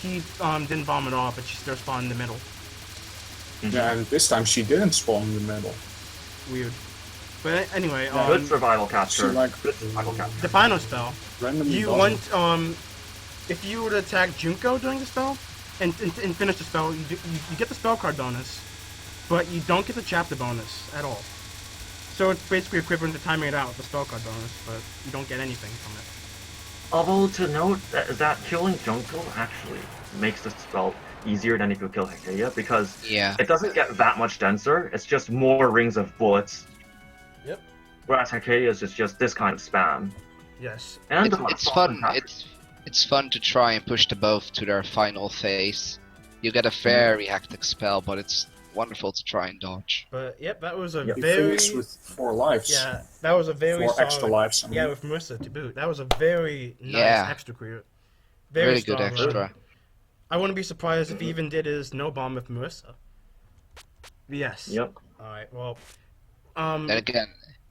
He didn't bomb at all, but she still spawned in the middle. Yeah, and this time she didn't spawn in the middle. Weird. But anyway, Good survival capture. She like Good survival capture. the final spell. randomly You doesn't. want if you were to attack Junko during the spell and finish the spell, you get the spell card bonus, but you don't get the chapter bonus at all. So it's basically equivalent to timing it out with the spell card bonus, but you don't get anything from it. Although to note that killing Junko actually makes the spell easier than if you kill Hekeya, because Yeah. it doesn't get that much denser. It's just more rings of bullets. Yep. Whereas Hekeya is just this kind of spam. Yes. And It's fun. It's fun to try and push the both to their final phase. You get a very hectic spell, but it's wonderful to try and dodge. But yep, that was a Yep. He very finished with 4 lives. yeah, that was a very 4 solid, extra lives. I mean. Yeah, with Marissa to boot. That was a very nice Yeah. extra create. Very Really good strong run. extra. I wouldn't be surprised if he even did his no bomb with Marissa. Yes. Yep. Alright, well. Then again,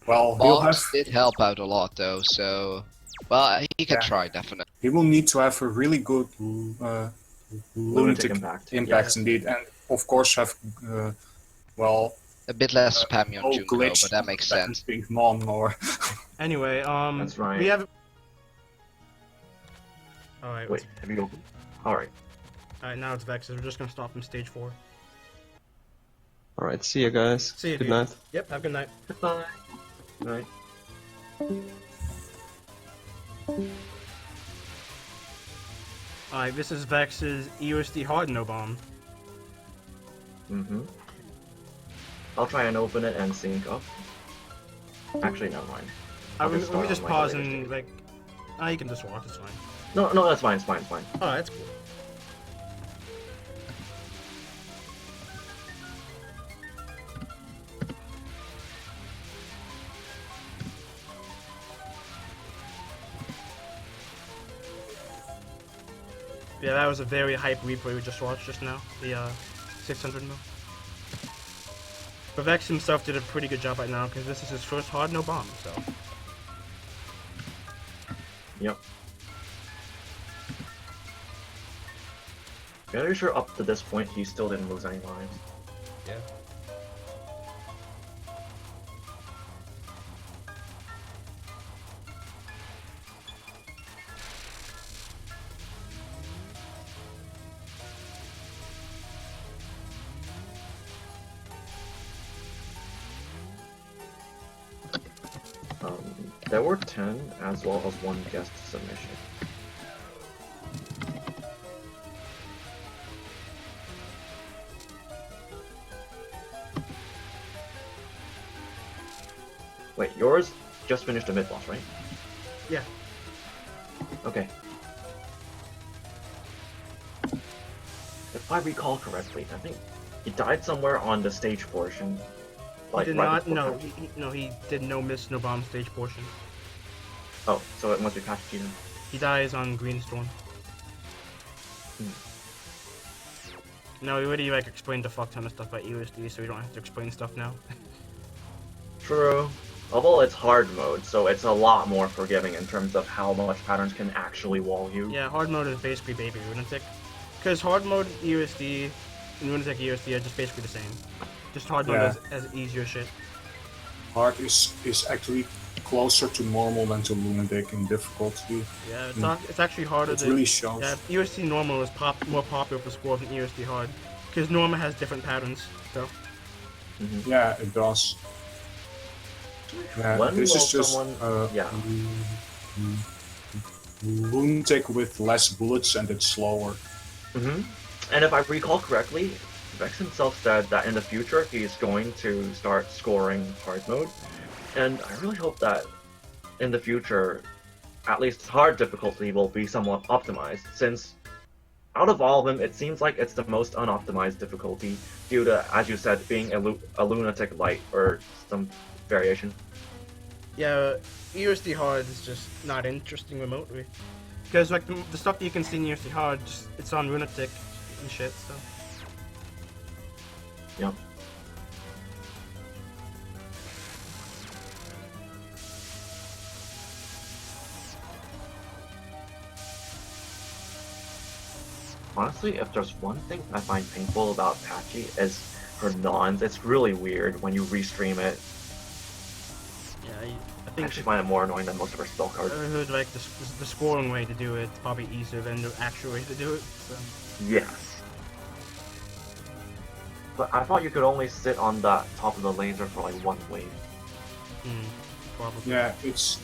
Well, he'll have, bombs did help out a lot though, so well he can Yeah. try definitely. he will need to have a really good lunatic impact. impact indeed, and of course have well A bit less spammy on no Junko, glitch but that makes sense. Pink Mom or Anyway, That's right. we have. Alright, Wait, have you opened? Alright. alright, now it's Vexes. We're just gonna stop from stage 4. Alright, see you guys. See you, Good dude. night. Yep, have a good night. Goodbye. Right. Alright, this is Vex's EOSD hard no bomb. Mm-hmm. I'll try and open it and sync up. Actually, never mind. I'll Let just me start just on my pause later and stage. like. Ah, you can just walk. It's fine. No, that's fine. It's fine. It's fine. Alright, that's cool. Yeah, that was a very hype replay we just watched just now. The 600 mil. But Vex himself did a pretty good job right now because this is his first hard no bomb. So Yep. Very sure up to this point he still didn't lose any lives. yeah. There were 10 as well as one guest submission. Wait, yours just finished a mid-boss, right? Yeah. Okay. If I recall correctly, I think he died somewhere on the stage portion. He did right not. before No, Patchy. he did no miss, no bomb stage portion. Oh, so it must be Patchy then. He dies on Greenstorm. No, we already like explained a fuck ton of stuff about USD, so we don't have to explain stuff now. True. Although it's hard mode, so it's a lot more forgiving in terms of how much patterns can actually wall you. Yeah, hard mode is basically baby Lunatic. Because hard mode USD and Lunatic USD are just basically the same. Just hard mode has easier shit. Hard is actually closer to normal than to Lunatic in difficulty. Yeah, it's actually harder. It really shows. Yeah, USD normal is more popular for score than USD hard. Because normal has different patterns, so. Yeah, it does. Yeah, When this will is just someone... Lunatic with less bullets and it's slower. And if I recall correctly, Vex himself said that in the future he's going to start scoring hard mode. And I really hope that in the future, at least hard difficulty will be somewhat optimized, since out of all of them, it seems like it's the most unoptimized difficulty due to, as you said, being a Lunatic light or some variation. Yeah, USD hard is just not interesting remotely. Because like the stuff that you can see in USD hard, it's on Lunatic and shit, so. Yep. Honestly, if there's one thing I find painful about Patchy is her nons. It's really weird when you restream it. Yeah, I I think actually find it more annoying than most of her spell cards. I heard like the scoring way to do it is probably easier than the actual way to do it. So. Yes. But I thought you could only sit on the top of the laser for like one wave. Probably. Yeah, it's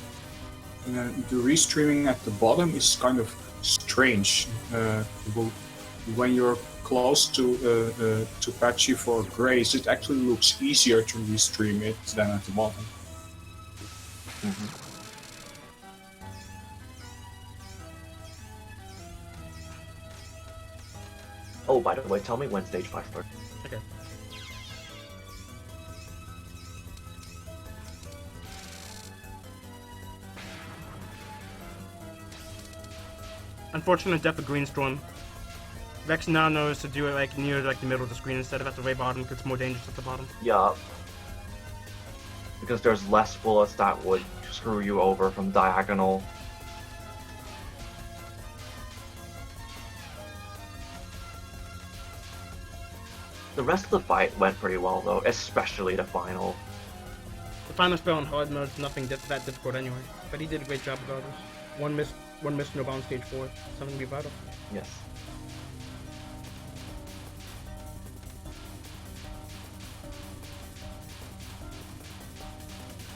the restreaming at the bottom is kind of strange. When you're close to Patchy for Grace, it actually looks easier to restream it than at the bottom. Oh, by the way, tell me when stage 5 starts. Okay. Unfortunate death of Greenstorm. Vex now knows to do it like near like the middle of the screen instead of at the way bottom because it's more dangerous at the bottom. Yeah. Because there's less bullets that would screw you over from diagonal. The rest of the fight went pretty well though, especially the final. The final spell in hard mode is nothing that difficult anyway, but he did a great job regardless. One miss, no bound stage 4. Something to be proud of. Yes.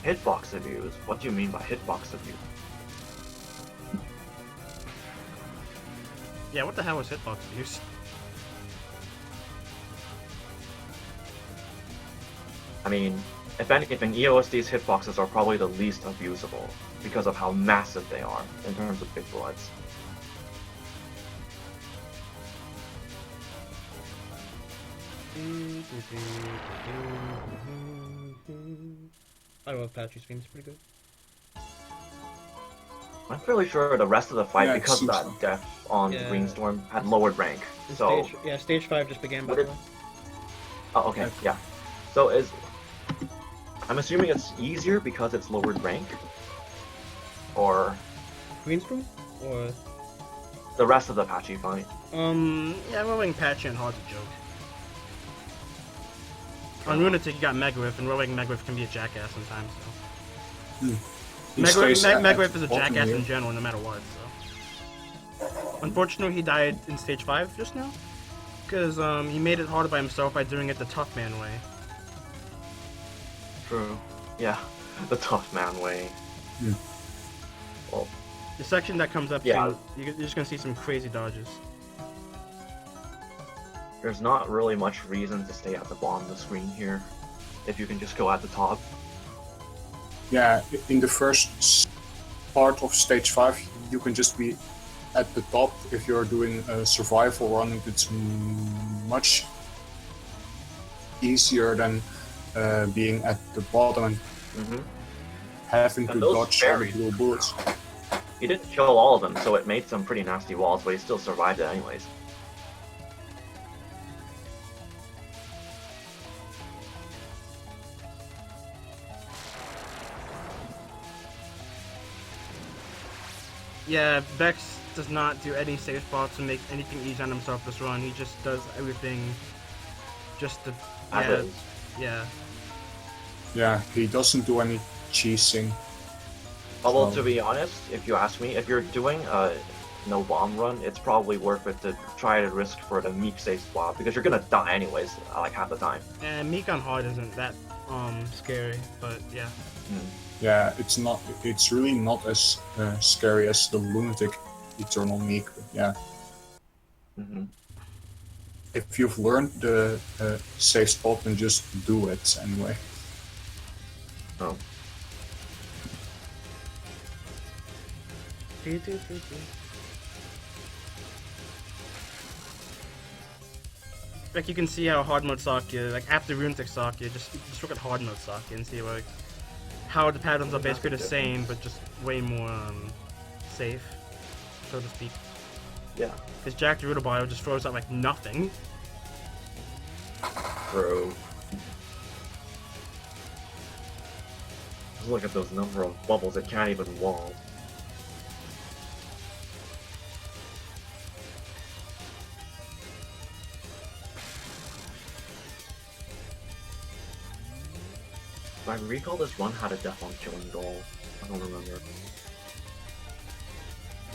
Hitbox abuse? What do you mean by hitbox abuse? Yeah, what the hell is hitbox abuse? I mean, if anything, EOSD's hitboxes are probably the least abusable because of how massive they are in terms of big bullets. I love Patchy's stream, it's pretty good. I'm fairly sure the rest of the fight, Yeah, because of that so. death on Yeah. Greenstorm, had lowered rank. So, Stage 5 just began by Would the it- way. oh, okay, yeah. So I'm assuming it's easier because it's lowered rank? Or Greenstorm? Or... the rest of the Patchy fight? Yeah, rolling Patchy and hard's a joke. On Lunatic you got Megriff, and rolling Megriff can be a jackass sometimes, so... Megriff is a jackass in general, no matter what, so... Unfortunately, he died in Stage 5 just now. Because, he made it harder by himself by doing it the tough man way. True. Yeah, the tough man way. Well, The section that comes up Yeah. soon, you're just gonna see some crazy dodges. there's not really much reason to stay at the bottom of the screen here, if you can just go at the top. Yeah, in the first part of stage 5, you can just be at the top. If you're doing a survival run, it's much easier than being at the bottom and having to those dodge all the fairies, blue bullets. He didn't kill all of them, so it made some pretty nasty walls, but he still survived it anyways. Yeah, Vex does not do any safe spots to make anything easy on himself this run. He just does everything just to... As Yeah, is. yeah. Yeah, he doesn't do any cheesing. Although, So- to be honest, if you ask me, if you're doing a no bomb run, it's probably worth it to try to risk for the Meek safe spot, because you're gonna die anyways, like half the time. And Meek on hard isn't that scary, but yeah. Yeah, it's not. It's really not as scary as the lunatic eternal meek. But yeah, if you've learned the safe spot, then just do it anyway. Oh. Like, you can see how hard mode Sakya, like after Runetic Sakya, just look at hard mode Sakya and see like how the patterns are basically the same, but just way more safe, so to speak. Yeah. Because Jack the Rudabio just throws out like nothing. Bro. Just look at those number of bubbles it can't even wall. If I recall, this run had a death on Killing Doll. I don't remember.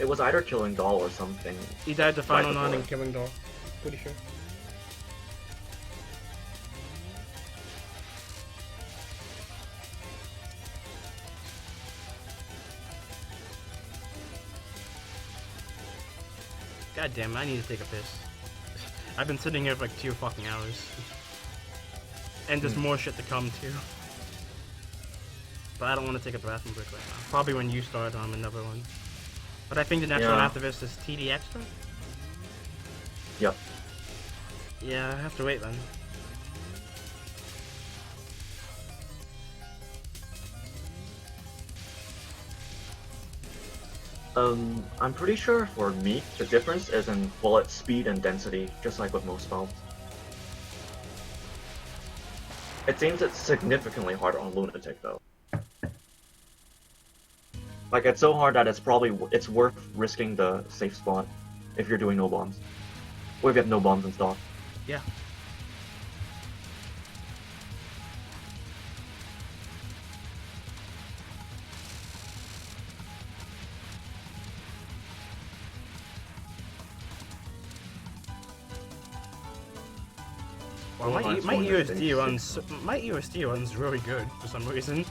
It was either Killing Doll or something. He died the final Right 9 in before. Killing Doll. Pretty sure. God damn it, I need to take a piss. I've been sitting here for like 2 fucking hours. And there's more shit to come too. But I don't want to take a bathroom break right now. Probably when you start another one. But I think the next one Yeah. after this is TD Extra? Yep. Yeah, I have to wait then. I'm pretty sure for Meek, the difference is in bullet speed and density, just like with most spells. It seems it's significantly harder on Lunatic though. Like, it's so hard that it's worth risking the safe spot if you're doing no bombs. Or if you have no bombs in stock. Yeah. Well, my USD runs really good for some reason.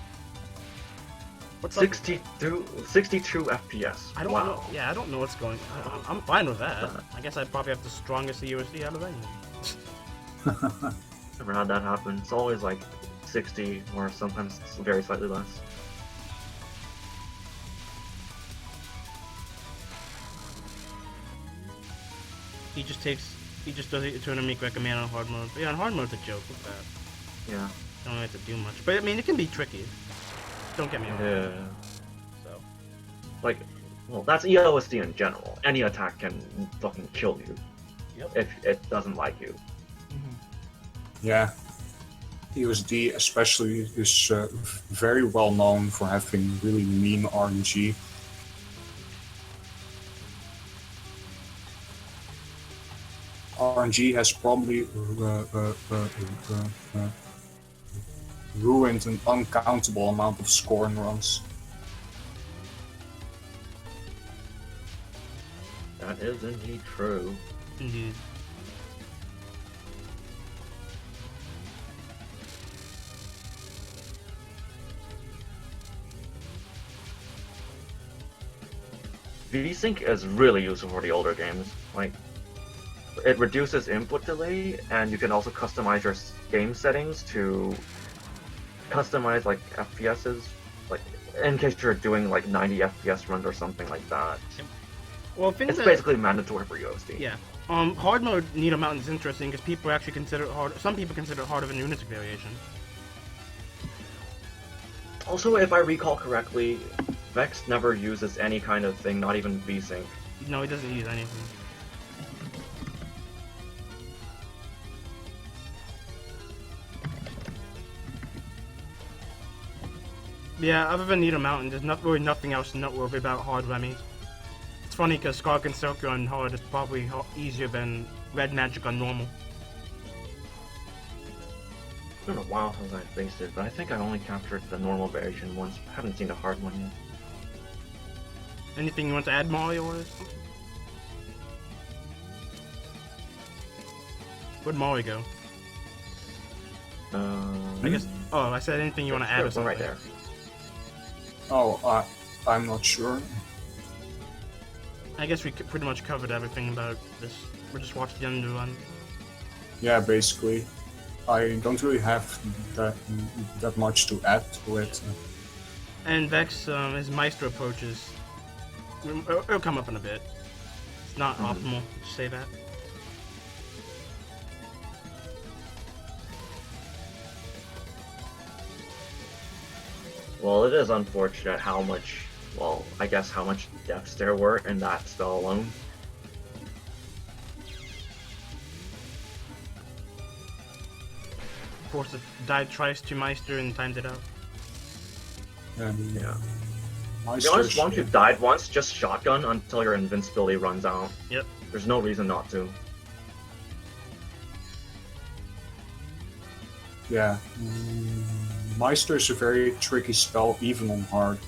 What's up? 62 FPS. I don't wow. know. Yeah, I don't know what's going on. I'm fine with that. I guess I'd probably have the strongest USD out of anything. Never had that happen. It's always like 60 or sometimes very slightly less. He just does it to an Meek recommend on hard mode. But yeah, on hard mode's a joke with that. Yeah. Don't have to do much. But I mean, it can be tricky. Don't get me wrong. Yeah. So. Like, well, that's EOSD in general. Any attack can fucking kill you. Yep. If it doesn't like you. Yeah, EOSD especially is very well known for having really mean RNG. RNG has probably ruined an uncountable amount of scoring runs. That is indeed true. Indeed. VSync is really useful for the older games. Like, it reduces input delay, and you can also customize your game settings to customize like FPSs like in case you're doing like 90 FPS runs or something like that. Well, things It's that, basically mandatory for USD. yeah. Hard mode Needle Mountain is interesting because people actually consider it hard. Some people consider it harder than lunatic variation. Also, if I recall correctly, Vex never uses any kind of thing, not even VSync. No, he doesn't use anything. Yeah, other than Needle Mountain, there's not really nothing else noteworthy about hard Remy. It's funny because Scarlet and Silky on hard is probably easier than Red Magic on normal. It's been a while since I faced it, but I think I only captured the normal variation once. I haven't seen the hard one yet. Anything you want to add, Mario, or something? Where'd Mario go? I guess. Oh, I said anything you want to add or something. Right there. Oh, I'm not sure. I guess we pretty much covered everything about this. We just watched the under run. Yeah, basically. I don't really have that much to add to it. And Vex, his Maestro approaches. It'll come up in a bit. It's not optimal to say that. Well, it is unfortunate how much, well, I guess how much deaths there were in that spell alone. Of course, it died twice to Meister and timed it out. And Yeah. my To be honest, search- once you've died once, just shotgun until your invincibility runs out. Yep. There's no reason not to. Yeah. Meister is a very tricky spell, even on hard.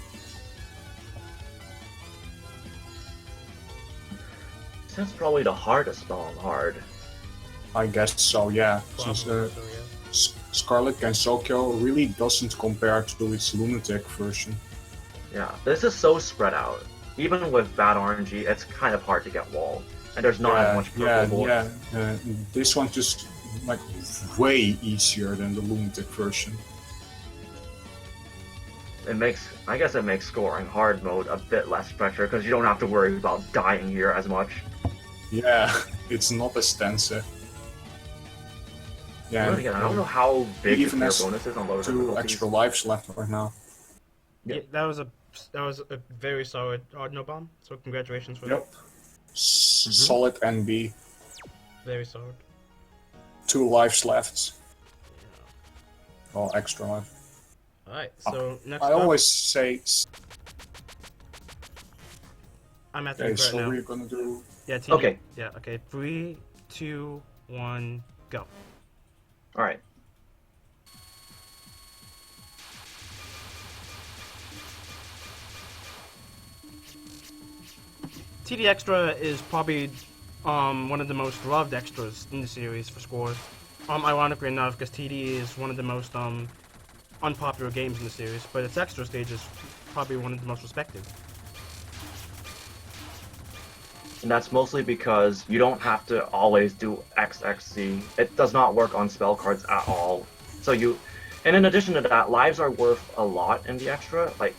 That's probably the hardest spell on hard. I guess so, yeah. Since Probably so, yeah. Scarlet Gensokyo really doesn't compare to its Lunatic version. Yeah, this is so spread out. Even with bad RNG, it's kind of hard to get wall. And there's not as much purple bullets. This one just like way easier than the Lunatic version. I guess it makes scoring hard mode a bit less pressure because you don't have to worry about dying here as much. Yeah, it's not as tense. Yeah, But again, I don't know how big even your has bonus is on lower 2 difficulties. extra lives left right now. Yep. Yeah, that was a very solid hard no bomb. So congratulations for Yep. Solid NB. that. Very solid. 2 lives left. Oh, extra life. All right. So next I up, always say, I'm at the okay, right so now. we're gonna do. Yeah. TD. Okay. Yeah. Okay. 3, 2, 1, go. Alright. TD Extra is probably one of the most loved extras in the series for scores. Ironically enough, because TD is one of the most unpopular games in the series, but its extra stage is probably one of the most respected. And that's mostly because you don't have to always do XXC. It does not work on spell cards at all. And in addition to that, lives are worth a lot in the extra. Like,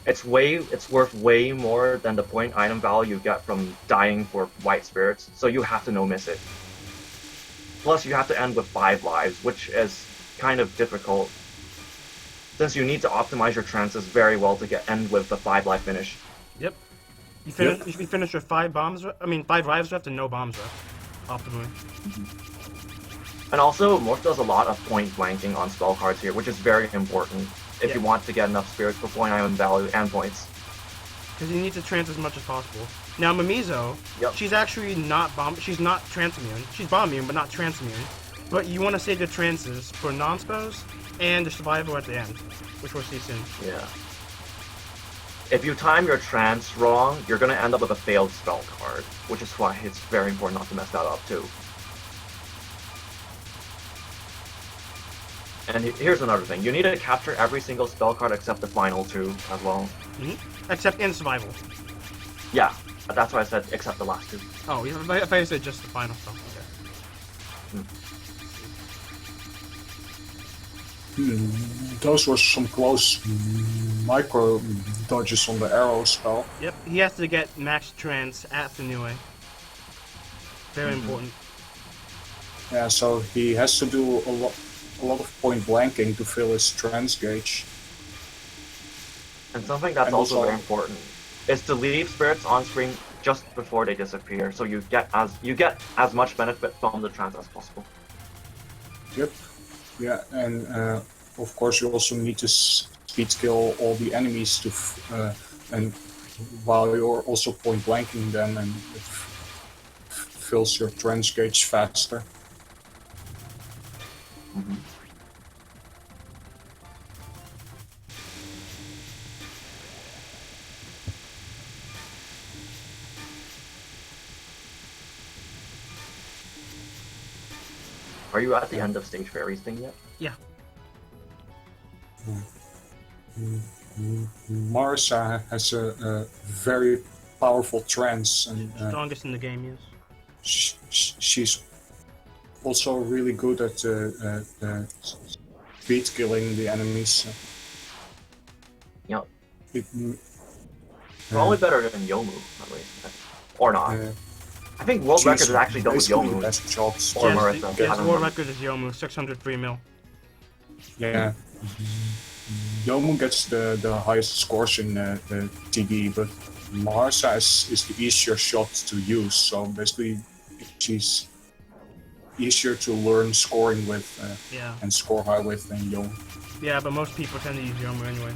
it's worth way more than the point item value you get from dying for white spirits, so you have to no miss it. Plus, you have to end with 5 lives, which is kind of difficult, since you need to optimize your trances very well to end with the 5 life finish. Yep. You finish your 5 bombs. 5 lives left and no bombs left. Optimally. And also, Morph does a lot of point blanking on spell cards here, which is very important if you want to get enough spirits for point item value and points. Because you need to trance as much as possible. Now, Mimizo, Yep. she's actually not bomb. She's not trance immune. She's bomb immune, but not trance immune. But you want to save your trances for non-spells and the survival at the end, which we'll see soon. Yeah. If you time your trance wrong, you're gonna end up with a failed spell card, which is why it's very important not to mess that up too. And here's another thing, you need to capture every single spell card except the final 2 as well. Except in survival. Yeah, that's why I said except the last 2. Oh, if I said just the final stuff. Okay. Those were some close micro dodges on the arrow spell. Yep, he has to get max trance at the Niue. Very important. Yeah, so he has to do a lot of point blanking to fill his trance gauge. And something that's And also also- very important is to leave spirits on screen just before they disappear, so you get as much benefit from the trance as possible. Yep. Yeah, and of course you also need to speed kill all the enemies to, and while you're also point blanking them, and it fills your trance gauge faster. Are you at the end of stage fairies thing yet? Yeah. Marisa has a very powerful trance, and Strongest in the game, yes. she's also really good at speed killing the enemies. Yep. It, Probably better than Yomu, at least. Or not. I think world she's record is actually done with basically the Yomu. best shots. Or Yes, Marissa. the, I yes, don't world remember. record is Yomu, 603 mil. Yeah. Yomu gets the highest scores in the TD, but Marsa is the easier shot to use, so basically she's easier to learn scoring with Yeah. and score high with than Yomu. Yeah, but most people tend to use Yomu anyway.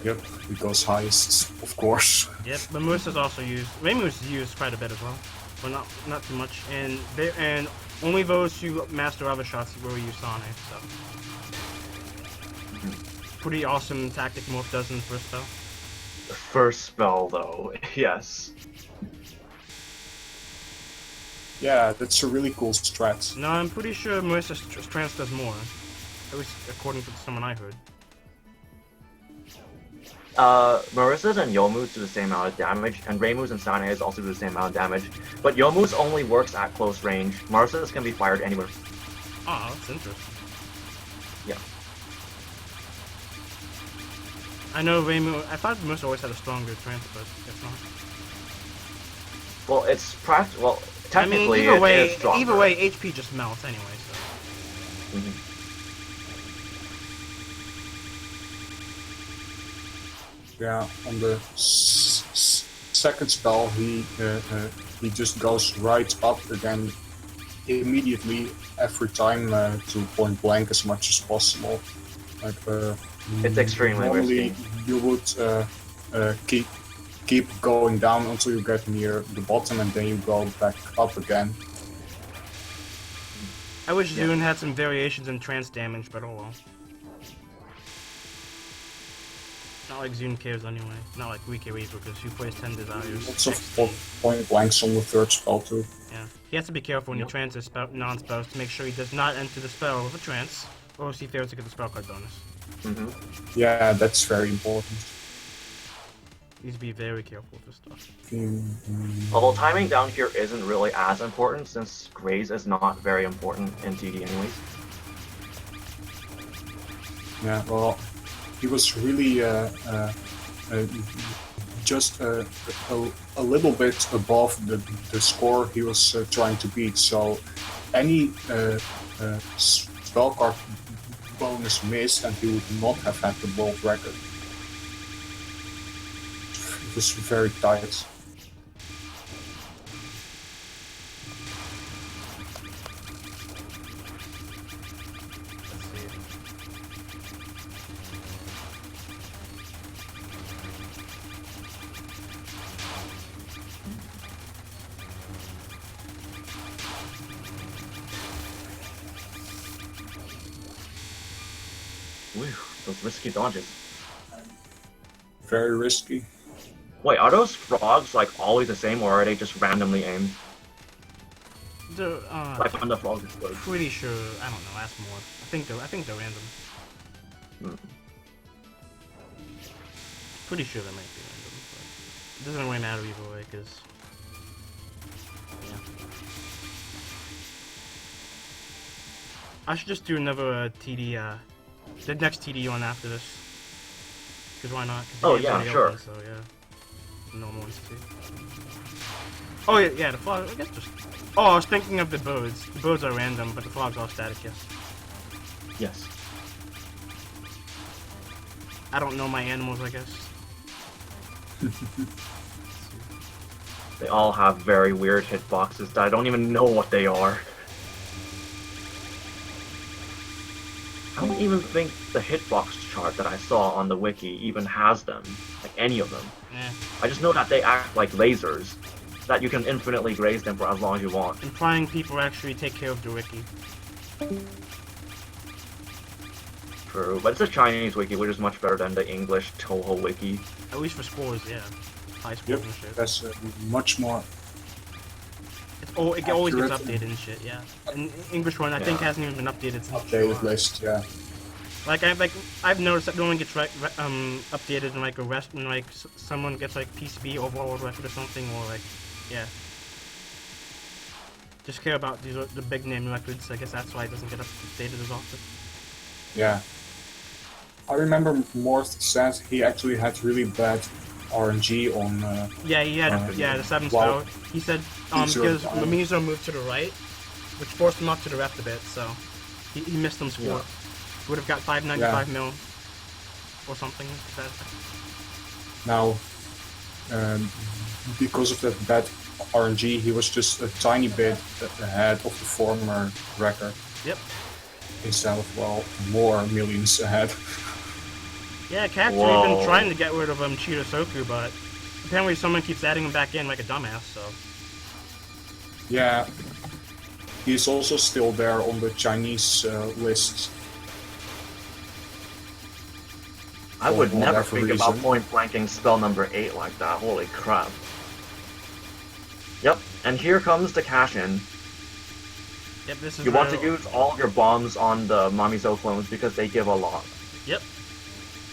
Yep, it goes highest, of course. Yep, but Musa's also used. Reimu's used quite a bit as well, but not too much. And only those who master other shots will use Sane. So pretty awesome tactic Morph does in the first spell. The first spell, though, yes. Yeah, that's a really cool strat. No, I'm pretty sure Marissa's trance does more. At least according to someone I heard. Marissa's and Yomu's do the same amount of damage, and Reimu's and Sanae's also do the same amount of damage. But Yomu's only works at close range. Marissa's can be fired anywhere. Oh, that's interesting. Yeah. I know Reimu. I thought Marissa always had a stronger trance, but it's not. Well, it's well, I mean, technically either it is stronger. either way, HP just melts anyway. So. Mhm. Yeah, on the second spell, he just goes right up again immediatly every time to point blank as much as possible. Like It's extremely normally risky. you would keep going down until you get near the bottom, and then you go back up again. I wish Zune had some variations in trance damage, but oh well. Not like Zune cares anyway. Not like we care either, because who plays 10 desires? Lots of point blanks on the third spell too. Yeah. He has to be careful when he trances non-spells to make sure he does not enter the spell with a trance, or else he fails to get the spell card bonus. Yeah, that's very important. Needs to be very careful with this stuff. Although timing down here isn't really as important, since Graze is not very important in TD anyways. Yeah, well, he was really just a little bit above the score he was trying to beat. So any spell card bonus missed, and he would not have had the world record. It was very tight. Whew, those risky dodges. Very risky. Wait, are those frogs like always the same, or are they just randomly aimed? The, Like when the frog explodes? pretty sure. I don't know. Ask more. I think they're random. Hmm. Pretty sure they might be random, but it doesn't really matter either way, because. Yeah. I should just do another TD the next TD one after this. Because why not? 'Cause the Oh, game's yeah, already sure. open, so yeah. Normal ones too. Oh yeah, the fog. I guess just. Oh, I was thinking of the birds. The birds are random, but the frogs are static. Yes. Yes. I don't know my animals. I guess. They all have very weird hitboxes that I don't even know what they are. I don't even think the hitbox chart that I saw on the wiki even has them, like any of them. Yeah. I just know that they act like lasers, that you can infinitely graze them for as long as you want. Implying people actually take care of the wiki. True, but it's a Chinese wiki, which is much better than the English Touhou wiki. At least for scores, yeah. High scores Yep, and shit. that's much more. It always gets accurate updated and shit, yeah. And English one, I think, Yeah. hasn't even been updated since Updated July. list, yeah. I've noticed that no one gets updated in like a rest when like someone gets like PCB overall world record or something, or like, yeah. Just care about these the big name records. I guess that's why it doesn't get updated as often. Yeah. I remember Morth said he actually had really bad RNG on. Yeah, he had the 7 well, spell. He said Mizo because died. Mamizo moved to the right, which forced him up to the left a bit, so he missed some score. Yeah. Would have got 595 mil or something. Now, because of that bad RNG, he was just a tiny bit ahead of the former record. Yep. Instead of, well, more millions ahead. Yeah, Cats are even Whoa. trying to get rid of Cheetah Soku, but apparently someone keeps adding him back in like a dumbass, so. Yeah. He's also still there on the Chinese list. I would For never whatever think about reason. point blanking spell number 8 like that, holy crap. Yep, and here comes the cash-in. Yep, this is You want to real. use all your bombs on the Mamizo clones because they give a lot. Yep.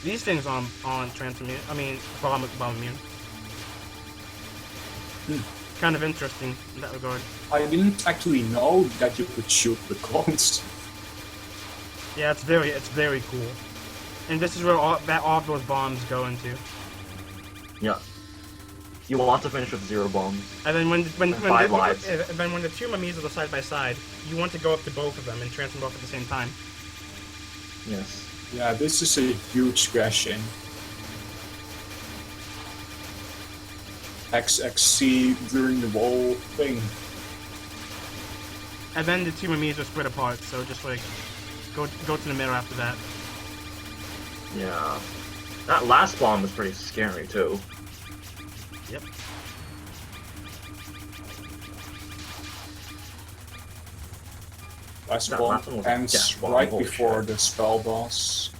These things on transmute. I mean, bomb immune. Kind of interesting in that regard. I didn't actually know that you could shoot the clones. Yeah, it's very cool. And this is where all of those bombs go into. Yeah. You want to finish with 0 bombs. And then when 5 lives. and then when the two Mamizos are side by side, you want to go up to both of them and transfer both at the same time. Yes. Yeah, this is a huge question. XXC during the whole thing. And then the two Mamizos split apart, so just like go to the middle after that. Yeah. That last bomb was pretty scary too. Yep. Last That bomb last one was a ends death bomb, right holy before shit. the spell boss.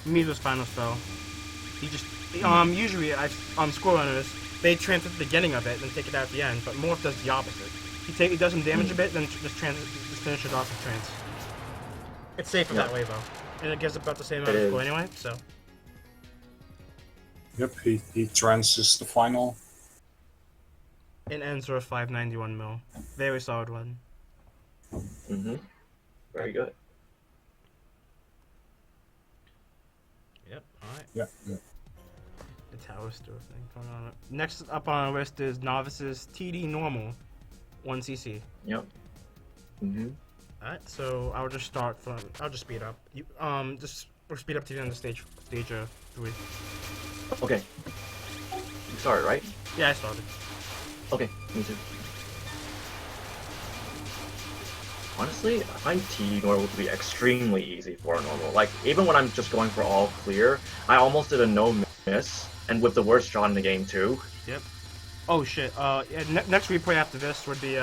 Mamizo's final spell. He just usually on score runners they transfer at the beginning of it and then take it out at the end, but Morph does the opposite. He does some damage a bit, then just finish it off with trance. It's safer that way though, and it gives about the same amount It of is. score anyway. So Yep, he trances the final. it ends with 591 mil. Very solid one. Mm-hmm. Very good. Yep. All right. Yeah, yeah. The tower still thing going on. Next up on our list is novices TD normal, 1cc. Yep. Mm-hmm. Alright, so I'll just speed up. We'll speed up to the end of stage 3. Okay. You started, right? Yeah, I started. Okay, me too. Honestly, I find TD normal to be extremely easy for a normal. Like, even when I'm just going for all clear, I almost did a no miss, and with the worst shot in the game too. Yep. Oh shit. Yeah, next replay after this would be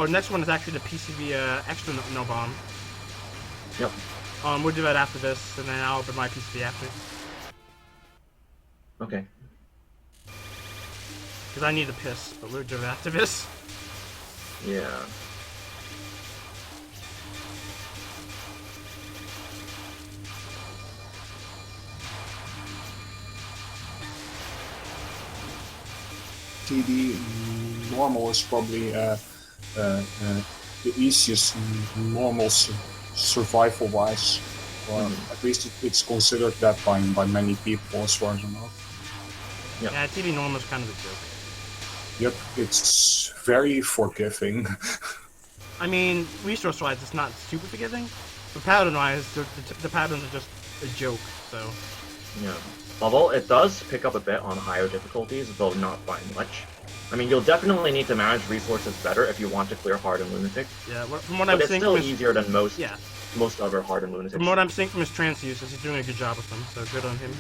next one is actually the PCB extra no bomb. Yep. We'll do that after this, and then I'll open my PCB after. Okay. Because I need a piss, but we'll do that after this. Yeah. TD normal is probably the easiest normal survival-wise. Or at least it's considered that by many people, as far as I know. Yeah, TD normal is kind of a joke. Yep, it's very forgiving. I mean, resource-wise, it's not super forgiving, but pattern-wise, the patterns are just a joke. So. Yeah. Although it does pick up a bit on higher difficulties, though not by much. I mean, you'll definitely need to manage resources better if you want to clear Hard and Lunatic. Yeah, from what I'm But it's seeing still from his, easier than most other Hard and Lunatic. From what I'm seeing from his trance uses, he's doing a good job with them, so good on him.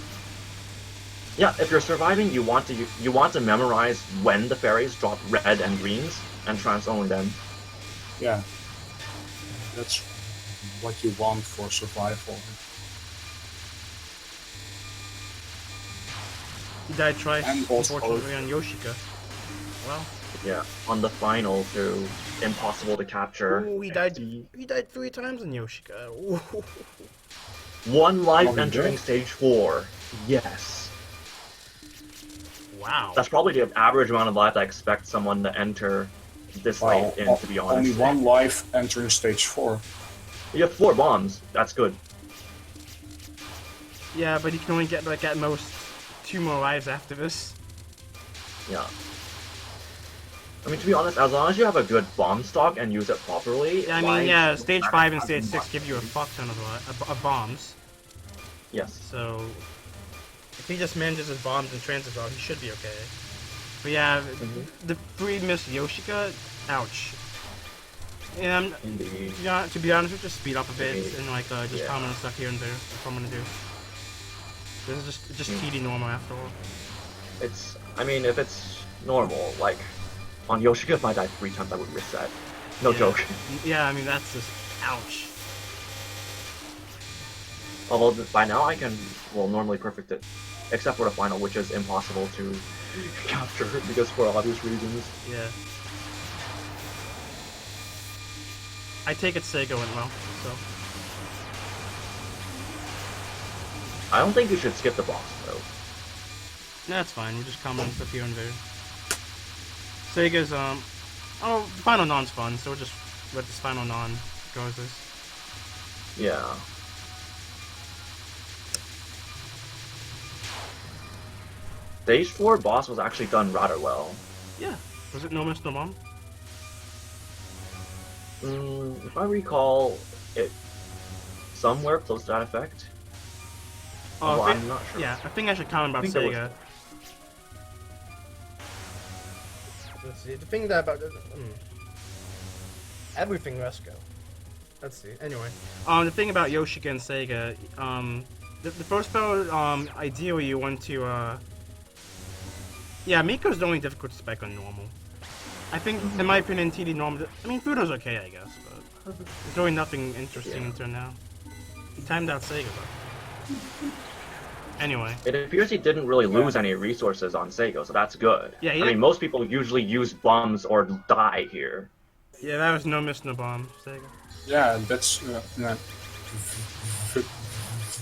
Yeah, if you're surviving, you want to memorize when the fairies drop red and greens, and trance only them. Yeah, that's what you want for survival. He died twice, And also, unfortunately, on Yoshika. Well. Yeah, on the final to impossible to capture. Ooh, he died 3 times on Yoshika. Ooh. 1 life entering stage 4. Yes. Wow. That's probably the average amount of life I expect someone to enter this late in, to be honest. Only 1 life entering stage 4. You have 4 bombs. That's good. Yeah, but he can only get, like, at most 2 more lives after this. Yeah. I mean, to be honest, as long as you have a good bomb stock and use it properly... Yeah, I mean, yeah, stage 5 and stage 6 give you a fuck ton of bombs. Yes. So, if he just manages his bombs and trances well, he should be okay. But yeah, the 3 missed Yoshika, ouch. And yeah, to be honest, just speed up a bit and like just comment stuff here and there. That's what I'm gonna do. This is just TD normal after all. It's, I mean, if it's normal, like on Yoshika, if I died 3 times, I would reset. No joke. Yeah, I mean that's just ouch. Although by now I can, well, normally perfect it, except for the final, which is impossible to capture because for obvious reasons. Yeah. I take it Sega went well, so. I don't think you should skip the boss, though. That's fine, we're just commenting stuff here and there. Sega's, oh, Final Non's fun, so we'll just let this Final Non go as this. Yeah. Stage 4 boss was actually done rather well. Yeah. Was it No Miss No Mom? If I recall, it somewhere close to that effect. Oh, well, I'm not sure. Yeah, I think I should comment about Sega. Let's see. The thing that about everything. Let's go. Let's see. Anyway, the thing about Yoshika and Sega, the first spell, ideally you want to, yeah, Miko's the only difficult spec on normal. I think, in my opinion, TD normal. I mean, Fudo's okay, I guess, but there's really nothing interesting until now. He timed out Sega, though. Anyway. It appears he didn't really lose any resources on Sego, so that's good. Yeah, I mean, most people usually use bombs or die here. Yeah, that was No Miss No Bomb, Sega. Yeah, that's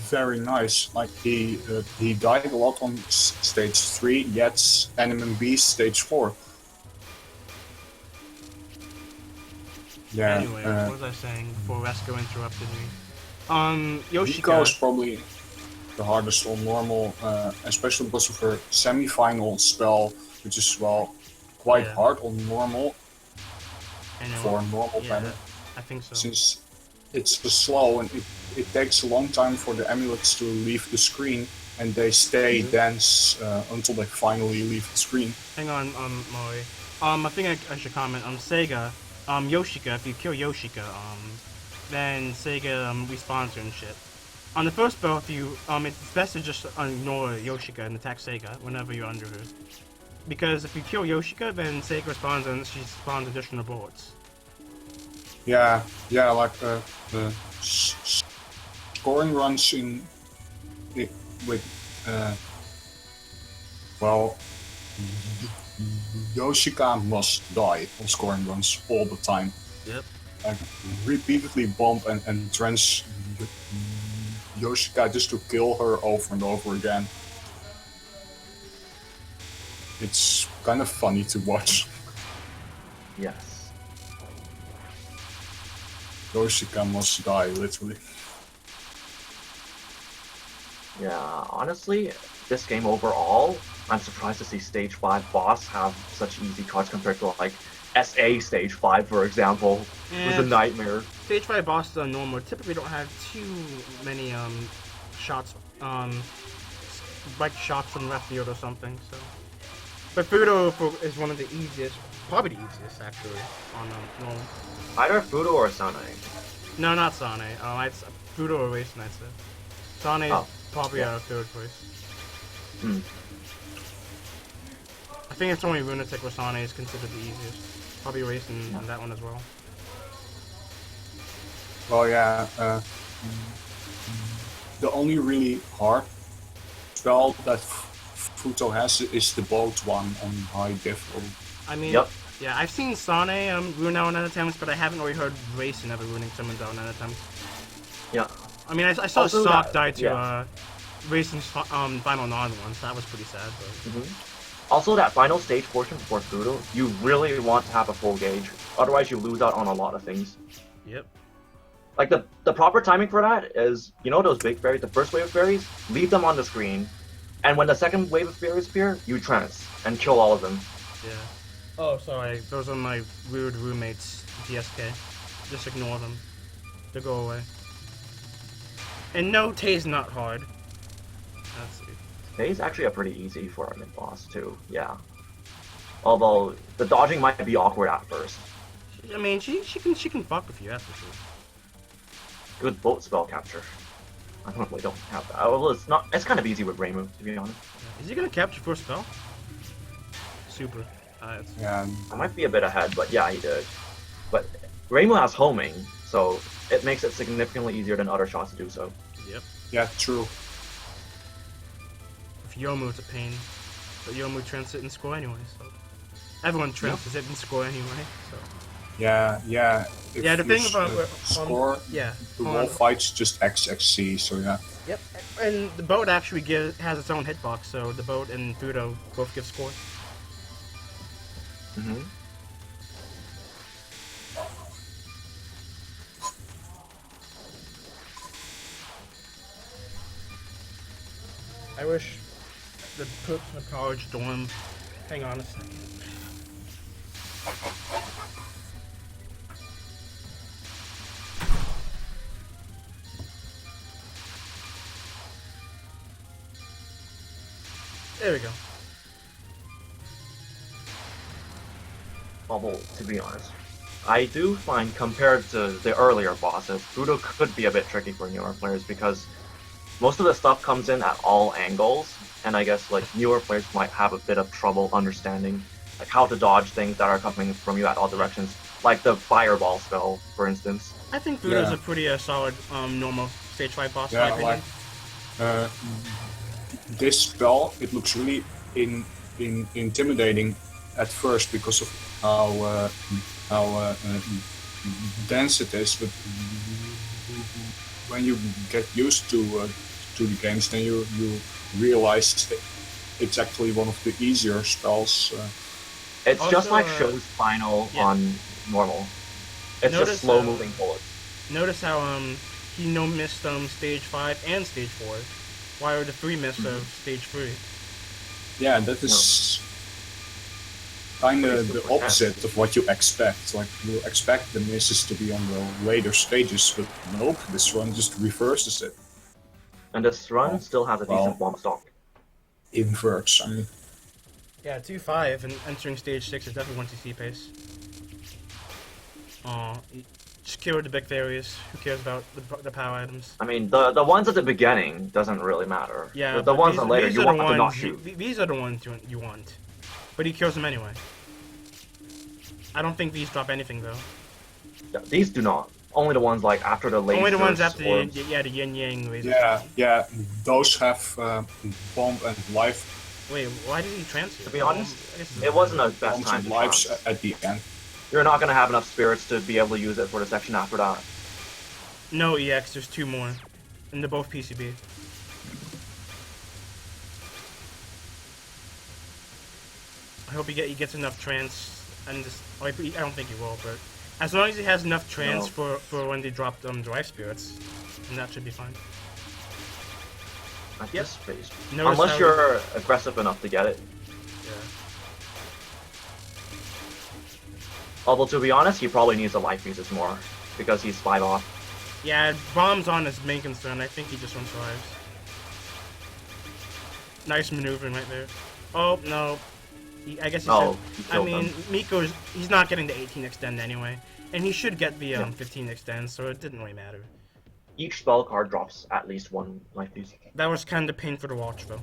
very nice. Like, he died a lot on stage 3, yet Element B stage 4. Yeah. Anyway, what was I saying before Resco interrupted me? Yoshika. Miko is probably the hardest on normal, especially because of her semi-final spell, which is, well, quite hard on normal for normal pattern. I think so. Since it's slow and it takes a long time for the amulets to leave the screen, and they stay dense until they finally leave the screen. Hang on, Maury. I think I should comment on Sega. Yoshika, if you kill Yoshika, then Sega respawns her and shit. On the first spell, if you, it's best to just ignore Yoshika and attack Sega whenever you're under her. Because if you kill Yoshika, then Sega respawns and she spawns additional bullets. Yeah, like the scoring runs with well, Yoshika must die on scoring runs all the time. Yep. Like, repeatedly bomb and trench Yoshika just to kill her over and over again. It's kind of funny to watch. Yes. Yoshika must die, literally. Yeah, honestly, this game overall, I'm surprised to see Stage 5 boss have such easy cards compared to like SA Stage 5, for example. It was a nightmare. Stage 5 bosses are normal. Typically don't have too many shots, like shots from left field or something, so. But Fudo is one of the easiest, probably the easiest actually, on normal. Either Fudo or Sane. No, not Sane. It's Fudo or Racing, I'd say. Sane is probably a third place. I think it's only Lunatic where Sane is considered the easiest. Probably Racing on that one as well. Well, yeah, the only really hard spell that Futo has is the boat one on high difficulty. I mean, yeah, I've seen Sane rune out on attempts, but I haven't really heard Racing ever ruining someone out on attempts. Yeah. I mean, I saw Also Sock that- die to yeah. Racing's final non once. That was pretty sad, but. Also, that final stage portion for Fudo, you really want to have a full gauge. Otherwise, you lose out on a lot of things. Yep. Like, the proper timing for that is, you know those big fairies, the first wave of fairies? Leave them on the screen. And when the second wave of fairies appear, you trance and kill all of them. Yeah. Oh, sorry. Those are my weird roommates, DSK. Just ignore them. They go away. And no, Tay's not hard. That's it. Tay's actually a pretty easy for a mid-boss, too. Yeah. Although, the dodging might be awkward at first. I mean, she can fuck with you, that's for sure. Good boat spell capture. I normally don't have that. Well, it's kind of easy with Reimu, to be honest. Is he gonna capture first spell? Super. Yeah, I might be a bit ahead, but yeah, he did. But Reimu has homing, so it makes it significantly easier than other shots to do so. Yep. yeah, true. If Yomu, it's a pain. But Yomu trans it and score anyway, so. Everyone trances it and score anyway, so. Yeah. If Yeah, the you thing about score, yeah, the hold wall on. fights just XXC, so yeah. Yep, and the boat actually has its own hitbox, so the boat and Fudo both give scores. I wish the perks in the college dorm. Hang on a second. There we go. Although, to be honest, I do find compared to the earlier bosses, Fudo could be a bit tricky for newer players because most of the stuff comes in at all angles, and I guess like newer players might have a bit of trouble understanding like how to dodge things that are coming from you at all directions, like the fireball spell, for instance. I think Fudo's a pretty solid normal stage 5 boss. Yeah, in my opinion. like this spell, it looks really intimidating at first because of how dense it is, but when you get used to the games, then you realize it's actually one of the easier spells. It's Also, just like Show's final on normal. It's Notice, just slow moving bullets. Notice how he no missed stage 5 and stage 4, while the 3 missed of stage 3. Yeah, that is kind of the opposite of what you expect. Like, you expect the misses to be on the later stages, but nope, this one just reverses it. And this run still has a decent bomb stock. Inverts, I mean. Yeah, 2-5 and entering stage 6 is definitely 1TC pace. Just kill the big fairies. Who cares about the power items? I mean, the ones at the beginning doesn't really matter. Yeah, the ones these, on later these you are want the to not ones shoot. These are the ones you want. But he kills them anyway. I don't think these drop anything though. Yeah, these do not. Only the ones like after the lasers. Only the ones after the orbs. the yin yang lasers. Yeah, those have bomb and life. Wait, why did he transfer? To be honest, it wasn't the best Bombs time and to lives trans. at the end. You're not gonna have enough spirits to be able to use it for the section after that. No EX, there's 2 more. And they're both PCB. I hope he gets enough trance, and just, I don't think he will, but as long as he has enough trance for when they drop Drive Spirits, then that should be fine. At this phase. Notice Unless how you're aggressive enough to get it. Yeah. Although to be honest, he probably needs the life pieces more because he's 5 off. Yeah, bombs on his main concern. I think he just wants lives. Nice maneuvering right there. Oh no, I guess he said. I mean, he's not getting the 18 extend anyway, and he should get the 15 extend, so it didn't really matter. Each spell card drops at least 1 life piece. That was kind of painful to watch, though.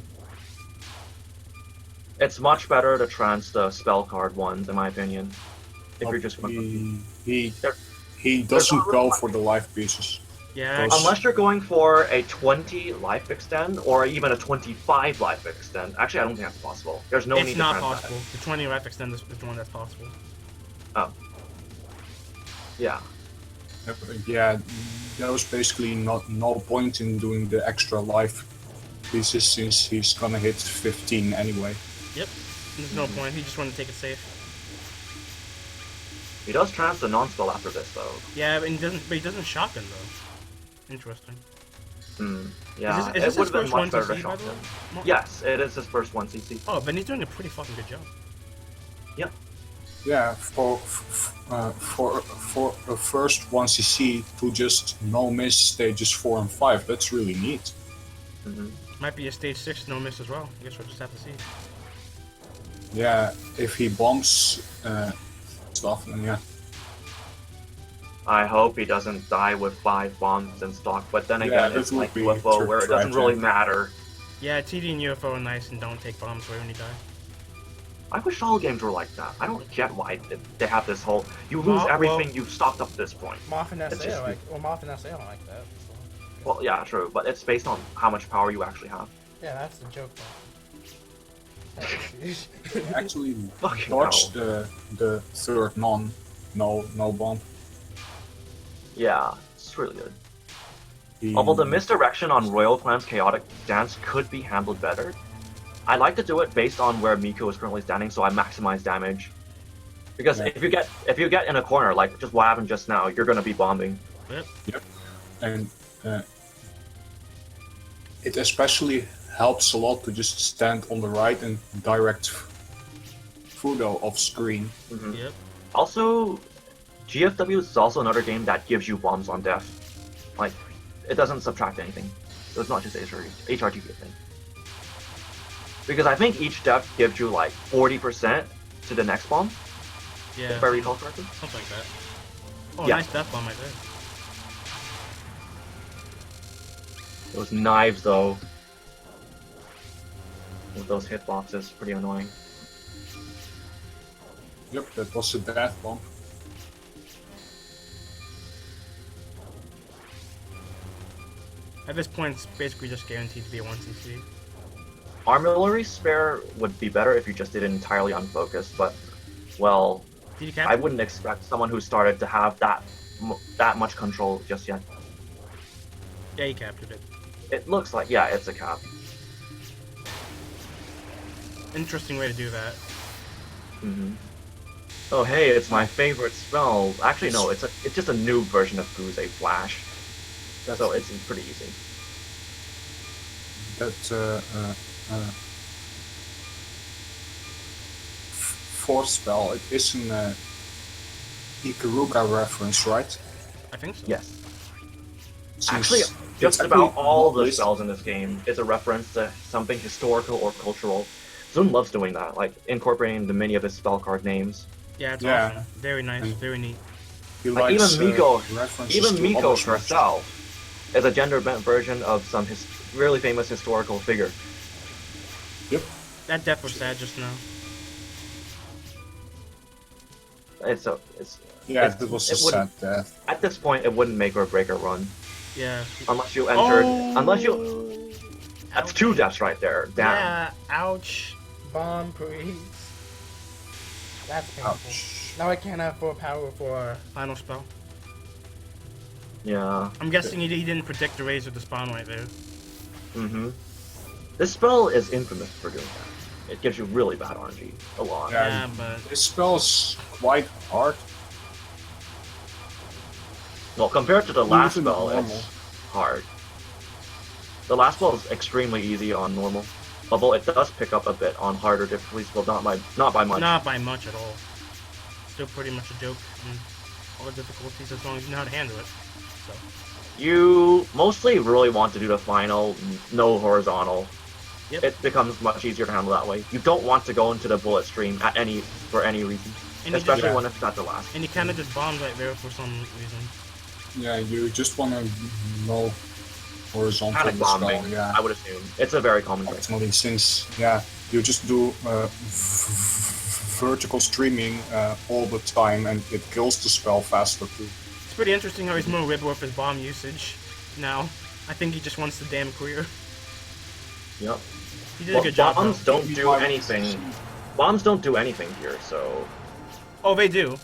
It's much better to trance the spell card ones, in my opinion. If you're just he doesn't go for the life pieces. Yeah. Unless you're going for a 20 life extend or even a 25 life extend. Actually, I don't think that's possible. There's no need to It's not trance possible. The 20 life extend is the one that's possible. Oh. Yeah. Yeah, there was basically no point in doing the extra life pieces since he's gonna hit 15 anyway. Yep. There's no point. He just wanted to take it safe. He does trance the non-spell after this, though. Yeah, but he doesn't shotgun though. Interesting. Yeah, is this it would his have been first much better 1cc, to by the shotgun. way? Yes, it is his first 1cc. Oh, but he's doing a pretty fucking good job. Yep. Yeah, for a first 1cc to just no miss stages 4 and 5, that's really neat. Might be a stage 6 no miss as well. I guess we'll just have to see. Yeah, if he bombs stuff, then yeah. I hope he doesn't die with 5 bombs in stock, but then again, Yeah, it's it would like be UFO where it doesn't really tragic. matter. Yeah, TD and UFO are nice and don't take bombs away when you die. I wish all games were like that. I don't get why they have this whole, you lose everything you've stocked up to this point. Moth and It's SA just- Moth and SA don't like that. So. Well, yeah, true, but it's based on how much power you actually have. Yeah, that's the joke, though. Actually, Fucking dodge hell. the third no bomb. Yeah, it's really good. He- Although the misdirection on Royal Clan's Chaotic Dance could be handled better, I like to do it based on where Miko is currently standing, so I maximize damage. Because Yeah. if you get in a corner, like just what happened just now, you're gonna be bombing. Yep. And it especially helps a lot to just stand on the right and direct Fudo off screen. Yep. Also, GFW is also another game that gives you bombs on death. Like, it doesn't subtract anything. So it's not just HRG thing. Because I think each death gives you like 40% to the next bomb, Yeah. if I recall correctly. Something like that. Oh, Yeah. nice death bomb right there. Those knives, though, with those hitboxes, pretty annoying. Yep, that was a death bomb. At this point, it's basically just guaranteed to be a 1cc. Armillary Spare would be better if you just did it entirely unfocused, but, well, Did you I capture? wouldn't expect someone who started to have that much control just yet. Yeah, you captured it. It looks like, yeah, it's a cap. Interesting way to do that. Oh hey, it's my favorite spell. Actually, no, it's just a new version of Guze Flash. So it's pretty easy. That fourth spell, it is an Ikaruga reference, right? I think so. Yes. Since Actually, it's just actually about all not the listed. spells in this game is a reference to something historical or cultural. Zun loves doing that, like incorporating the many of his spell card names. Yeah, it's Yeah. awesome. Very nice, very neat. He Like likes, even Miko, references even to Miko other spells. herself is a gender-bent version of some really famous historical figure. Yep. That death was sad just now. Yeah, that was a it wouldn't- sad death. At this point, it wouldn't make or break a run Yeah. unless you entered. Oh! Unless you. That's 2 deaths right there. Damn. Yeah, ouch. Bomb, please. That's painful. Ouch. Now I can't have full power for. Final spell. Yeah. I'm guessing he didn't predict the Razor to spawn right there. This spell is infamous for doing that. it gives you really bad RNG. A lot. Yeah, but This spell's quite hard. Well, compared to the last Even spell, normal. it's hard. The last spell is extremely easy on normal, although it does pick up a bit on harder difficulties, but not by much. not by much at all. Still pretty much a joke in all the difficulties as long as you know how to handle it. So You mostly really want to do the final, no horizontal. Yep. It becomes much easier to handle that way. You don't want to go into the bullet stream for any reason, And you especially just- when it's at the last. and you kind of just bomb right there for some reason. Yeah, you just want to know horizontal Panic bombing, spell, yeah. I would assume. It's a very common thing. Ultimately, since you just do vertical streaming all the time, and it kills the spell faster too. It's pretty interesting how he's more liberal with his bomb usage now. I think he just wants the damn career. Yep. He did a good job. Bombs though. don't do anything. Bombs don't do anything here, so Oh, they do.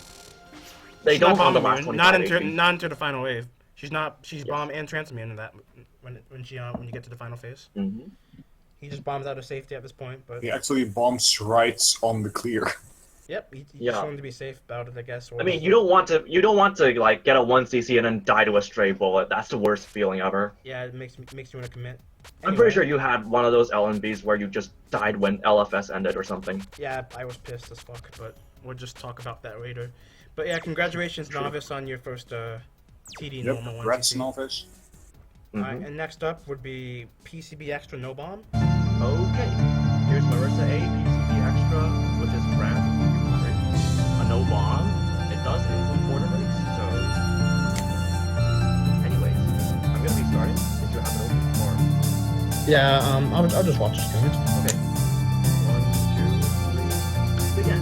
they She's don't not on the bomb last immune. 25 HP. Not into the final wave. She's not. She's bomb and trance immune in that when you get to the final phase. Mhm. He just bombs out of safety at this point, but He actually bombs right on the clear. yep, he Yeah. just wanted to be safe about it, I guess. Or I mean, you don't want to like get a 1 CC and then die to a stray bullet. That's the worst feeling ever. Yeah, it makes you want to commit. I'm Anyway, pretty sure you had one of those LNBs where you just died when LFS ended or something. Yeah, I was pissed as fuck, but we'll just talk about that later. But yeah, congratulations, Novice, on your first TD Yep, normal one. Congrats, Novice. Alright, and next up would be PCB Extra No Bomb. Okay. Here's Marissa A, PCB Extra, which is RAM, a no bomb. It does include border breaks, so. Anyways, I'm gonna be starting. Did you have it open? Or. Yeah, I'll just watch the stream. Okay. 1, 2, 3. Begin.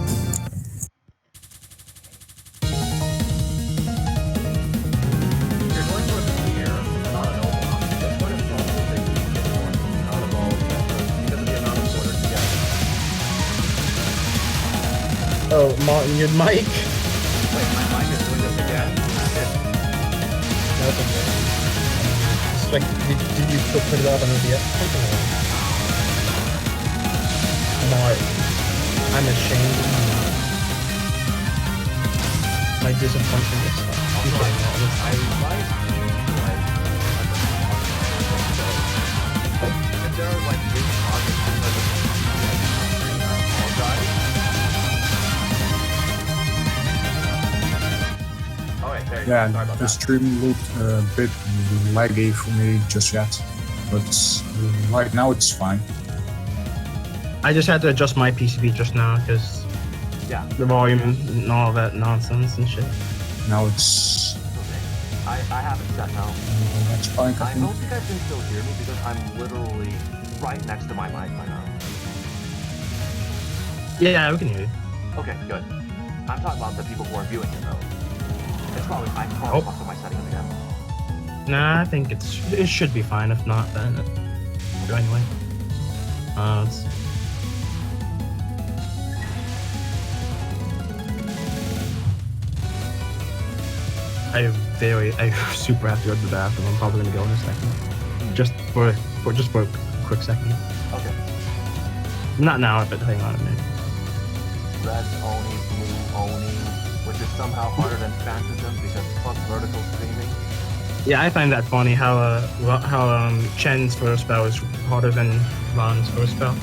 You're going for the clear, not a no bomb. This one is probably the easiest one out of all of them because of the amount of borders you get. Oh, Martin, your mic. Wait, my mic is doing this again? That's okay. It's like, did you put it up on OBS? Mark, I'm ashamed of you. My disappointment is stuff. I'm kidding, I like if there are like big projects I apologize. Alright, there you go. Sorry Yeah, about the that. stream looked a bit laggy for me just yet, but right now it's fine. I just had to adjust my PCB just now because Yeah, the volume and all that nonsense and shit. Now it's okay. I have it set now. that's fine. I hope you guys can still hear me because I'm literally right next to my mic right now. Yeah, we can hear you. Okay, good. I'm talking about the people who are viewing it though. It's probably I probably fucked up my settings again. Nah, I think it should be fine. If not, then go anyway. Let's see. I super have to go to the bathroom. I'm probably gonna go in a second. Just for a quick second. Okay. Not now, but hang on a minute. Red Oni, Blue Oni, which is somehow harder than Phantasm because fuck vertical streaming. Yeah, I find that funny how Chen's first spell is harder than Ron's first spell.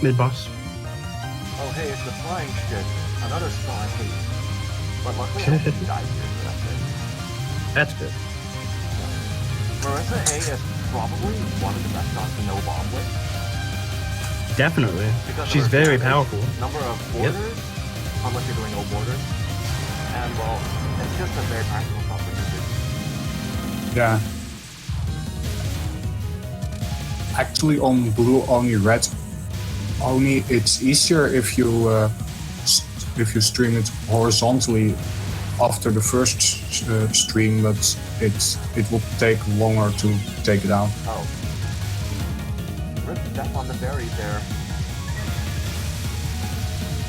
Mid boss. Oh hey, it's the flying shit. Another spell I hate. But luckily I didn't die here, so that's good. That's good. Marissa A is probably one of the best shots to no bomb with. Definitely. Because of She's her very damage, powerful. Number of borders, unless you're doing no borders. And well, it's just a very practical shot for you. Yeah. Actually, on blue only red only, it's easier if you stream it horizontally after the first stream, but it will take longer to take it out. Oh. Rip death on the berry there.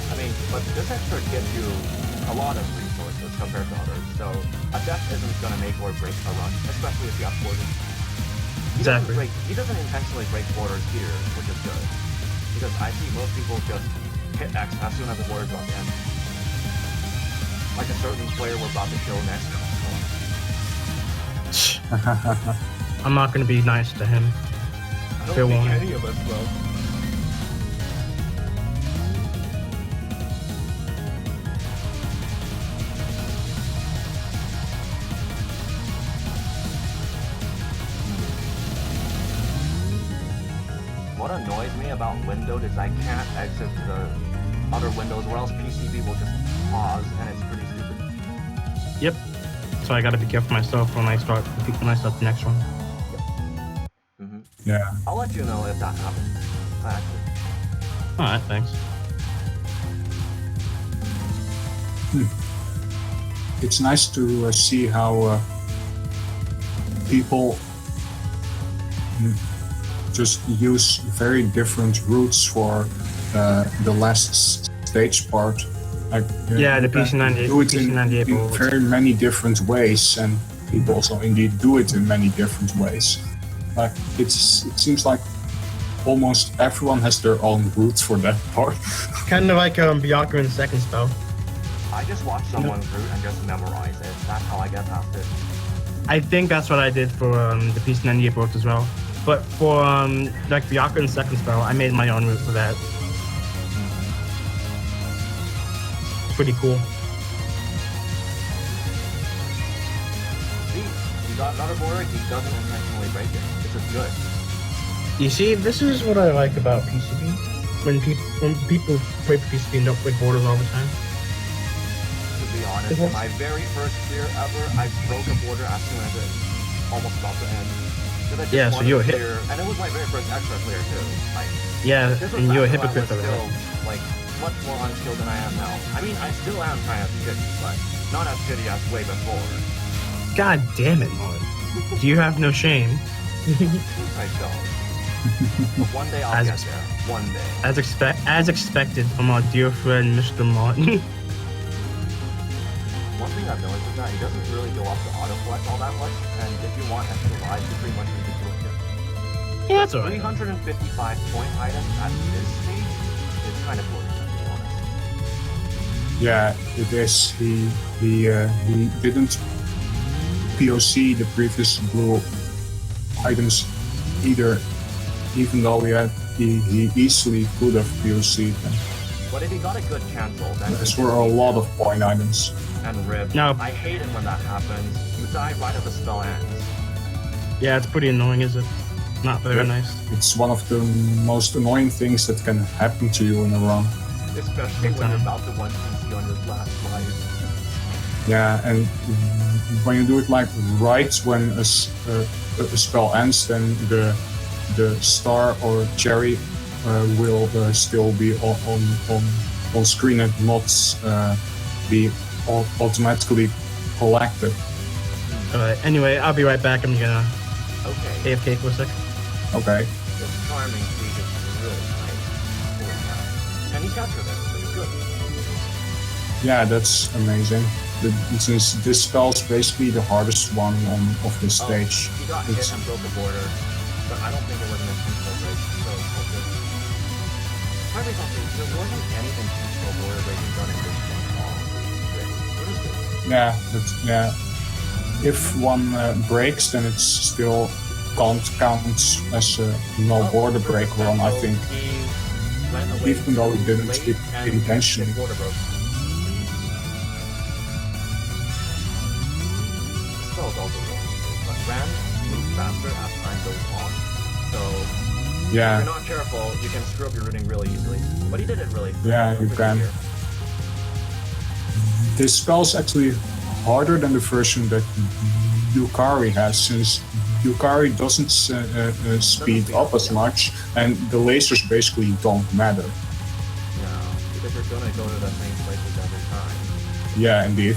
I mean, but this extra gives you a lot of resources compared to others, so a death isn't gonna make or break a run, especially if you have borders. Exactly. He doesn't intentionally break borders here, which is good. He because I see most people just hit X as soon as the border drop ends. Like a certain player we're about to kill next. I'm not gonna be nice to him. I don't Fair think warning. any of us will. What annoys me about windowed is I can't exit the other windows or else PCB will just pause and it's pretty stupid. Yep. So I gotta be careful myself when I start the next one. Yeah. I'll let you know if that happens. Actually. Alright, thanks. It's nice to see how people just use very different routes for the last stage part. Like, Yeah, the you can PC98 do it in PC98 very many different ways, and people also indeed do it in many different ways. Like it seems like almost everyone has their own route for that part. Kinda like Bianca in the second spell. I just watch someone's route and just memorize it. That's how I get past it. I think that's what I did for the PC98 boat as well. But for like Bianca in the second spell, I made my own route for that. Pretty cool. See, you got another border, he doesn't intentionally break it. It's just good. You see, this is what I like about PCB. When people play PCB and don't break borders all the time. To be honest, in my very first clear ever, I broke a border as soon as it almost about to end. Yeah, so you were hit. Clear, and it was my very first extra clear too. Like, Yeah, this was and you're a back when I hypocrite was for that. still, like, much more unskilled than I am now. I mean, I still am trying to be shitty, but not as shitty as way before. God damn it, Martin. Do you have no shame? I don't. But one day I'll As- get there. One day. As expected from our dear friend Mr. Martin. One thing I've noticed is that he doesn't really go up to auto collect all that much, and if you want extra lives, you pretty much need to do it too. Yeah, that's alright. 355 point items at this stage is kind of burdensome, to be honest. Yeah, it is. He didn't POC the previous blue items either, even though he easily could have POC'd them. But if he got a good cancel, then Those were a lot of point items. and rib. No. I hate it when that happens. You die right as the spell ends. Yeah, it's pretty annoying, is it? Not very Yep. nice. It's one of the most annoying things that can happen to you in a run. Especially when you're about to 1 PC on your last life. Yeah, and when you do it like right when a spell ends, then the star or cherry will still be on screen and not be automatically collected. Alright, anyway, I'll be right back. I'm gonna Okay. AFK for a sec. Okay. This charming speech is really nice. Holy crap. And he captured it, which is good. Yeah, that's amazing. Since this spell is basically the hardest one of this stage. He got hit and broke a border, but I don't think it was an intentional break, so it's all good. Try me something, there wasn't any intentional border breaking done in this game at all. What is this? Yeah. If one breaks, then it's still can't count as a no border break run, I think. He went away Even though he didn't late hit and intentionally. his border broke. Spell's also wrong, but Ram moves faster as time goes on. So if Yeah, you're not careful, you can screw up your routing really easily. But he did it really. Yeah, you pretty can. clear. this spell is actually harder than the version that Yukari has, since Yukari doesn't speed up as much, and the lasers basically don't matter. No, because you're gonna go to the same places every time. Yeah, indeed.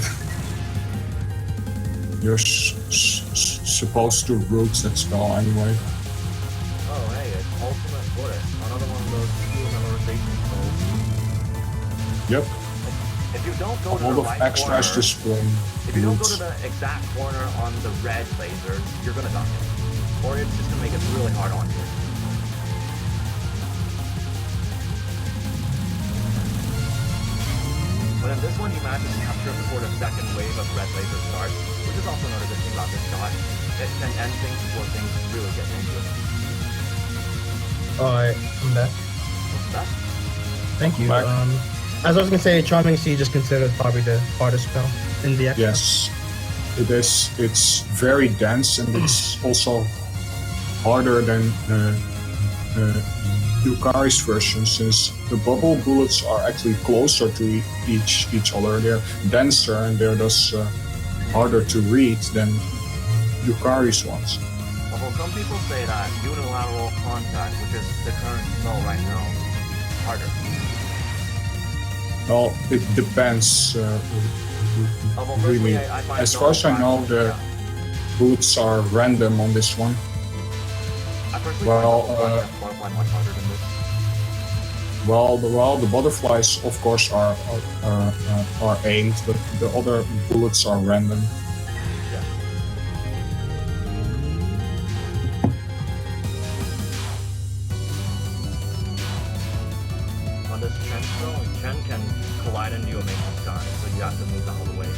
You're supposed to route that spell anyway. Oh, hey, it's Ultimate Forest. Another one of those cool memorization spells. Yep, If you don't go to a the lot of right extras corner, to explain if you don't go routes. to the exact corner on the red lasers, you're gonna die. Or it's just gonna make it really hard on you. But in this one, he manages to capture before the second wave of red laser starts, which is also another good thing about this shot. It can end things before things really get dangerous. Alright, I'm back. What's that? Thank you. Back. As I was gonna say, Charming Siege is considered probably the hardest spell in the extra. Yes, it is. It's very dense and it's also harder than Yukari's version, since the bubble bullets are actually closer to each other. They're denser and they're thus harder to read than Yukari's ones. Although some people say that unilateral contact, which is the current spell right now, is harder. Well, it depends. Although Really, personally, I find as far as I know, the bullets are random on this one. I personally well, find double butterfly much harder than this. Well, the butterflies, of course, are aimed, but the other bullets are random. Yeah. On this Chen spell, Chen can collide into a main sky, so you have to move out of the way.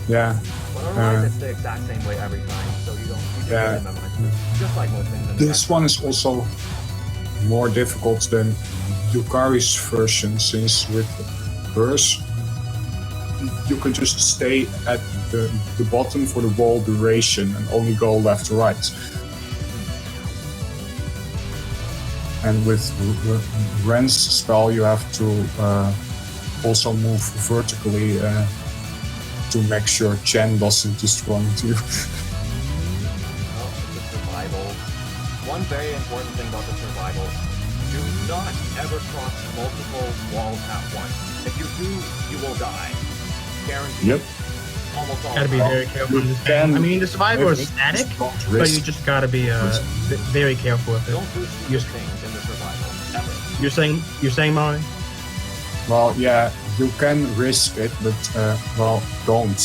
Yeah. But otherwise, it's the exact same way every time, so you don't Yeah. really memorize it. Just like most things in the This one is also more difficult than Yukari's version, since with hers, you can just stay at the bottom for the whole duration and only go left to right. And with Ren's spell, you have to also move vertically to make sure Chen doesn't destroy you. Well, the survival. One very important thing about the survival: do not ever cross multiple walls at once. If you do, you will die. Guaranteed. Yep. Almost all Gotta be the time. very careful. You can- I mean, the survivor is static, Don't but risk- you just gotta be very careful with it. Don't do stupid things in the survival ever. You're saying, Mari? Well, yeah, you can risk it, but well, don't.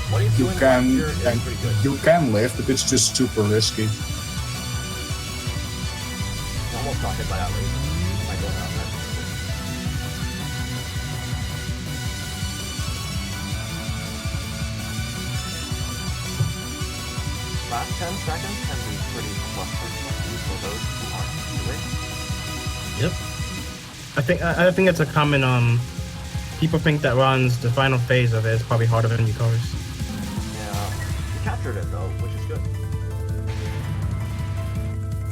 What he's You doing can here is and pretty good. you can live, but it's just super risky. Almost got hit by that laser. By going out there. Last 10 seconds can be pretty clustered for those who aren't used to it. Yep. I think it's a common people think that runs the final phase of it is probably harder than Yukari's. Yeah, you captured it though, which is good.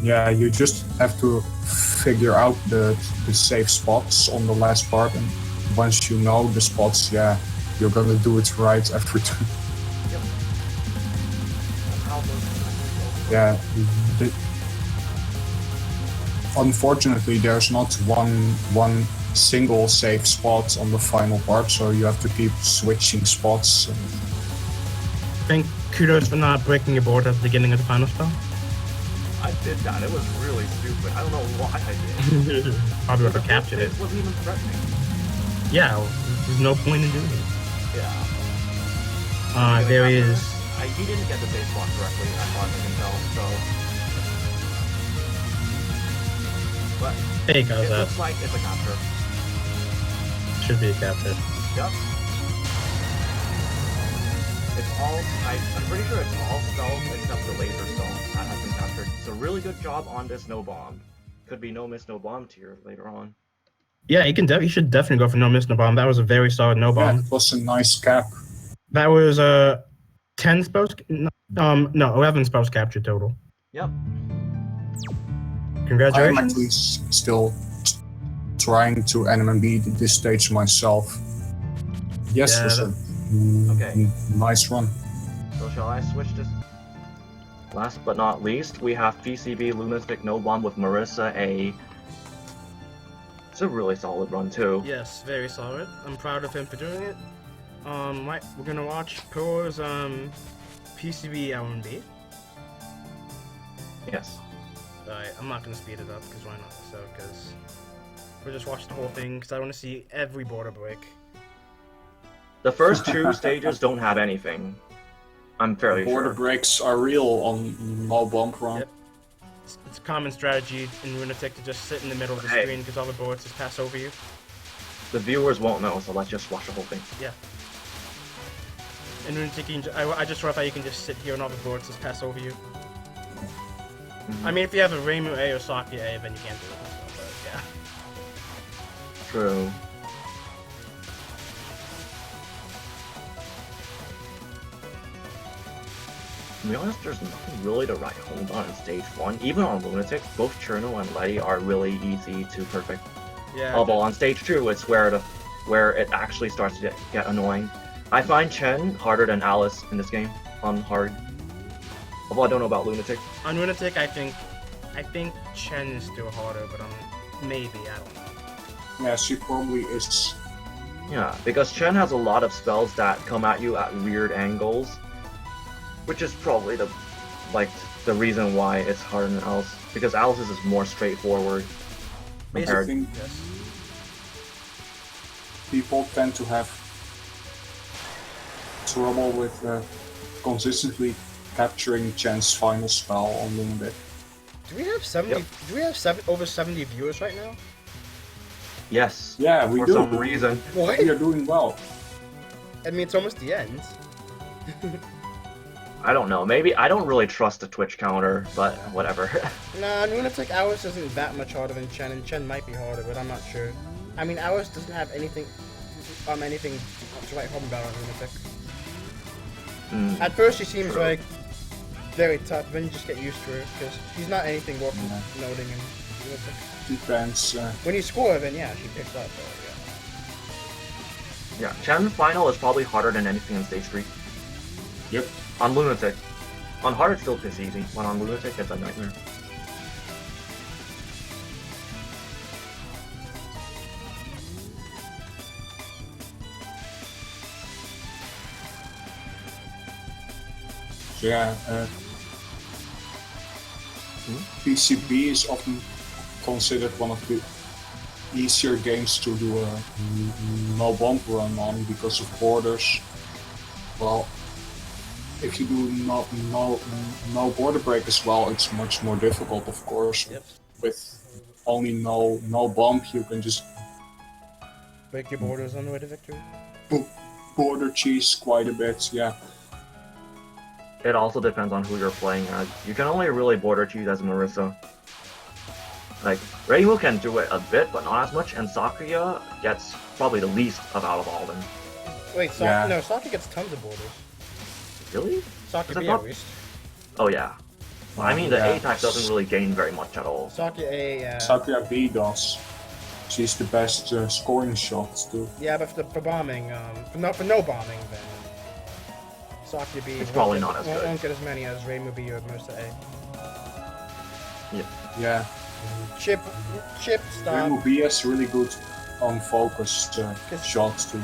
Yeah, you just have to figure out the safe spots on the last part, and once you know the spots, yeah, you're gonna do it right every time. Yep. And how those Yeah. Unfortunately, there's not one single safe spot on the final part, so you have to keep switching spots. I think kudos for not breaking your board at the beginning of the final spell. I did that. It was really stupid. I don't know why I did. Probably would have captured it. It wasn't even threatening. Yeah, there's no point in doing it. Yeah. There he is. He didn't get the base block correctly, as far as I can tell, so... But Hey, goes it that. looks like it's a capture. Should be a capture. Yep. It's all... I'm pretty sure it's all spells except the laser spell that has been captured. So really good job on this no bomb. Could be no miss, no bomb tier later on. Yeah, he should definitely go for no miss, no bomb. That was a very solid no Yeah, bomb. it was a nice cap. That was 10 spells. No, 11 spells captured total. Yep. I'm Congratulations. actually still trying to NMB this stage myself. Yes, Yeah, it was a Okay. nice run. So shall I switch this? Last but not least, we have PCB Lunatic No Bomb with Marissa A. It's a really solid run too. Yes, very solid. I'm proud of him for doing it. Right, we're gonna watch Pro's PCB L&B. Yes. Alright, I'm not gonna speed it up because why not? So, because we'll just watch the whole thing because I want to see every border break. The first two stages don't have anything. I'm fairly Border sure. breaks are real on no bump run. Yep. It's a common strategy in Lunatic to just sit in the middle of the Hey. screen because all the bullets just pass over you. the viewers won't know, so let's just watch the whole thing. Yeah. And Lunatic, I just thought you can just sit here and all the bullets just pass over you. I mean, if you have a Reimu A or Saki A, then you can't do it. So, but yeah. True. To be honest, there's nothing really to write home on in stage 1. Even on Lunatic, both Cherno and Letty are really easy to perfect. Yeah. Although on stage 2, it's where it actually starts to get annoying. I find Chen harder than Alice in this game on hard. Although I don't know about Lunatic. On Lunatic, I think Chen is still harder, but maybe, I don't know. Yeah, she probably is. Yeah, because Chen has a lot of spells that come at you at weird angles, which is probably the reason why it's harder than Alice. Because Alice's is more straightforward. I think people tend to have trouble with consistently capturing Chen's final spell on Lunatic. Do we have 70? Yep. Do we have over 70 viewers right now? Yes. Yeah, we for do. some reason. What? We are doing well. I mean, it's almost the end. I don't know. Maybe I don't really trust the Twitch counter, but whatever. Nah, Lunatic Alice isn't that much harder than Chen, and Chen might be harder, but I'm not sure. I mean, Alice doesn't have anything to write home about on Lunatic. At first, she seems like very tough, then you just get used to her because she's not anything worth noting in Lunatic. Depends. When you score, then yeah, she picks up. Yeah, Chen final is probably harder than anything in stage 3. Yep. On Lunatic. On hard it's still piss easy, but on Lunatic it's a nightmare. So yeah, PCB is often considered one of the easier games to do a no bump run on because of borders. Well, if you do no border break as well, it's much more difficult, of course. Yep. With only no bump, you can just Break your borders on the way to victory. border cheese quite a bit. Yeah. It also depends on who you're playing as. You can only really border cheese as Marissa. Like, Reimu can do it a bit, but not as much, and Sakuya gets probably the least out of all of them. Wait, no, Saki gets tons of borders. Really? Saki Is it B not- at least. Oh yeah. I mean, the Yeah. A type doesn't really gain very much at all. Saki A, Sakuya B does. She's the best scoring shot too. yeah, but for bombing, for no bombing, then Saki B It's probably not as good. won't get as many as Reimu B or Marissa A. Yeah. Chip, stop. Reimu B has really good unfocused shots to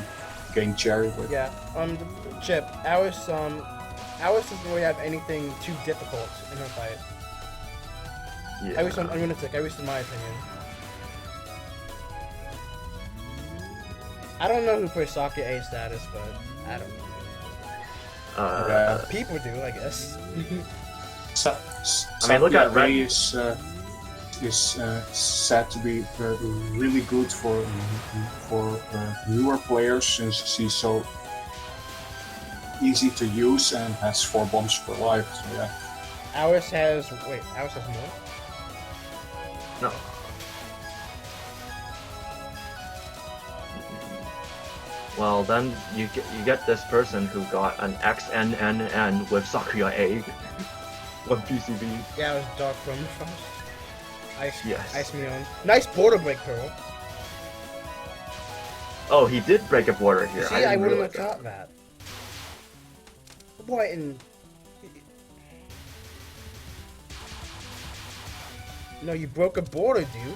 gain cherry with. Yeah, Chip, Alice doesn't really have anything too difficult in her fight. Yeah. At least on Lunatic, at least in my opinion. I don't know who plays Saki A status, but I don't know. People do, I guess. I mean, look at Red. Is said to be really good for newer players since she's so easy to use and has 4 bombs per life. So yeah. Alice has more? No. Well, then you get this person who got an XNNN with Sakuya A with PCB. Yeah, it was Dark from the Frost. Yes. Ice me on. Nice border break, Pearl. Oh, he did break a border here. See, I didn't wouldn't realize have thought that. Boy, and... No, you broke a border, dude.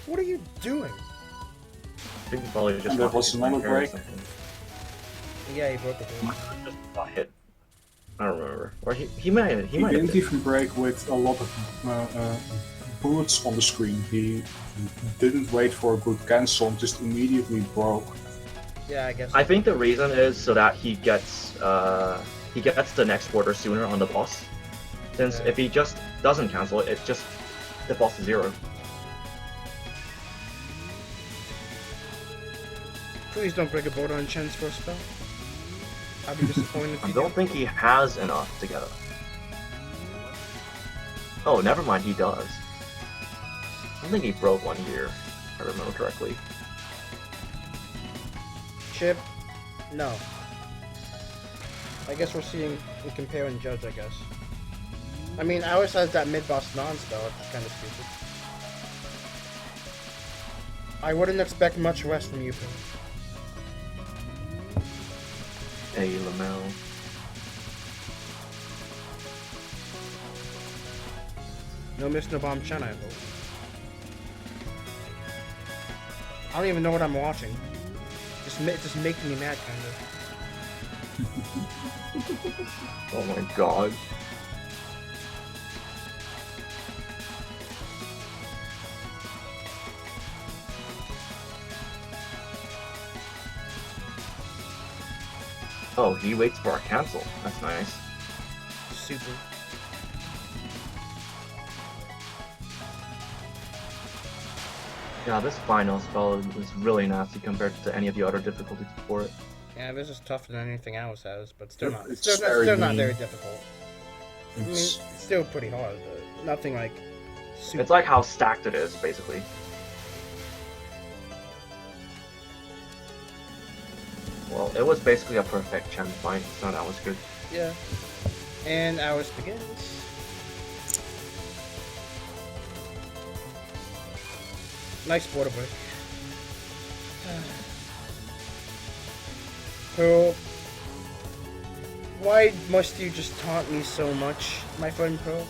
What are you doing? I think he probably just And there got was hit by another hair or break. something. Yeah, he broke a border. Just got hit. I don't remember. Or he might have didn't hit. even break with a lot of bullets on the screen. He didn't wait for a good cancel, just immediately broke. Yeah, I guess. I think the reason is so that he gets the next border sooner on the boss. Since Yeah. if he just doesn't cancel it, it's just the boss is 0. Please don't break a border on Chen's first spell. I'll be disappointed. I don't think he has enough to get it. Oh, never mind, he does. I don't think he broke one here, if I remember correctly. Chip? No. I guess we're seeing we compare and judge, I guess. I mean, ours has that mid-boss non-spell, which is kind of stupid. I wouldn't expect much less from you, Phil. Hey, Lamel. No miss, no bomb, Chen, I hope. I don't even know what I'm watching. Just making me mad, kind of. Oh my god. Oh, he waits for our cancel. That's nice. Super. Yeah, this final spell is really nasty compared to any of the other difficulties before it. Yeah, this is tougher than anything else has, but still not. It's Still very not mean. very difficult. I mean, It's, it's still pretty hard, but nothing like super. It's like how stacked it is, basically. Well, it was basically a perfect Chen fight, so that was good. Yeah. And ours begins. Nice border break. Pearl, why must you just taunt me so much, my friend Pearl?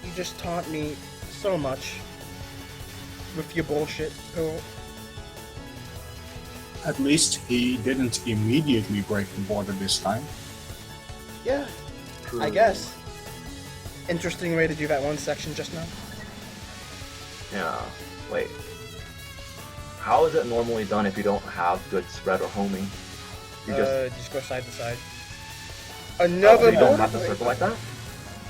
You just taunt me so much with your bullshit, Pearl. at least he didn't immediately break the border this time. Yeah, I guess. Interesting way to do that one section just now. Yeah, wait. How is it normally done if you don't have good spread or homing? You Just go side to side. oh, Another you don't border have the break? circle like that?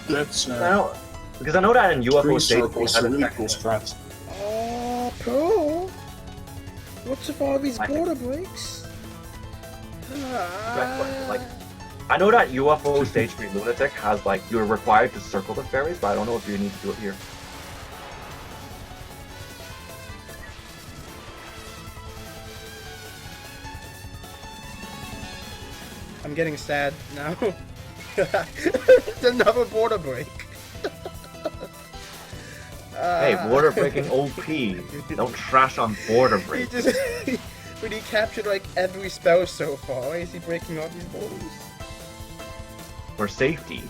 That's No, because I know that in UFO three State circles, they have a really cool section- strat. Oh, Pearl! What's with all these I think- border breaks? Like, I know that UFO Stage 3 Lunatic has, like, you're required to circle the fairies, but I don't know if you need to do it here. I'm getting sad now. It's another border break. Hey, border breaking OP. Don't trash on border He break. just when he captured like every spell so far, why is he breaking all these borders? For safety.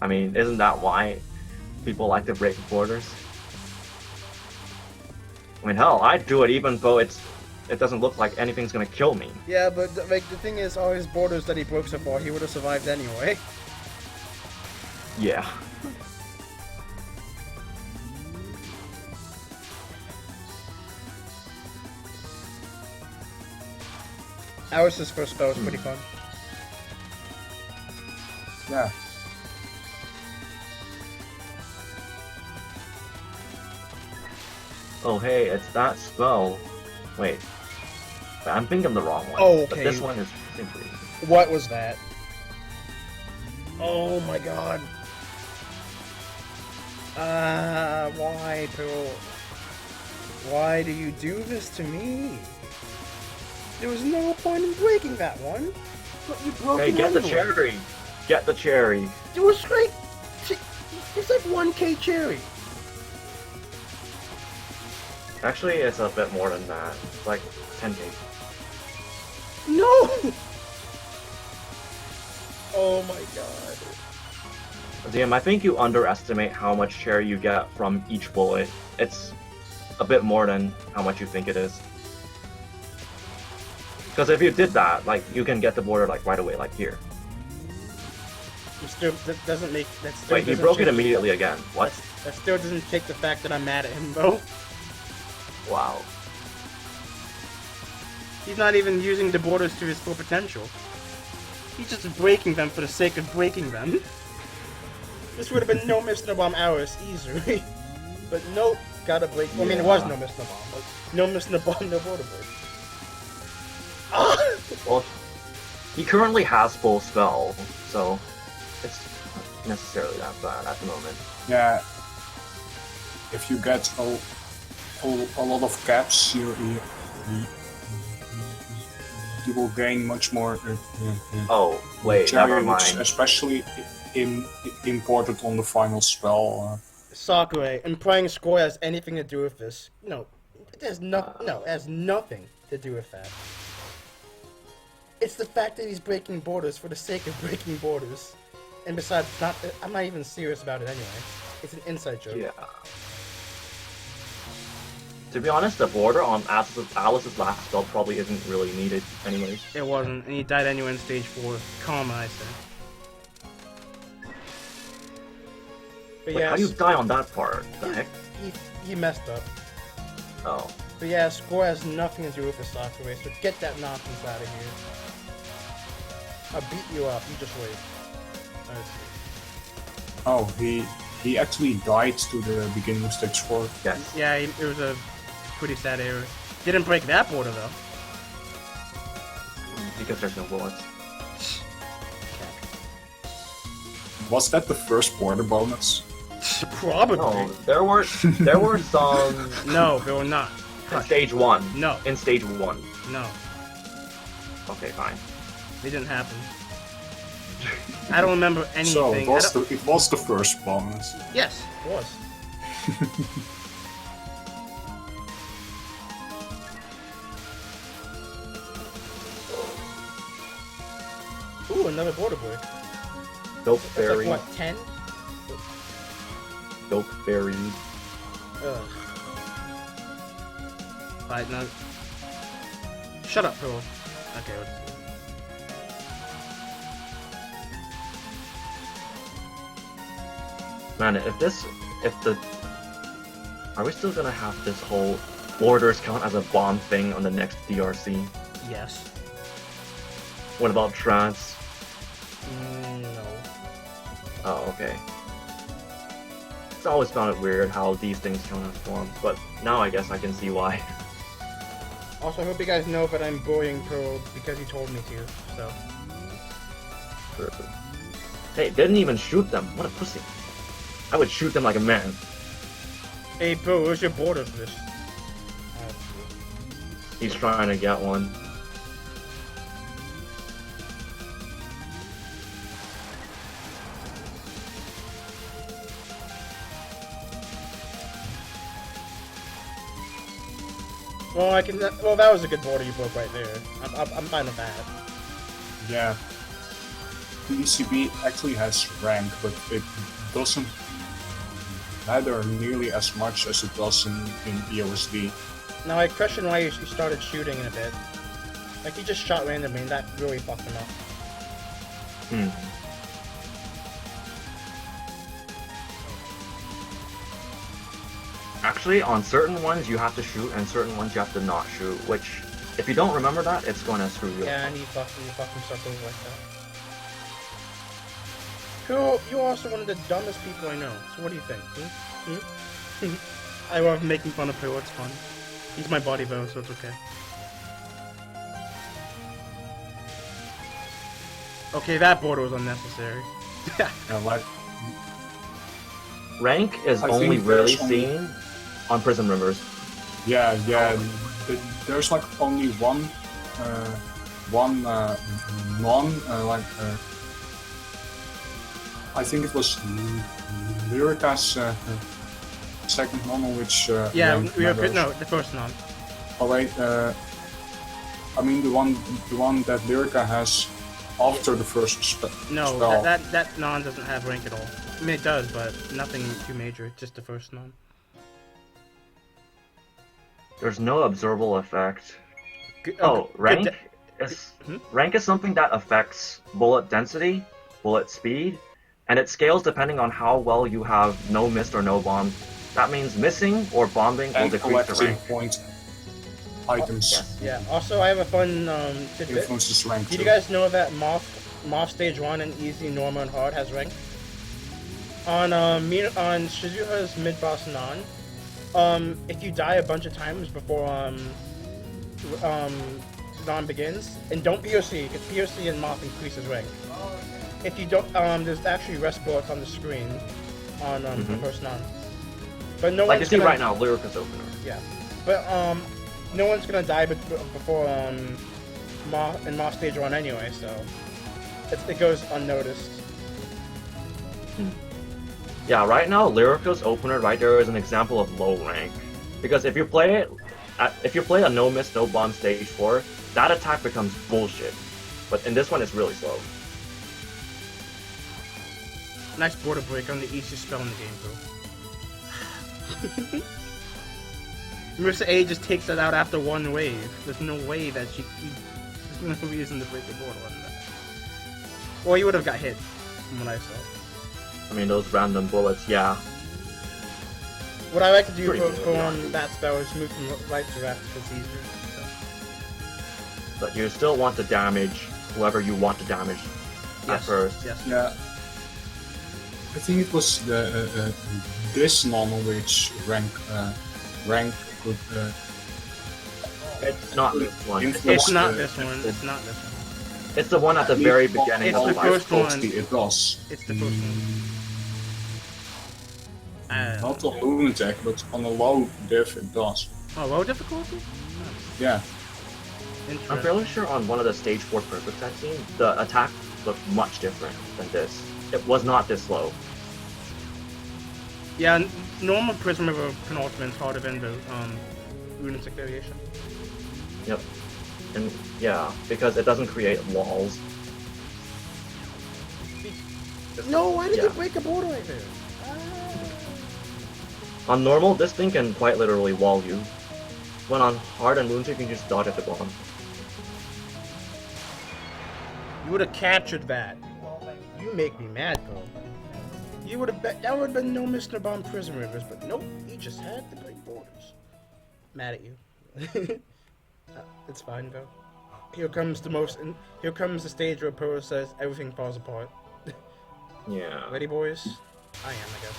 I mean, isn't that why people like to break borders? I mean, hell, I'd do it even though it doesn't look like anything's gonna kill me. Yeah, but like the thing is, all his borders that he broke so far, he would have survived anyway. Yeah. Ours' first spell was pretty fun. Yeah. Oh, hey, it's that spell. Wait. I'm thinking the wrong one. Oh, But okay. this one is simply. What was that? Oh my god. Why, Pearl? Why do you do this to me? There was no point in breaking that one. But you broke Hey, it get the anyway. cherry! Get the cherry! It was like... It's like 1k cherry. Actually, it's a bit more than that. It's like 10k. No! Oh my god. DM, I think you underestimate how much cherry you get from each bullet. It's a bit more than how much you think it is. Because if you did that, like, you can get the border, like, right away, like here. It still that doesn't make... That still Wait, he doesn't broke it change- immediately again. What? That still doesn't take the fact that I'm mad at him, though. Wow. He's not even using the borders to his full potential. He's just breaking them for the sake of breaking them. This would have been no Mr. Bomb hours easily. But nope, gotta break. I mean, it was no Mr. Bomb, but no Mr. Bomb, no border break. Well, he currently has full spell, so it's not necessarily that bad at the moment. Yeah. If you get a lot of caps, you will gain much more. Oh, wait, never which mind. especially imported on the final spell. Sakura, and playing score has anything to do with this? No, it has it has nothing to do with that. It's the fact that he's breaking borders for the sake of breaking borders. And besides, I'm not even serious about it anyway. It's an inside joke. Yeah. To be honest, the border on Alice's last spell probably isn't really needed anyways. It wasn't, and he died anyway in stage 4. Karma, I say. But Wait, yeah, how do you die on that part? The heck? he messed up. Oh. But yeah, score has nothing to do with the Sakura, so get that nonsense out of here. I'll beat you up, you just wait. Let's see. Oh, he actually died to the beginning of stage 4. Yes. Yeah, it was a pretty sad error. Didn't break that border though. Because there's no bullets. Was that the first border bonus? Probably. No, there were some No, they were not. in stage 1. No. In stage 1. No, Okay, fine. they didn't happen. I don't remember anything. So it was the first bonus. Yes, it was. Ooh, another border break. Dope That's fairy. like what, 10? Dope fairy. Ugh. Alright, now. Shut up, Pearl. Okay, let's see. Man, are we still gonna have this whole borders count as a bomb thing on the next DRC? Yes. What about trance? No. Oh, okay. It's always found it weird how these things count as bombs, but now I guess I can see why. Also, I hope you guys know that I'm bullying Pearl because he told me to, so. Hey, didn't even shoot them. What a pussy. I would shoot them like a man. Hey, Pearl, where's your border for this? He's trying to get one. Well, that was a good border you broke right there. I'm fine with that. Yeah. The ECB actually has rank, but it doesn't matter nearly as much as it does in EOSD. Now, I question why he started shooting in a bit. Like, he just shot randomly, and that really fucked him up. Actually, on certain ones you have to shoot, and certain ones you have to not shoot, which, if you don't remember that, it's gonna screw you up. Yeah, and he fucked himself over like that. Cool, you're also one of the dumbest people I know, so what do you think? I love making fun of Phil, it's fun. He's my buddy though, so it's okay. Okay, that border was unnecessary. Rank is I only think really there's only- seen on Prison Rivers. Yeah. There's like only one I think it was Lyrica's second normal, which Yeah, rank we were matters. no, the first non. Oh wait, I mean the one that Lyrica has after the first No, spell. that non doesn't have rank at all. I mean, it does, but nothing too major, just the first non. There's no observable effect. Good, Rank good is rank is something that affects bullet density, bullet speed, and it scales depending on how well you have no mist or no bomb. That means missing or bombing will and decrease the collecting rank. point items Yeah, also I have a fun tidbit. influences rank Did too. you guys know that Moth Stage 1 and Easy, Normal, and Hard has rank? On Shizuha's mid-boss non, if you die a bunch of times before Dawn begins, and don't POC, because POC and Moth increases rank. If you don't, there's actually rest bullets on the screen on the first non. But no Like you one's see gonna, right now, Lyrica's opener. Yeah, but no one's gonna die before Moth stage 1 anyway, so it goes unnoticed. Yeah, right now, Lyrica's opener right there is an example of low rank. Because if you play a no miss, no bomb stage 4, that attack becomes bullshit. But in this one, it's really slow. Nice border break on the easiest spell in the game, though. Marissa A just takes it out after one wave. There's no way that there's no reason to break the border on that. Well, you would have got hit, from what I saw. I mean, those random bullets, yeah. What I like to do Pretty for good, that spell is move from right to left because it's easier. So. But you still want to damage whoever you want to damage at first. Yes. Yeah. I think it was this non which rank could. It's not this one. It's not this one. It's not this one. It's the one at the very beginning. It's of the the first life. one. It was. It's the first one. Not on Lunatic, but on a low diff it does. Oh, low difficulty? Yeah. I'm fairly sure on one of the stage 4 perfects I've seen, the attack looked much different than this. It was not this slow. Yeah, normal Prism River penultimate is harder than the lunatic variation. Yep. And yeah, because it doesn't create walls. No, why did Yeah. you break a border right there? On normal, this thing can quite literally wall you. When on hard and lunatic, you can just dodge at the bomb. You would have captured that. You make me mad, bro. You would have that would have been no Mr. Bomb Prism Rivers, but nope, you just had to break borders. Mad at you. It's fine though. Here comes the stage where Pro says everything falls apart. Yeah. Ready, boys? I am, I guess.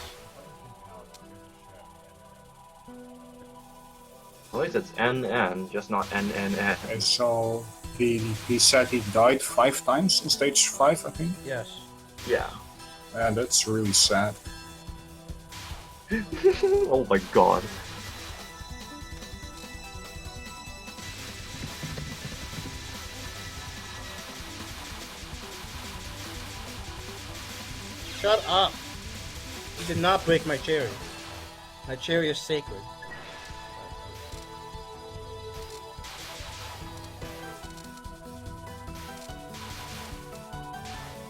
At least it's NN, just not NNN. And so he said he died 5 times on stage 5, I think. Yes. Yeah. Yeah, that's really sad. Oh my god. Shut up! You did not break my cherry. My cherry is sacred.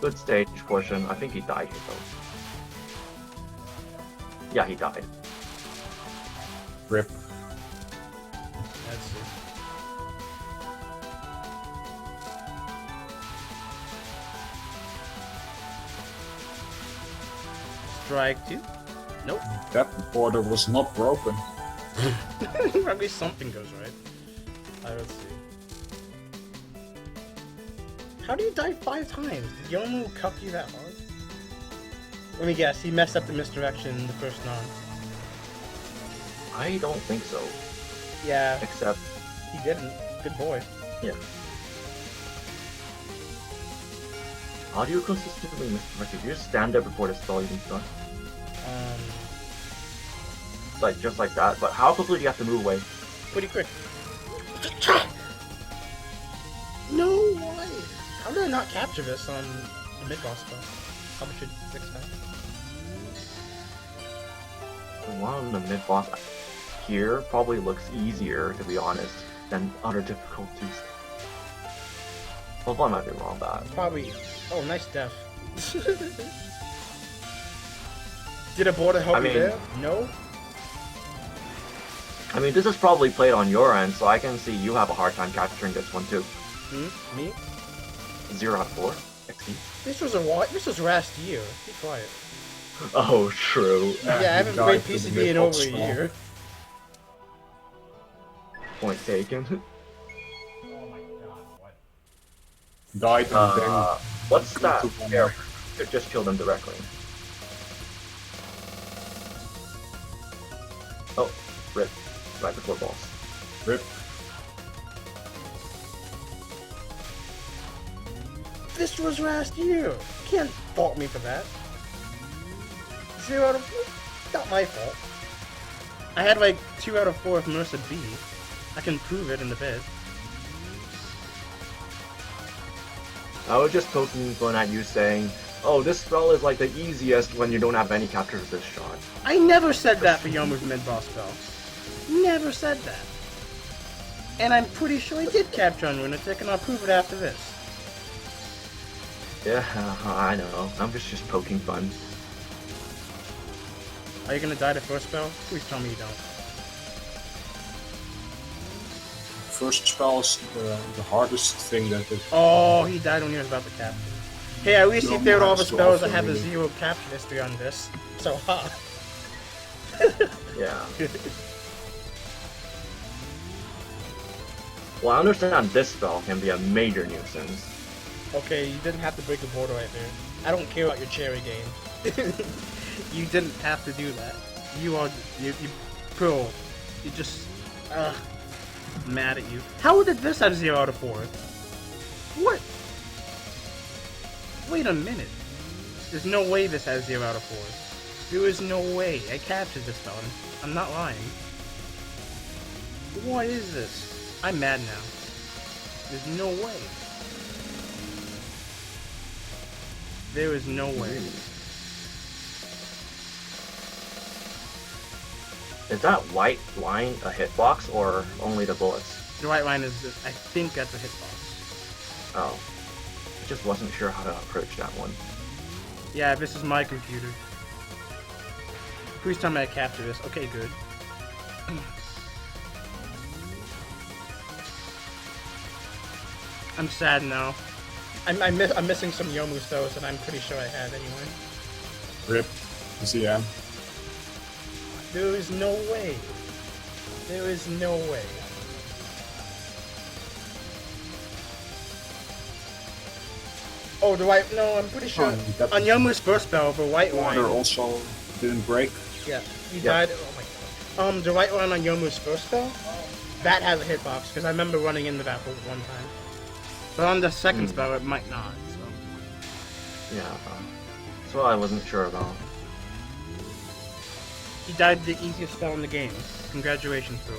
Good stage portion. I think he died here though. Yeah, he died. Rip. Let's see. Strike 2? Nope. That border was not broken. At least something goes right. Let's see. How do you die 5 times? Did Yomu cuck you that hard? Let me guess, he messed up the misdirection in the first non. I don't think so. Yeah, Except, he didn't. Good boy. yeah. How do you consistently misdirect? You just stand there before the spell even starts. Like, just like that. But how quickly do you have to move away? Pretty quick. No way! How did I not capture this on the mid-boss spell? Probably should fix that. The one on the mid-boss here probably looks easier, to be honest, than other difficulties. Well, I might be wrong about that. Probably. Oh, nice death. Did a border help you there? No? I mean, this is probably played on your end, so I can see you have a hard time capturing this one too. Me? 0 out of 4? XP? This was last year. Be quiet. Oh, true. Yeah, I haven't played PCB in over a year. Point taken. Died and then... What's that? Here, could just kill them directly. Oh, rip. Right before boss. Rip. This was last year. You can't fault me for that. 0 out of 4. Not my fault. I had like 2 out of 4 of Mercer B. I can prove it in a bit. I was just poking fun at you saying, oh, this spell is like the easiest when you don't have any capture resist shot. I never said that for Yomu's mid-boss spell. Never said that. And I'm pretty sure I did capture on Lunatic, and I'll prove it after this. Yeah, I know. I'm just poking fun. Are you gonna die the first spell? Please tell me you don't. First spell is the hardest thing that it... Oh, he died when he was about to capture. Hey, at least he failed all the Yomu spells has that have a to 0 capture history on this. So, ha. Yeah. Well, I understand this spell can be a major nuisance. Okay, you didn't have to break the border right there. I don't care about your cherry game. You didn't have to do that. You pro. You just, mad at you. How did this have 0 out of 4? What? Wait a minute. There's no way this has 0 out of 4. There is no way. I captured this spell. I'm not lying. What is this? I'm mad now. There's no way. There is no way. Is that white line a hitbox or only the bullets? The right line is, I think that's a hitbox. Oh. I just wasn't sure how to approach that one. Yeah, this is my computer. Please tell me I capture this. Okay, good. I'm sad now. I'm missing some Yomu spells that I'm pretty sure I had anyway. Rip. ZM. There is no way. There is no way. Oh, the white... No, I'm pretty sure... On Yomu's first spell, the white line... Water also didn't break. Yeah, he died... Oh my god. The white line on Yomu's first spell, that has a hitbox, because I remember running into that one time. But on the second spell, it might not, so... Yeah. That's what I wasn't sure about. He died the easiest spell in the game. Congratulations, bro.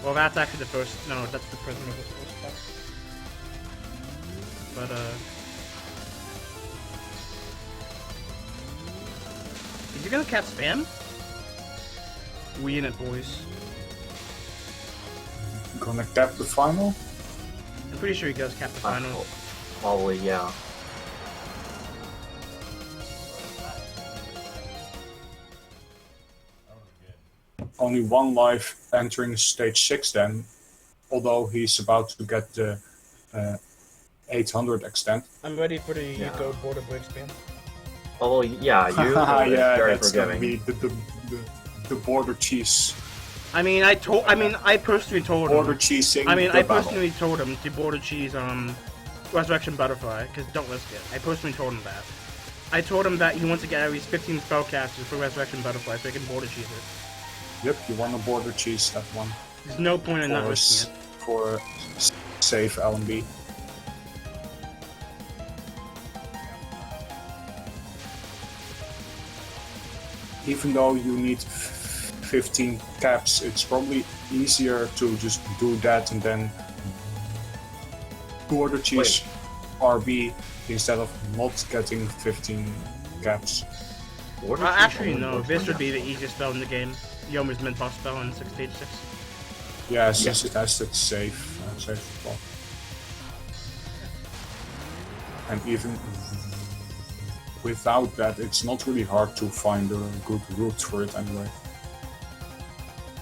Well, that's actually the first... No, that's the Prisoner of the first spell. But, Is he gonna cap spam? We in it, boys. Gonna cap the final? I'm pretty sure he does cap the final. Probably, yeah. Only one life entering stage 6 then, although he's about to get the 800 extent. I'm ready for the Yuko border break spam. Oh, yeah, you yeah, very that's gonna forgiving. be the border cheese. I personally told Border him. cheesing. I personally told him to border cheese Resurrection Butterfly, because don't risk it. I personally told him that. I told him that he wants to get at least 15 spellcasters for Resurrection Butterfly so he can border cheese it. Yep, you want to border cheese that one. There's no point in not risking it. For safe LMB. Even though you need 15 caps, it's probably easier to just do that and then border cheese RB instead of not getting 15 caps. Actually, no. This would be the easiest spell in the game. Yomu's mid-boss spell in stage 6. Yeah, since it has that safe spot. And even without that, it's not really hard to find a good route for it anyway.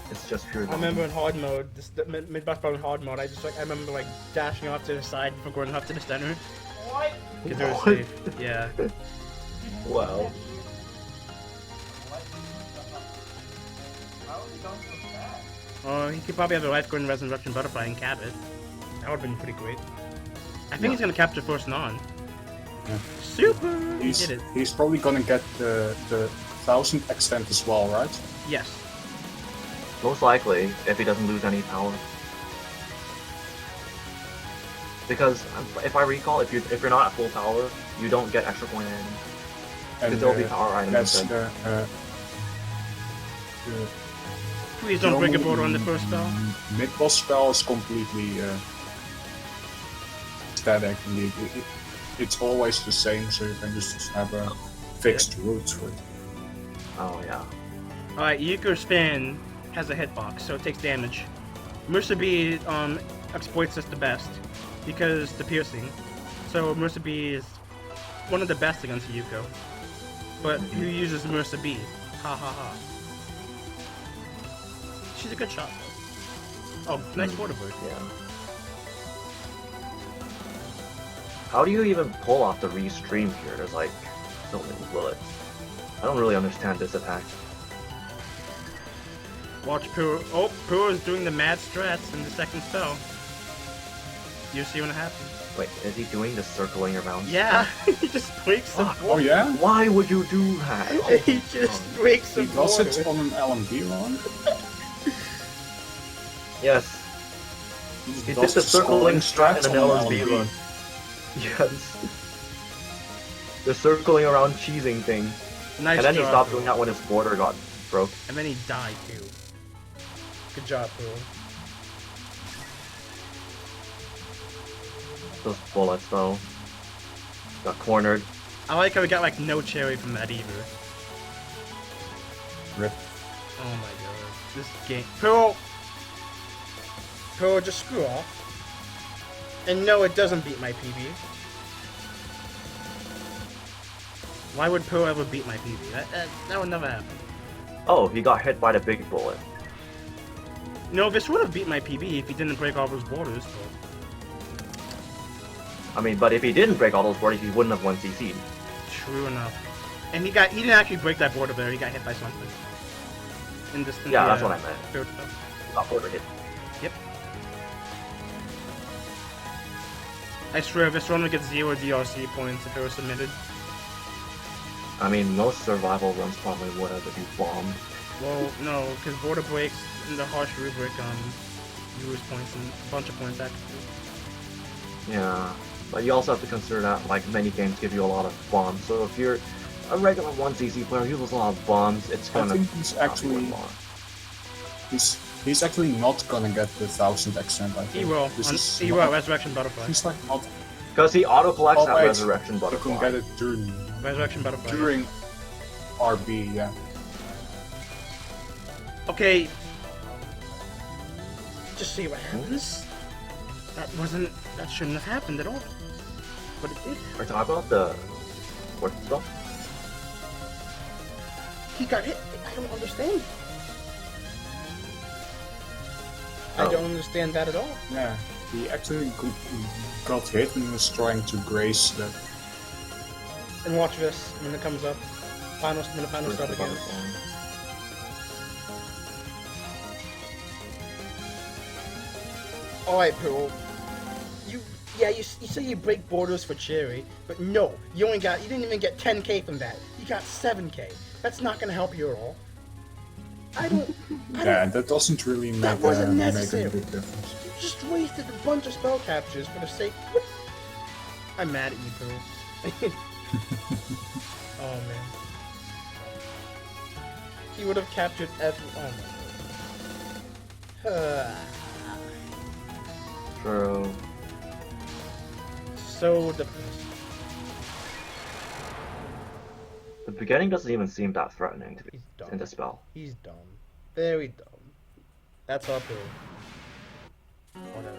It's just pure. I remember in hard mode, the mid-boss spell in hard mode, I remember dashing off to the side before going up to the center. What? Because it was safe. Yeah. Wow. Oh, he could probably have the life going Resurrection Butterfly and cap it. That would have been pretty great. I think he's gonna capture first non. Yeah. Super! He did it. He's probably gonna get the 1000 extent as well, right? Yes. Most likely, if he doesn't lose any power. Because if I recall, if you're not at full power, you don't get extra coin items. And Because there'll be power items that's instead. Please don't break a border on the first spell. Mid-boss spell is completely static indeed. It's always the same, so you can just have a fixed route for it. Oh yeah. Alright, Yuko's fan has a hitbox, so it takes damage. Musabi exploits this the best because the piercing. So Musabi is one of the best against Yuko. But who uses Musabi? Ha ha ha. She's a good shot though. Oh, nice water bird. Yeah. How do you even pull off the restream here? There's like so many bullets. I don't really understand this attack. Watch Puro. Oh, Puro is doing the mad strats in the second spell. You see what happens? Wait, is he doing the circling around? Yeah, he just breaks the Fuck. Oh yeah? Why would you do that? He just breaks the He does border. it on an LMB run? Yes. He did does the circling strat strats in an on LSB run. Yes. The circling around cheesing thing. Nice And then he job, stopped Puro. doing that when his border got broke. And then he died too. Good job, Puro. Those bullets though. Got cornered. I like how we got like no cherry from that either. Rip. Oh my god. This game. Puro! Puro, just screw off. And no, it doesn't beat my PB. Why would Puro ever beat my PB? That would never happen. Oh, he got hit by the big bullet. No, this would have beat my PB if he didn't break all those borders. But... I mean, but if he didn't break all those borders, he wouldn't have won CC'd. True enough. And he didn't actually break that border there, he got hit by something. In this, Yeah, that's what I meant. third spell. He got border hit. Yep. I swear this run would get 0 DRC points if it was submitted. I mean, most survival runs probably would have if you bombed. Well, no, because border breaks in the harsh rubric lose points and a bunch of points actually. Yeah, but you also have to consider that like many games give you a lot of bombs. So if you're a regular 1cc player, you lose a lot of bombs. It's I gonna. think he's actually he's actually not gonna get the 1000 accent. I think He will. This is He not- will, Resurrection Butterfly. He's like not. Because he auto collects Oh, that wait. resurrection You butterfly. can get it during Resurrection Butterfly. RB, yeah. Okay. Just see what happens. That shouldn't have happened at all. But it did. We're talking about the fourth spell. He got hit. I don't understand. I Oh. don't understand that at all. Yeah, he actually got hit and was trying to graze the. And watch this when it comes up. Final stop again. Alright, Puro. You say you break borders for Cherry, but no, you didn't even get 10k from that. You got 7k. That's not gonna help you at all. Yeah, that doesn't really That make, wasn't make a necessary. big difference. You just wasted a bunch of spell captures for the sake. I'm mad at you, Puro. Oh man. He would have captured every. Oh my god. True. So depressing. The beginning doesn't even seem that threatening to be He's dumb. in the spell. He's dumb. Very dumb. That's all Puro. Whatever.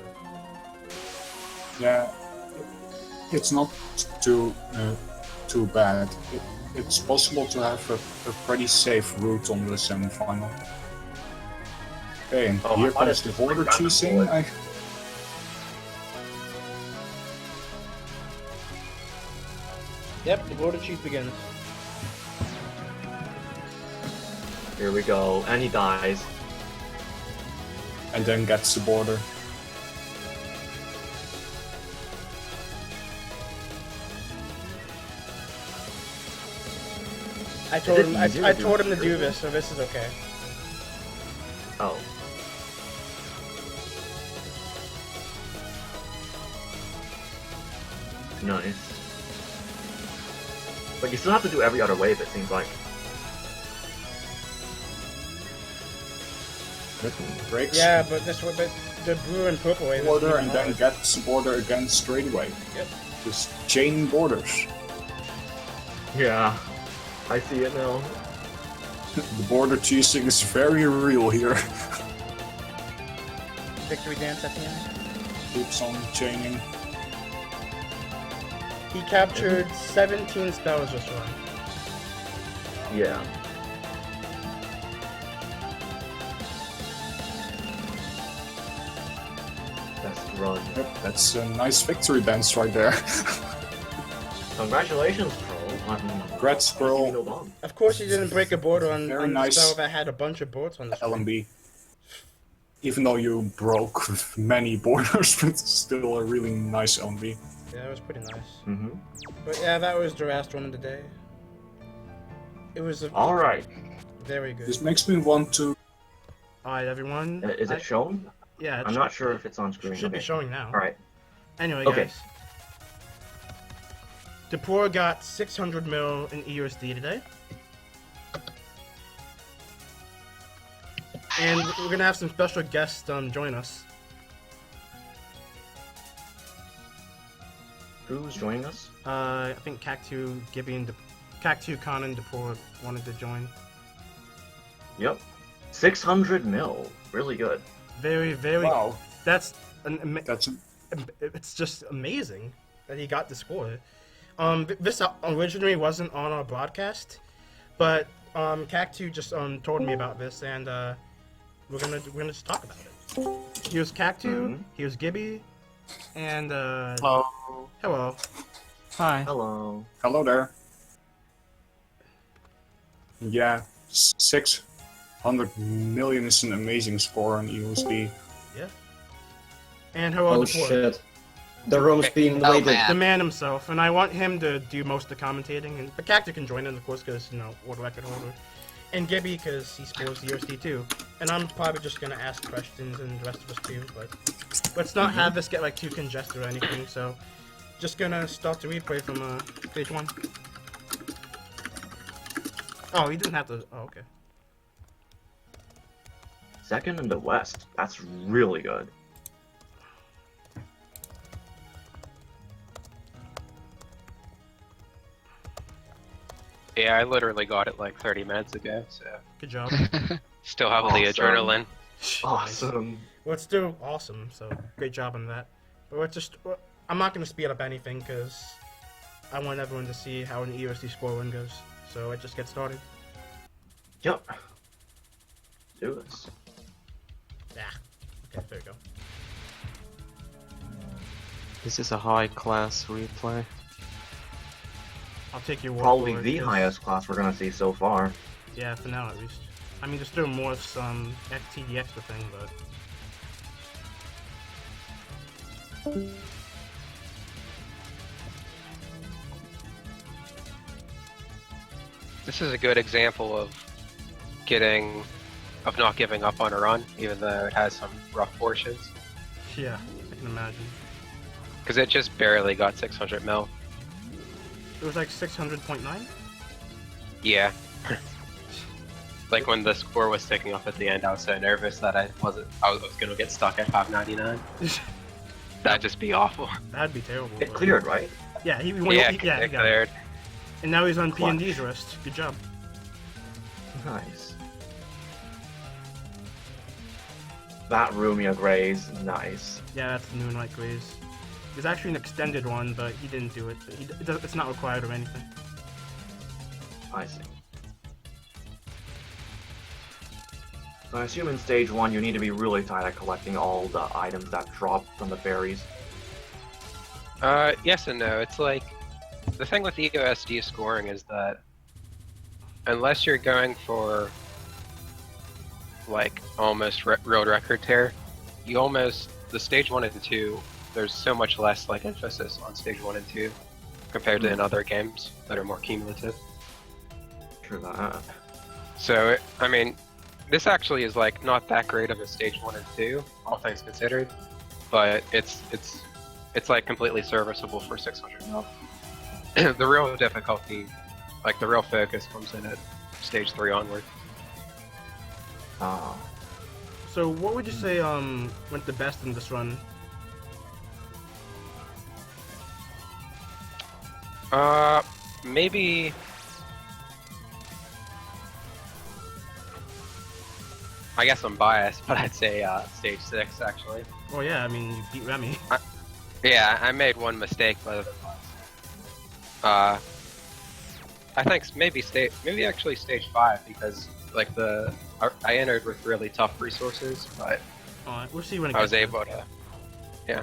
Yeah, it's not too bad. It's possible to have a pretty safe route on the semifinal. Okay, and Oh, here I thought comes it the just border went back and cheesing. forth. Yep, the border cheat begins. Here we go, and he dies. And then gets the border. I told it him. easier I to do told him to this? do this, so this is okay. Oh. Nice. But you still have to do every other wave, it seems like. Breaks. Yeah, but this one, but the blue and purple wave is Border even and then harder. gets the border again straight away. Yep. Just chain borders. Yeah. I see it now. The border cheesing is very real here. Victory dance at the end. Keeps on chaining. He captured 17 spells this run. Yeah. Best run. Yep, that's a nice victory dance right there. Congratulations, Pro. Congrats, Pearl. No bomb. Of course, he didn't break a border on, Very on nice. the spell that had a bunch of boards on the screen. LMB. Even though you broke many borders, but it's still a really nice LMB. Yeah, it was pretty nice. Mm-hmm. But yeah, that was the last one of the day. It was Alright. very good. This makes me want to. Alright, everyone. Is it shown? Yeah, I'm not sure if it's on screen. It should be Okay. showing now. Alright. Anyway, Okay. guys. Depor got 600 mil in EUSD today. And we're gonna have some special guests join us. Who's joining us? I think Cactu, Gibby, and Cactu, Khan, and Depor wanted to join. Yep. 600 mil. Really good. Very, very. Wow, That's that's it's just amazing that he got the score. This originally wasn't on our broadcast, but Cactu just told me about this, and we're gonna just talk about it. Here's Cactu, here's Gibby, and hello. Hi. Hello. hello there. Yeah, 600 million is an amazing score on EOSD. Yeah. And hello, Oh Depor. shit. The room's being Oh, invaded. man. The man himself, and I want him to do most of the commentating, and but Cactu can join in, of course, because world record holder, and Gibby because he scores the USD too. And I'm probably just gonna ask questions, and the rest of us too. But let's not have this get like too congested or anything. So, just gonna start the replay from stage 1. Oh, he didn't have to. Oh, okay. Second in the West. That's really good. Yeah, I literally got it like 30 minutes ago, so Good job. still have the Awesome. adrenaline. Awesome. Well, it's still awesome. So great job on that. But I'm not gonna speed up anything because I want everyone to see how an EOSD score win goes. So let's just get started. Yep. Do this. Yeah. Okay, there we go. This is a high class replay. I'll take your word Probably for it, the 'cause- highest class we're gonna see so far. Yeah, for now at least. I mean, there's still more some FTD extra thing, but This is a good example of not giving up on a run, even though it has some rough portions. yeah, I can imagine. Because it just barely got 600 mil. It was like 600.9. Yeah. Like when the score was ticking up at the end, I was so nervous that I was gonna get stuck at 599. That'd just be awful. That'd be terrible. It but- cleared, right? Yeah, he Yeah, yeah, he it got it. cleared. And now he's on Clutch. PND's wrist. Good job. Nice. That Rumia Graze, nice. Yeah, that's the Moonlight Glaze. There's actually an extended one, but he didn't do it. It's not required or anything. I see. So I assume in stage 1 you need to be really tight at collecting all the items that drop from the fairies. Yes and no. It's like, the thing with EOSD scoring is that unless you're going for like almost road record tear, the stage 1 and 2, there's so much less like emphasis on stage 1 and 2 compared to in other games that are more cumulative. True that. So, I mean, this actually is like not that great of a stage 1 and 2, all things considered, but it's it's like completely serviceable for 600 mil. The real difficulty, like the real focus, comes in at stage 3 onward. Ah. So what would you say went the best in this run? Maybe. I guess I'm biased, but I'd say stage 6 actually. Oh yeah, I mean you beat Remy. Yeah, I made one mistake, but I think maybe actually stage 5 because like I entered with really tough resources, but We'll see when it I was gets able to. Yeah.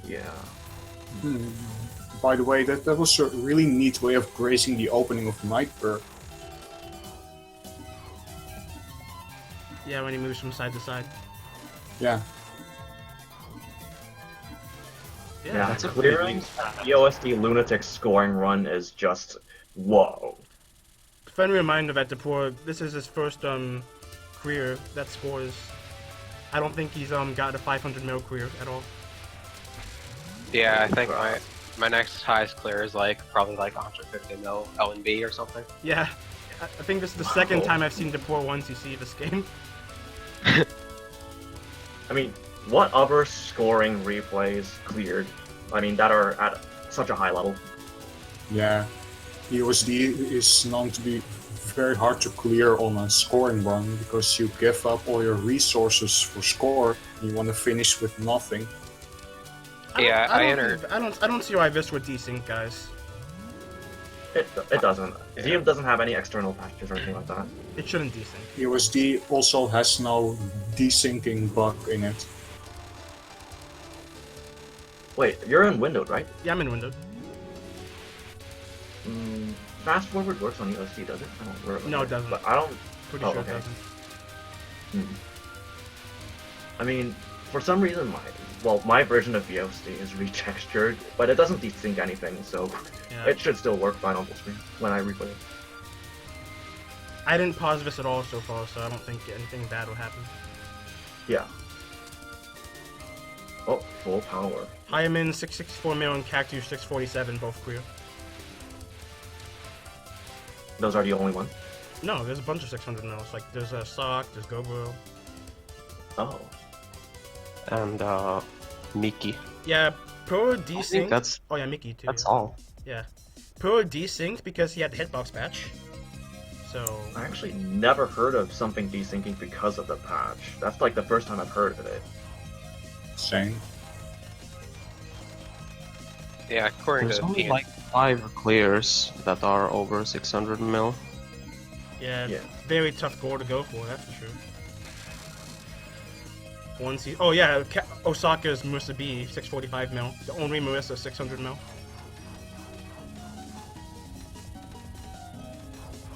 Yeah. By the way, that was a really neat way of gracing the opening of Nightbird. Yeah, when he moves from side to side. Yeah. Yeah, that's a clearing EOSD Lunatic scoring run is just whoa. Friendly reminder that Depor, this is his first career that scores. I don't think he's got a 500 mil career at all. Yeah, I think my next highest clear is like probably like 150 mil LNB or something. Yeah, I think this is the second time I've seen Depor once you see this game. I mean, what other scoring replays cleared? I mean, that are at such a high level. Yeah. EOSD is known to be very hard to clear on a scoring run because you give up all your resources for score. You want to finish with nothing. I don't see why this would desync, guys. It doesn't. Zeum doesn't have any external patches or anything like that. It shouldn't desync. EOSD also has no desyncing bug in it. Wait, you're in windowed, right? Yeah, I'm in windowed. Fast forward works on EOSD, does it? I don't remember. No, it doesn't. But I don't. Pretty Oh, sure okay. it doesn't. I mean, for some reason, my version of VOSD is retextured, but it doesn't desync anything, so Yeah. it should still work fine on full screen when I replay it. I didn't pause this at all so far, so I don't think anything bad will happen. Yeah. Oh, full power. Hyamin 664 mil and Cactus 647 both clear. Those are the only ones? No, there's a bunch of 600 mils. Like there's a Sock, there's Gogoro. Oh. And Mickey. Yeah, Pro I think desynced. that's Oh yeah, Mickey too. that's all. Yeah, Pro desynced because he had the hitbox patch. So I actually never heard of something desyncing because of the patch. That's like the first time I've heard of it. Same. Yeah, according There's to only PN like 5 clears that are over 600 mil. yeah, Yeah. very tough goal to go for. That's for sure. Oh yeah, Osaka's Marissa B 645 mil. The only Marissa 600 mil.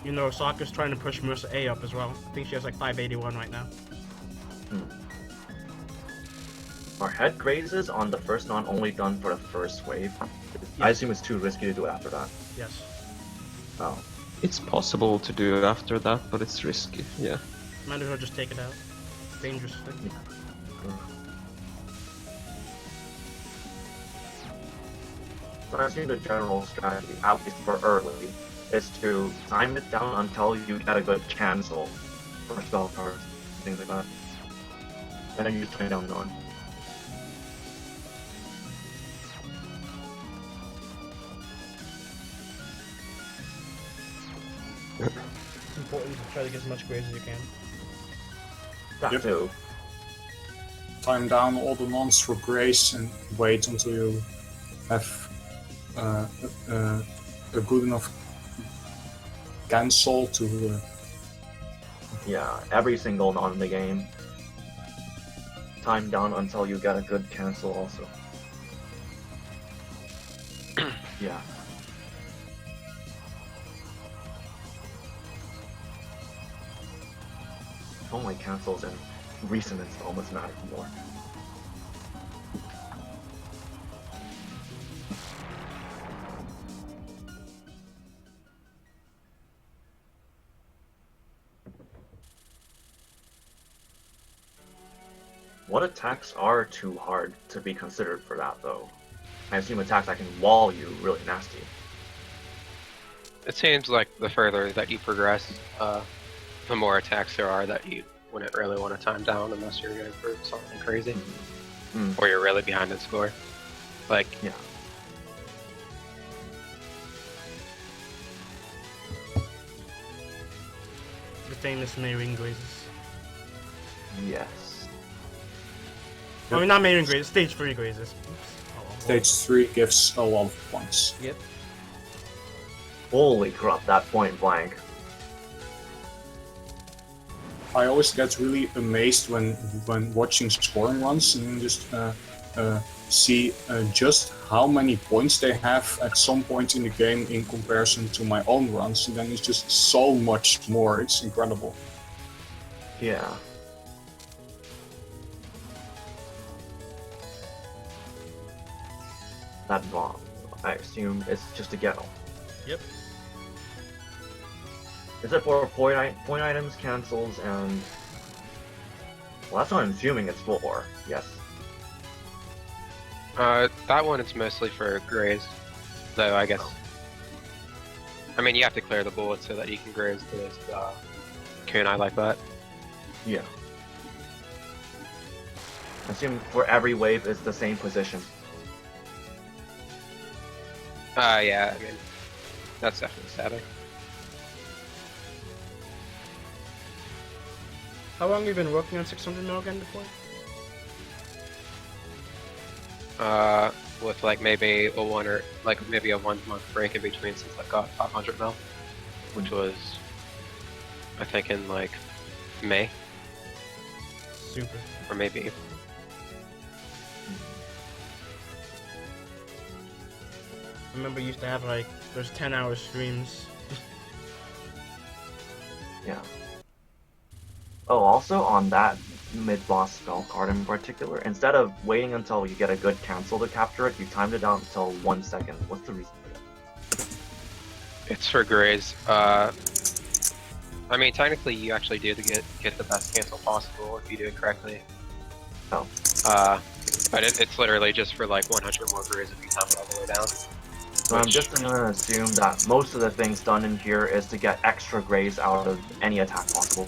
You know, Osaka's trying to push Marissa A up as well. I think she has like 581 right now. Are head grazes on the first non only done for the first wave? I assume it's too risky to do it after that. Yes. Oh. It's possible to do it after that, but it's risky. Yeah. Might as well just take it out. Dangerously. So I assume the general strategy, at least for early, is to time it down until you get a good cancel for spell cards, things like that. And then you turn down none. It's important to try to get as much grades as you can. That Yep. too. Time down all the nons for grace and wait until you have a good enough cancel to. Yeah, every single non in the game. Time down until you get a good cancel also. Yeah. Only cancels and recent installments matter more. What attacks are too hard to be considered for that, though? I assume attacks that can wall you really nasty. It seems like the further that you progress, the more attacks there are that you wouldn't really want to time down unless you're going for something crazy. Or you're really behind in score. Like, Yeah. The famous Mayring Grazes. Yes. I mean, not Mayring Grazes, stage 3 Grazes. Oops. Stage 3 gives a lot of points. Yep. Holy crap, that point blank. I always get really amazed when watching scoring runs and just see just how many points they have at some point in the game in comparison to my own runs, and then it's just so much more. It's incredible. Yeah. That bomb, I assume, is just a ghetto. Yep. Is it for point items, cancels, and... Well, that's what I'm assuming it's for. Yes. that one it's mostly for graze, though I guess. I mean, you have to clear the bullets so that you can graze this kunai like that. Yeah. I assume for every wave it's the same position. Yeah, I mean, that's definitely static. How long have you been working on 600 mil again before? With like maybe a 1 month break in between since I got 500 mil, which was, I think, in like May Super. or maybe April. I remember you used to have like those 10-hour streams. Yeah. Oh, also on that mid-boss spell card in particular, instead of waiting until you get a good cancel to capture it, you timed it down until 1 second. What's the reason for that? It's for graze. I mean, technically, you actually do get the best cancel possible if you do it correctly. Oh. But it's literally just for like 100 more graze if you time it all the way down. So I'm just gonna assume that most of the things done in here is to get extra graze out of any attack possible.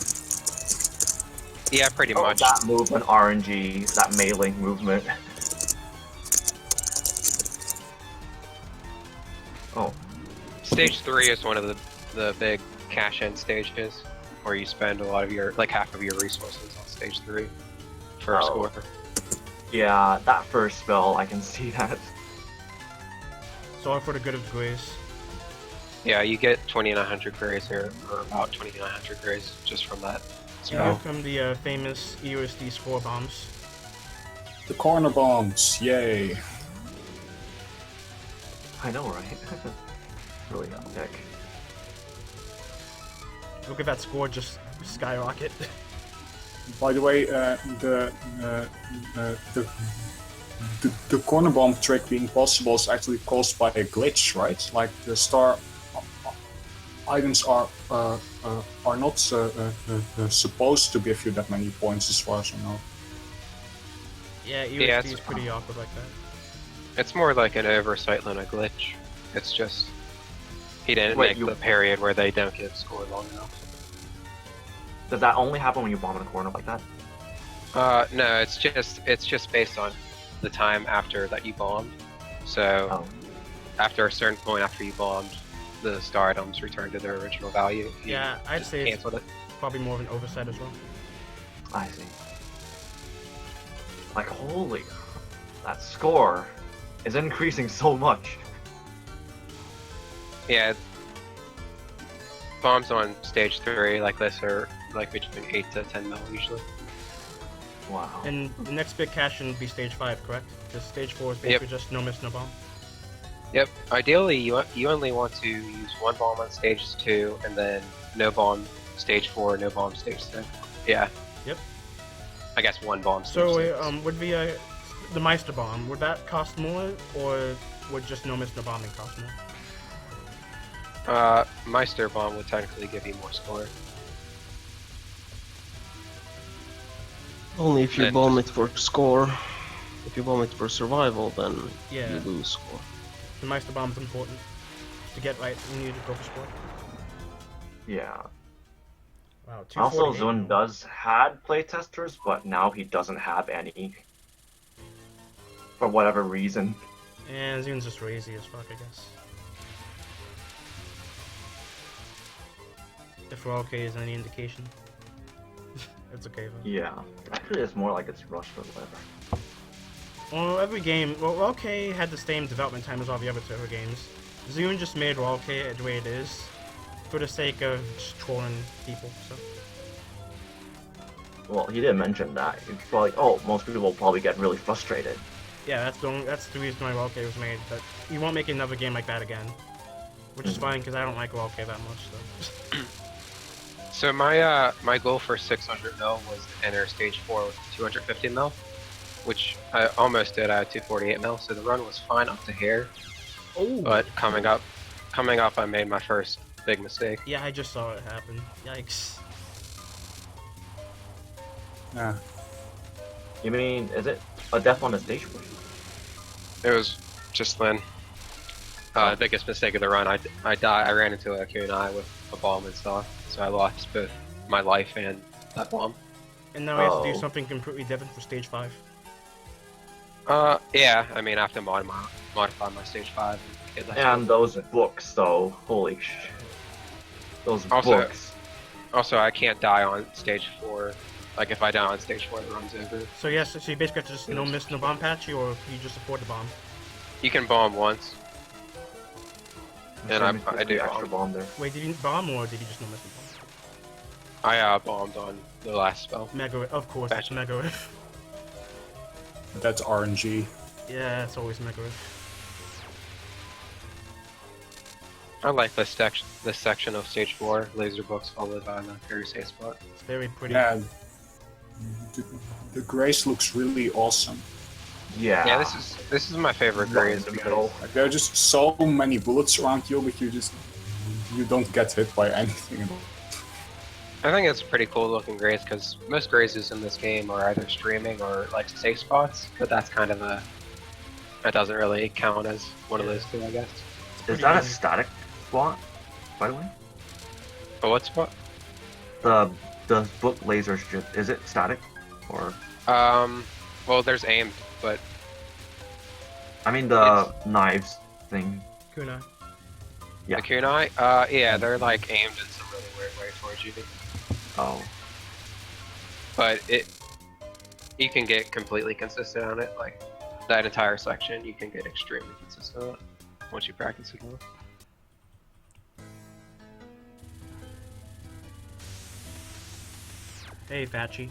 Yeah, pretty much. That movement RNG, that melee movement. Oh. Stage 3 is one of the big cash-in stages, where you spend a lot of your, like half of your resources on stage 3 for a score. Yeah, that first spell, I can see that. So all for the good of grace. Yeah, you get 2900 graze here, or about 2900 graze just from that Yeah, spell. from the famous EOSD spore bombs. The corner bombs, yay! I know, right? Really epic. Look at that score just skyrocket. By the way, the corner bomb trick being possible is actually caused by a glitch, right? Like the star items are not supposed to give you that many points, as far as I know. Yeah, EOSD Yeah, is pretty awkward like that. It's more like an oversight than a glitch. It's just he didn't Wait, make the period where they don't get scored long enough. Does that only happen when you bomb in a corner like that? No, it's just based on the time after that you bombed. So after a certain point after you bombed, the star items return to their original value. You Yeah, I'd just say it's canceled it. probably more of an oversight as well. I see. Like, holy, that score is increasing so much. Yeah, bombs on stage 3 like this are like between 8 to 10 mil usually. Wow. And the next big cash-in would be stage 5, correct? Because stage 4 is basically just no miss, no bomb. Yep. Ideally, you only want to use one bomb on stage 2, and then no bomb stage 4, no bomb stage 6. Yeah. Yep. I guess one bomb stage So, 6. would be the Meister bomb, would that cost more, or would just no miss, no bombing cost more? Meister bomb would technically give you more score. Only if you And bomb it for score. If you bomb it for survival, then Yeah. you lose score. The Meister Bomb is important. To get right, you need to go for sport. Yeah. Wow, Also, 248. Zun does had playtesters, but now he doesn't have any. For whatever reason. And Zun's just crazy as fuck, I guess. If Royal K is any indication. It's okay though. Yeah. Actually, it's more like it's rushed or whatever. Well, every game, well, Royal K had the same development time as all the other Touhou games. Zun just made Royal K the way it is, for the sake of just trolling people, so. Well, he didn't mention that. He's probably, oh, most people will probably get really frustrated. Yeah, that's the reason why Royal K was made, but you won't make another game like that again. Which is fine, because I don't like Royal K that much, so. So my goal for 600 mil was to enter stage 4 with 250 mil, which I almost did. I had 248 mil, so the run was fine up to here. Oh. But coming up, I made my first big mistake. Yeah, I just saw it happen. Yikes. Yeah. You mean, is it a death on the stage for you? It was just then. The biggest mistake of the run. I ran into a kunai with a bomb and stuff, so I lost both my life and that bomb. And now we have to do something completely different for stage 5. Yeah, I mean, I have to modify my stage 5. And get And those books, though, holy shit. Those books. Also, I can't die on stage 4. Like, if I die on stage 4, the run's over. So yes, so you basically have to just no miss, no bomb patch, or you just afford the bomb? You can bomb once. And I do extra bomb there. Wait, did you bomb or did you just no miss the bomb? I bombed on the last spell. Mega, of course, it's Mega Riff. That's RNG. Yeah, it's always Mega Riff. I like this section of stage 4, laser books followed by the very safe spot. It's very pretty. Yeah. The Grace looks really awesome. Yeah. Yeah, this is my favorite grade. Like, there are just so many bullets around you, but you don't get hit by anything at all. I think it's a pretty cool looking graze because most grazes in this game are either streaming or like safe spots, but that's kind of that doesn't really count as one of those two, I guess. Is that a static spot, by the way? But what spot? The book laser strip, is it static? Or well, there's aimed, but I mean the knives thing. Kunai. Yeah. The kunai, yeah, they're like aimed in some really weird way towards you. Oh. But you can get completely consistent on it, like that entire section, you can get extremely consistent on it once you practice it more. Hey, Fatchy.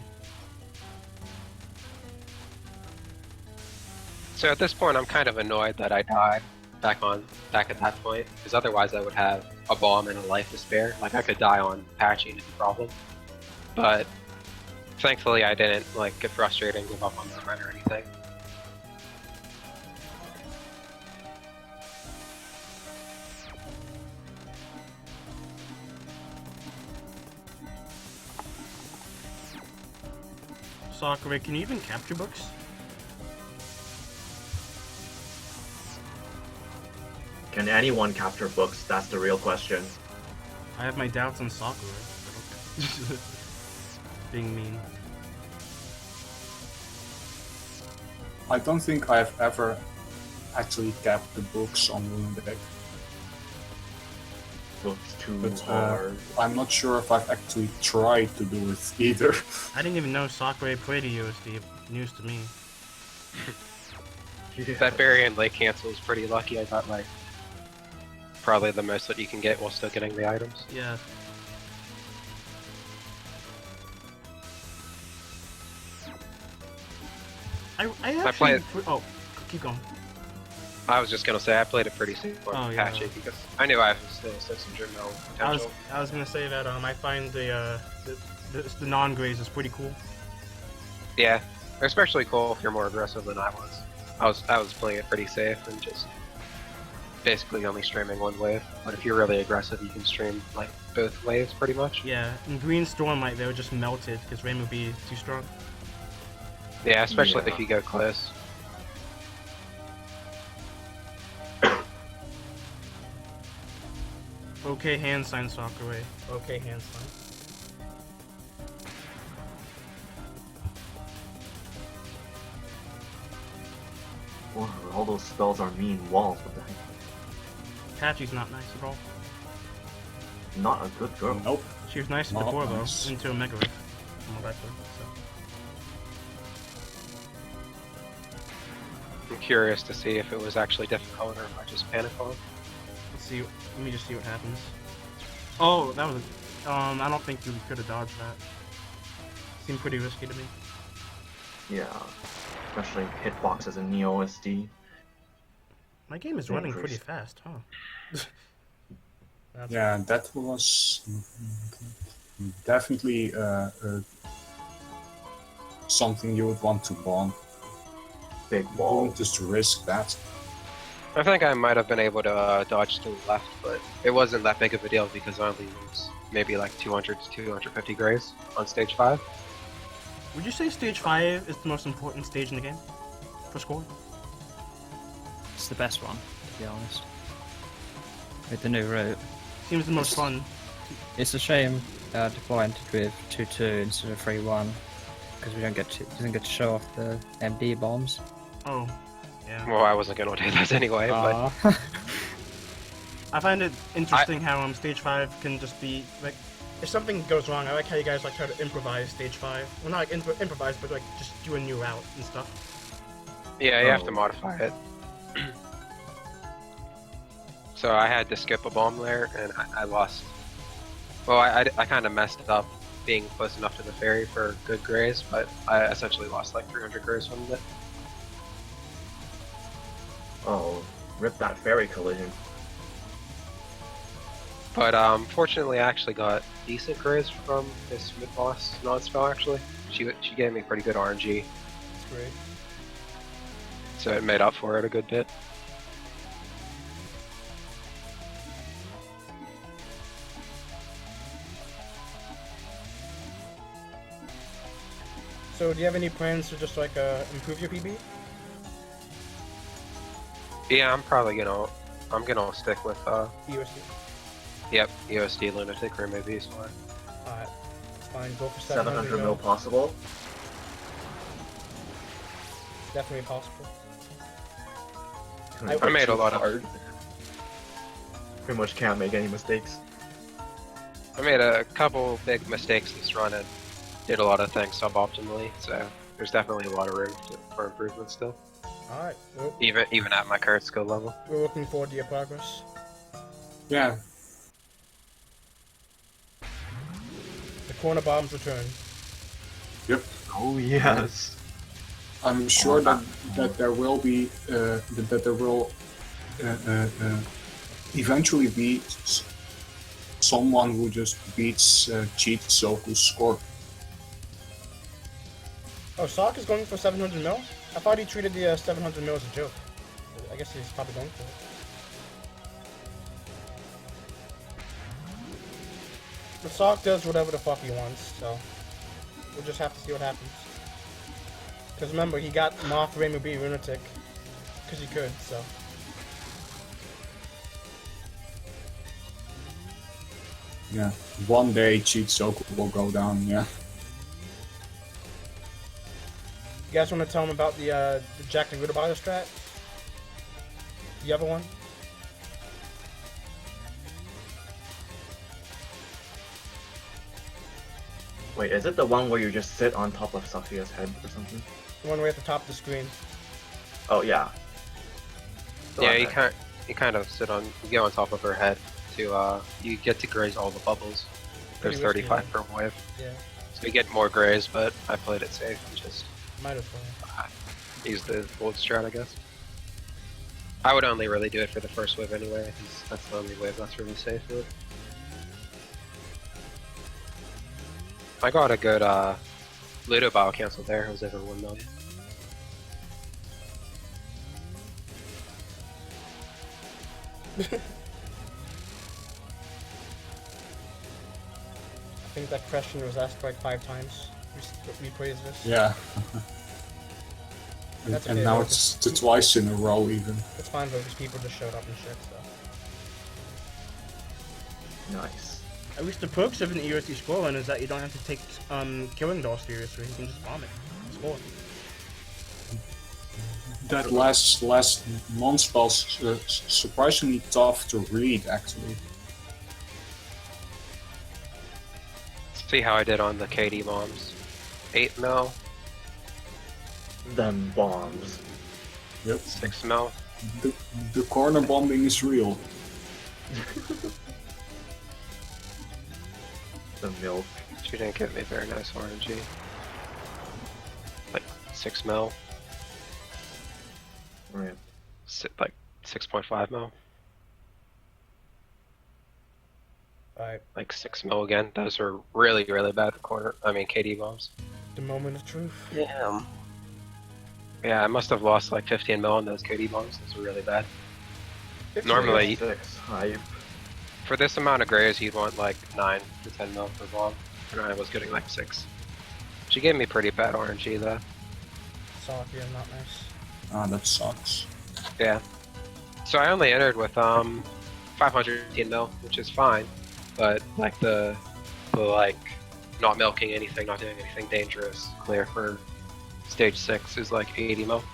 So at this point, I'm kind of annoyed that I died back at that point, because otherwise I would have a bomb and a life to spare. Like I could die on patching, no problem. But thankfully, I didn't like get frustrated and give up on the run or anything. Sakura, can you even capture books? Can anyone capture books? That's the real question. I have my doubts on Sakura, but okay. Being mean. I don't think I've ever actually capped the books on Moon Deck. Books too But hard. I'm not sure if I've actually tried to do it either. I didn't even know Sakura played a USD. News to me. That variant lake cancel is pretty lucky. I got like probably the most that you can get while still getting the items. Yeah. I actually... played- Oh, keep going. I was just gonna say I played it pretty safe for Oh, yeah. patching because I knew I have still 600 mil potential. I was gonna say that I find the non-graze is pretty cool. Yeah, they're especially cool if you're more aggressive than I was. I was playing it pretty safe and just basically only streaming one wave. But if you're really aggressive, you can stream like both waves pretty much. Yeah, in Green Stormlight they were just melted because rain would be too strong. Yeah, especially Yeah. if you go close. Okay, hand sign Sakurai. Okay, hand sign. Oh, all those spells are mean walls. What the heck? Tachi's not nice at all. Not a good girl. Nope. She was nice Not before nice. though, into a Mega Ray. More likely, so. I'm curious to see if it was actually difficult or if I just panicked on. Let's see. Let me just see what happens. Oh, that was. I don't think you could have dodged that. Seemed pretty risky to me. Yeah. Especially hitboxes in Neo SD. My game is running Dangerous. pretty fast, huh? That's Yeah, that was definitely something you would want to ban. Big You wall. wouldn't just risk that. I think I might have been able to dodge to the left, but it wasn't that big of a deal because I only used maybe like 200 to 250 grays on stage 5. Would you say stage 5 is the most important stage in the game? For score? It's the best one, to be honest. With the new route. Seems the most fun. It's a shame deploying with 2-2 instead of 3-1 because we don't get to doesn't get to show off the MD bombs. Oh, yeah. Well, I wasn't gonna do that anyway, but I find it interesting how stage 5 can just be like, if something goes wrong, I like how you guys like try to improvise stage 5. Well, not like improvise, but like just do a new route and stuff. yeah, you have to modify it. So I had to skip a bomb there, and I lost. Well, I kind of messed up being close enough to the ferry for good grays, but I essentially lost like 300 grays from it. Oh, rip that ferry collision. But fortunately, I actually got decent grays from this mid-boss non-spell. Actually, she gave me pretty good RNG, That's great. so it made up for it a good bit. So, do you have any plans to just like improve your PB? Yeah, I'm gonna stick with EOSD? yep, EOSD Lunatic or maybe Swan. Alright, fine. Go for 700 mil possible. Definitely possible. I made a lot of. hard. Pretty much can't make any mistakes. I made a couple big mistakes this run and did a lot of things suboptimally, so there's definitely a lot of room for improvement still. Alright, well, Even at my current skill level. we're looking forward to your progress. Yeah, The corner bombs return. yep. Oh yes. I'm sure that there will be that there will eventually be someone who just beats Cheat Soku's score. Oh, Sock is going for 700 mil? I thought he treated the 700 mil as a joke. I guess he's probably going for it. But Sock does whatever the fuck he wants, so we'll just have to see what happens. Because remember, he got Moth Rainbow B Lunatic because he could, so. Yeah, one day Cheat Soku will go down. Yeah. You guys want to tell him about the Jack the Rutabaga strat? The other one? Wait, is it the one where you just sit on top of Sophia's head or something? The one right at the top of the screen. Oh yeah. Yeah, Okay. you kind of you go on top of her head to you get to graze all the bubbles. There's Pretty risky, 35 per wave, Yeah, so you get more grays, but I played it safe and just might as well. used the old strat, I guess. I would only really do it for the first wave anyway, 'cause that's the only wave that's really safe for it. I got a good Ludo Bio cancel there. It was over 1 million. I think that question was asked like 5 times. We praised this. Yeah. That's and okay, now though, it's just- twice in a row even. It's fine though, because people just showed up and shit, so. Nice. At least the perks of an EOC scoreline is that you don't have to take killing doll seriously. You can just bomb it. Score. That last non-spell's surprisingly tough to read, actually. See how I did on the KD bombs. 8 mil, Them bombs. Yep. 6 mil. The corner bombing is real. The milk. She didn't give me very nice RNG. Like 6 mil, Right. like 6.5 mil, Alright, like 6 mil again. Those are really, really bad KD bombs. the moment of truth. Damn. Yeah, I must have lost like 15 mil on those KD bombs. Those were really bad. Normally, 6 hype. for this amount of grays, you'd want like 9 to 10 mil per bomb, and I was getting like 6. She gave me pretty bad RNG though. Salty and not nice. Ah, that sucks. Yeah. So I only entered with 518 mil, which is fine, but like the like not milking anything, not doing anything dangerous, clear for stage 6 is like 80 mil.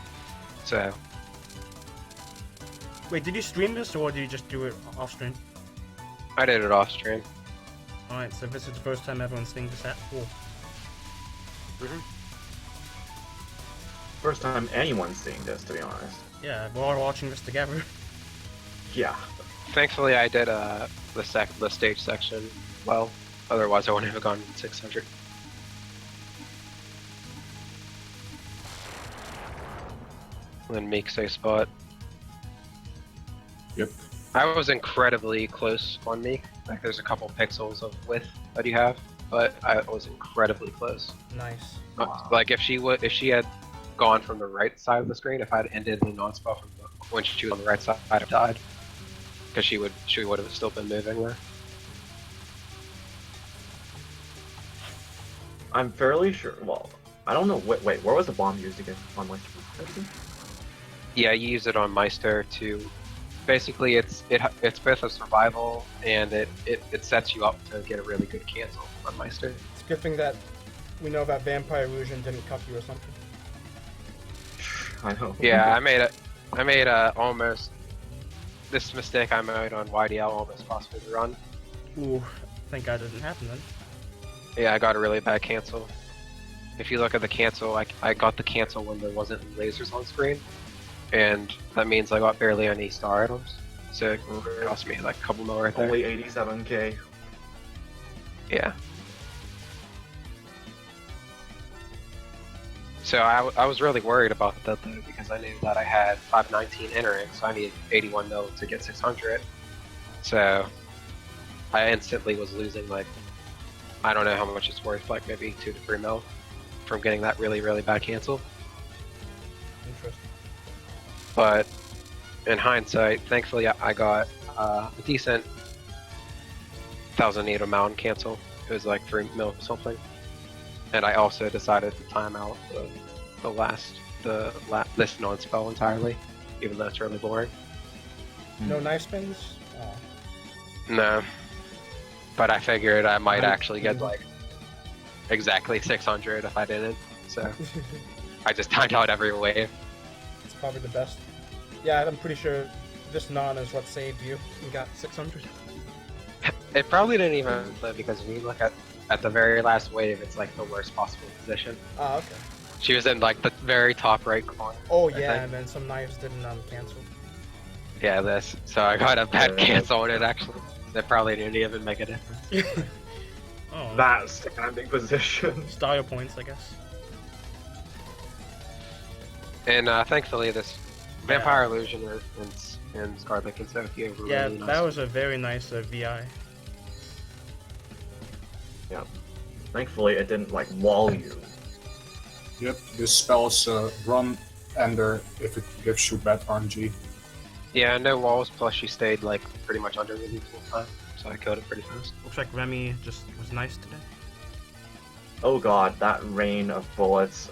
So Wait, did you stream this or did you just do it off stream? I did it off stream. Alright, so this is the first time everyone's seeing this at all. First time anyone's seeing this, to be honest. Yeah, we're all watching this together. Yeah. Thankfully, I did the stage section well. Otherwise, I wouldn't have gone 600. And then Meek safe spot. Yep. I was incredibly close on Meek. Like, there's a couple pixels of width that you have, but I was incredibly close. Nice. Like, if she had gone from the right side of the screen, if I had ended the non-spell from when she was on the right side, I'd have died. Because she would have still been moving there. I'm fairly sure. Well, I don't know. Wait, where was the bomb used again? On my screen? Yeah, you use it on Meister to. Basically, it's both a survival and it sets you up to get a really good cancel on Meister. It's a good thing that we know that Vampire Illusion didn't cuff you or something. I know. Yeah, I made almost this mistake I made on YDL almost cost me the run. Ooh, thank God it didn't happen then. Yeah, I got a really bad cancel. If you look at the cancel, I got the cancel when there wasn't lasers on screen, and that means I got barely any star items. So it cost me like a couple more right there. Only 87k. Yeah. So I was really worried about that though, because I knew that I had 519 entering, so I needed 81 mil to get 600. So I instantly was losing like, I don't know how much it's worth, like maybe 2 to 3 mil from getting that really, really bad cancel. Interesting. But in hindsight, thankfully I got a decent 1,000 needle mountain cancel. It was like 3 mil something. And I also decided to time out this non-spell entirely, even though it's really boring. No knife spins? Oh. No. But I figured I might actually get like exactly 600 if I didn't, so I just timed out every wave. It's probably the best. Yeah, I'm pretty sure this non is what saved you. You got 600. It probably didn't even, because when you look at the very last wave, it's like the worst possible position. Oh, okay. She was in like the very top right corner. Oh I yeah, think. and then some knives didn't cancel. Yeah, this. So I got a bad cancel on it actually. That probably didn't even make a difference. Oh, That standing position. style points, I guess. And thankfully, this Vampire Illusion and Scarlet and Sophia were Yeah, really nice. that was a very nice VI. Yeah. Thankfully, it didn't like wall you. Yep, this spell's run ender if it gives you bad RNG. Yeah, no walls. Plus, she stayed like pretty much under me the whole time, so I killed it pretty fast. Looks like Remy just was nice today. Oh god, that rain of bullets.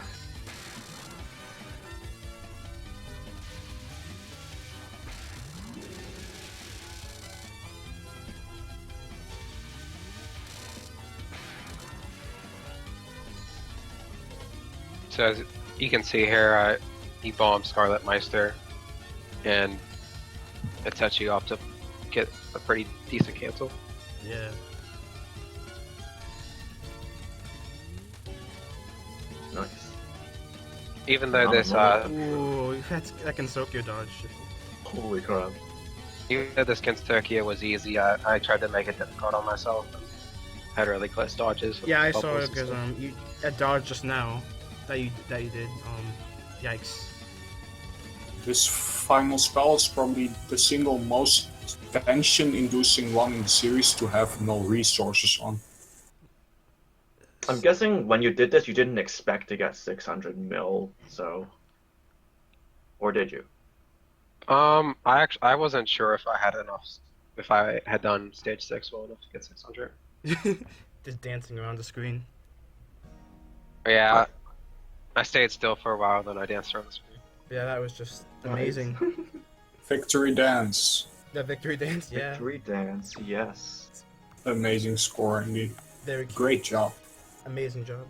So as you can see here, he bombed Scarlet Meister, and it sets you up to get a pretty decent cancel. Yeah. Nice. Even though this Ooh, that can soak your dodge. Holy crap. even though this Kentucky was easy, I tried to make it difficult on myself. And had really close dodges. Yeah, I saw bubbles it and because stuff. you that dodge just now that you did. Yikes. This final spell is probably the single most tension-inducing one in the series to have no resources on. I'm guessing when you did this, you didn't expect to get 600 mil, so... Or did you? I wasn't sure if I had enough, if I had done stage 6 well enough to get 600. Just dancing around the screen. Yeah, I stayed still for a while, then I danced around the screen. Yeah, that was just amazing. Victory dance. The victory dance, yeah. Victory dance, yes. Amazing score indeed. Very cute. Great job. Amazing job.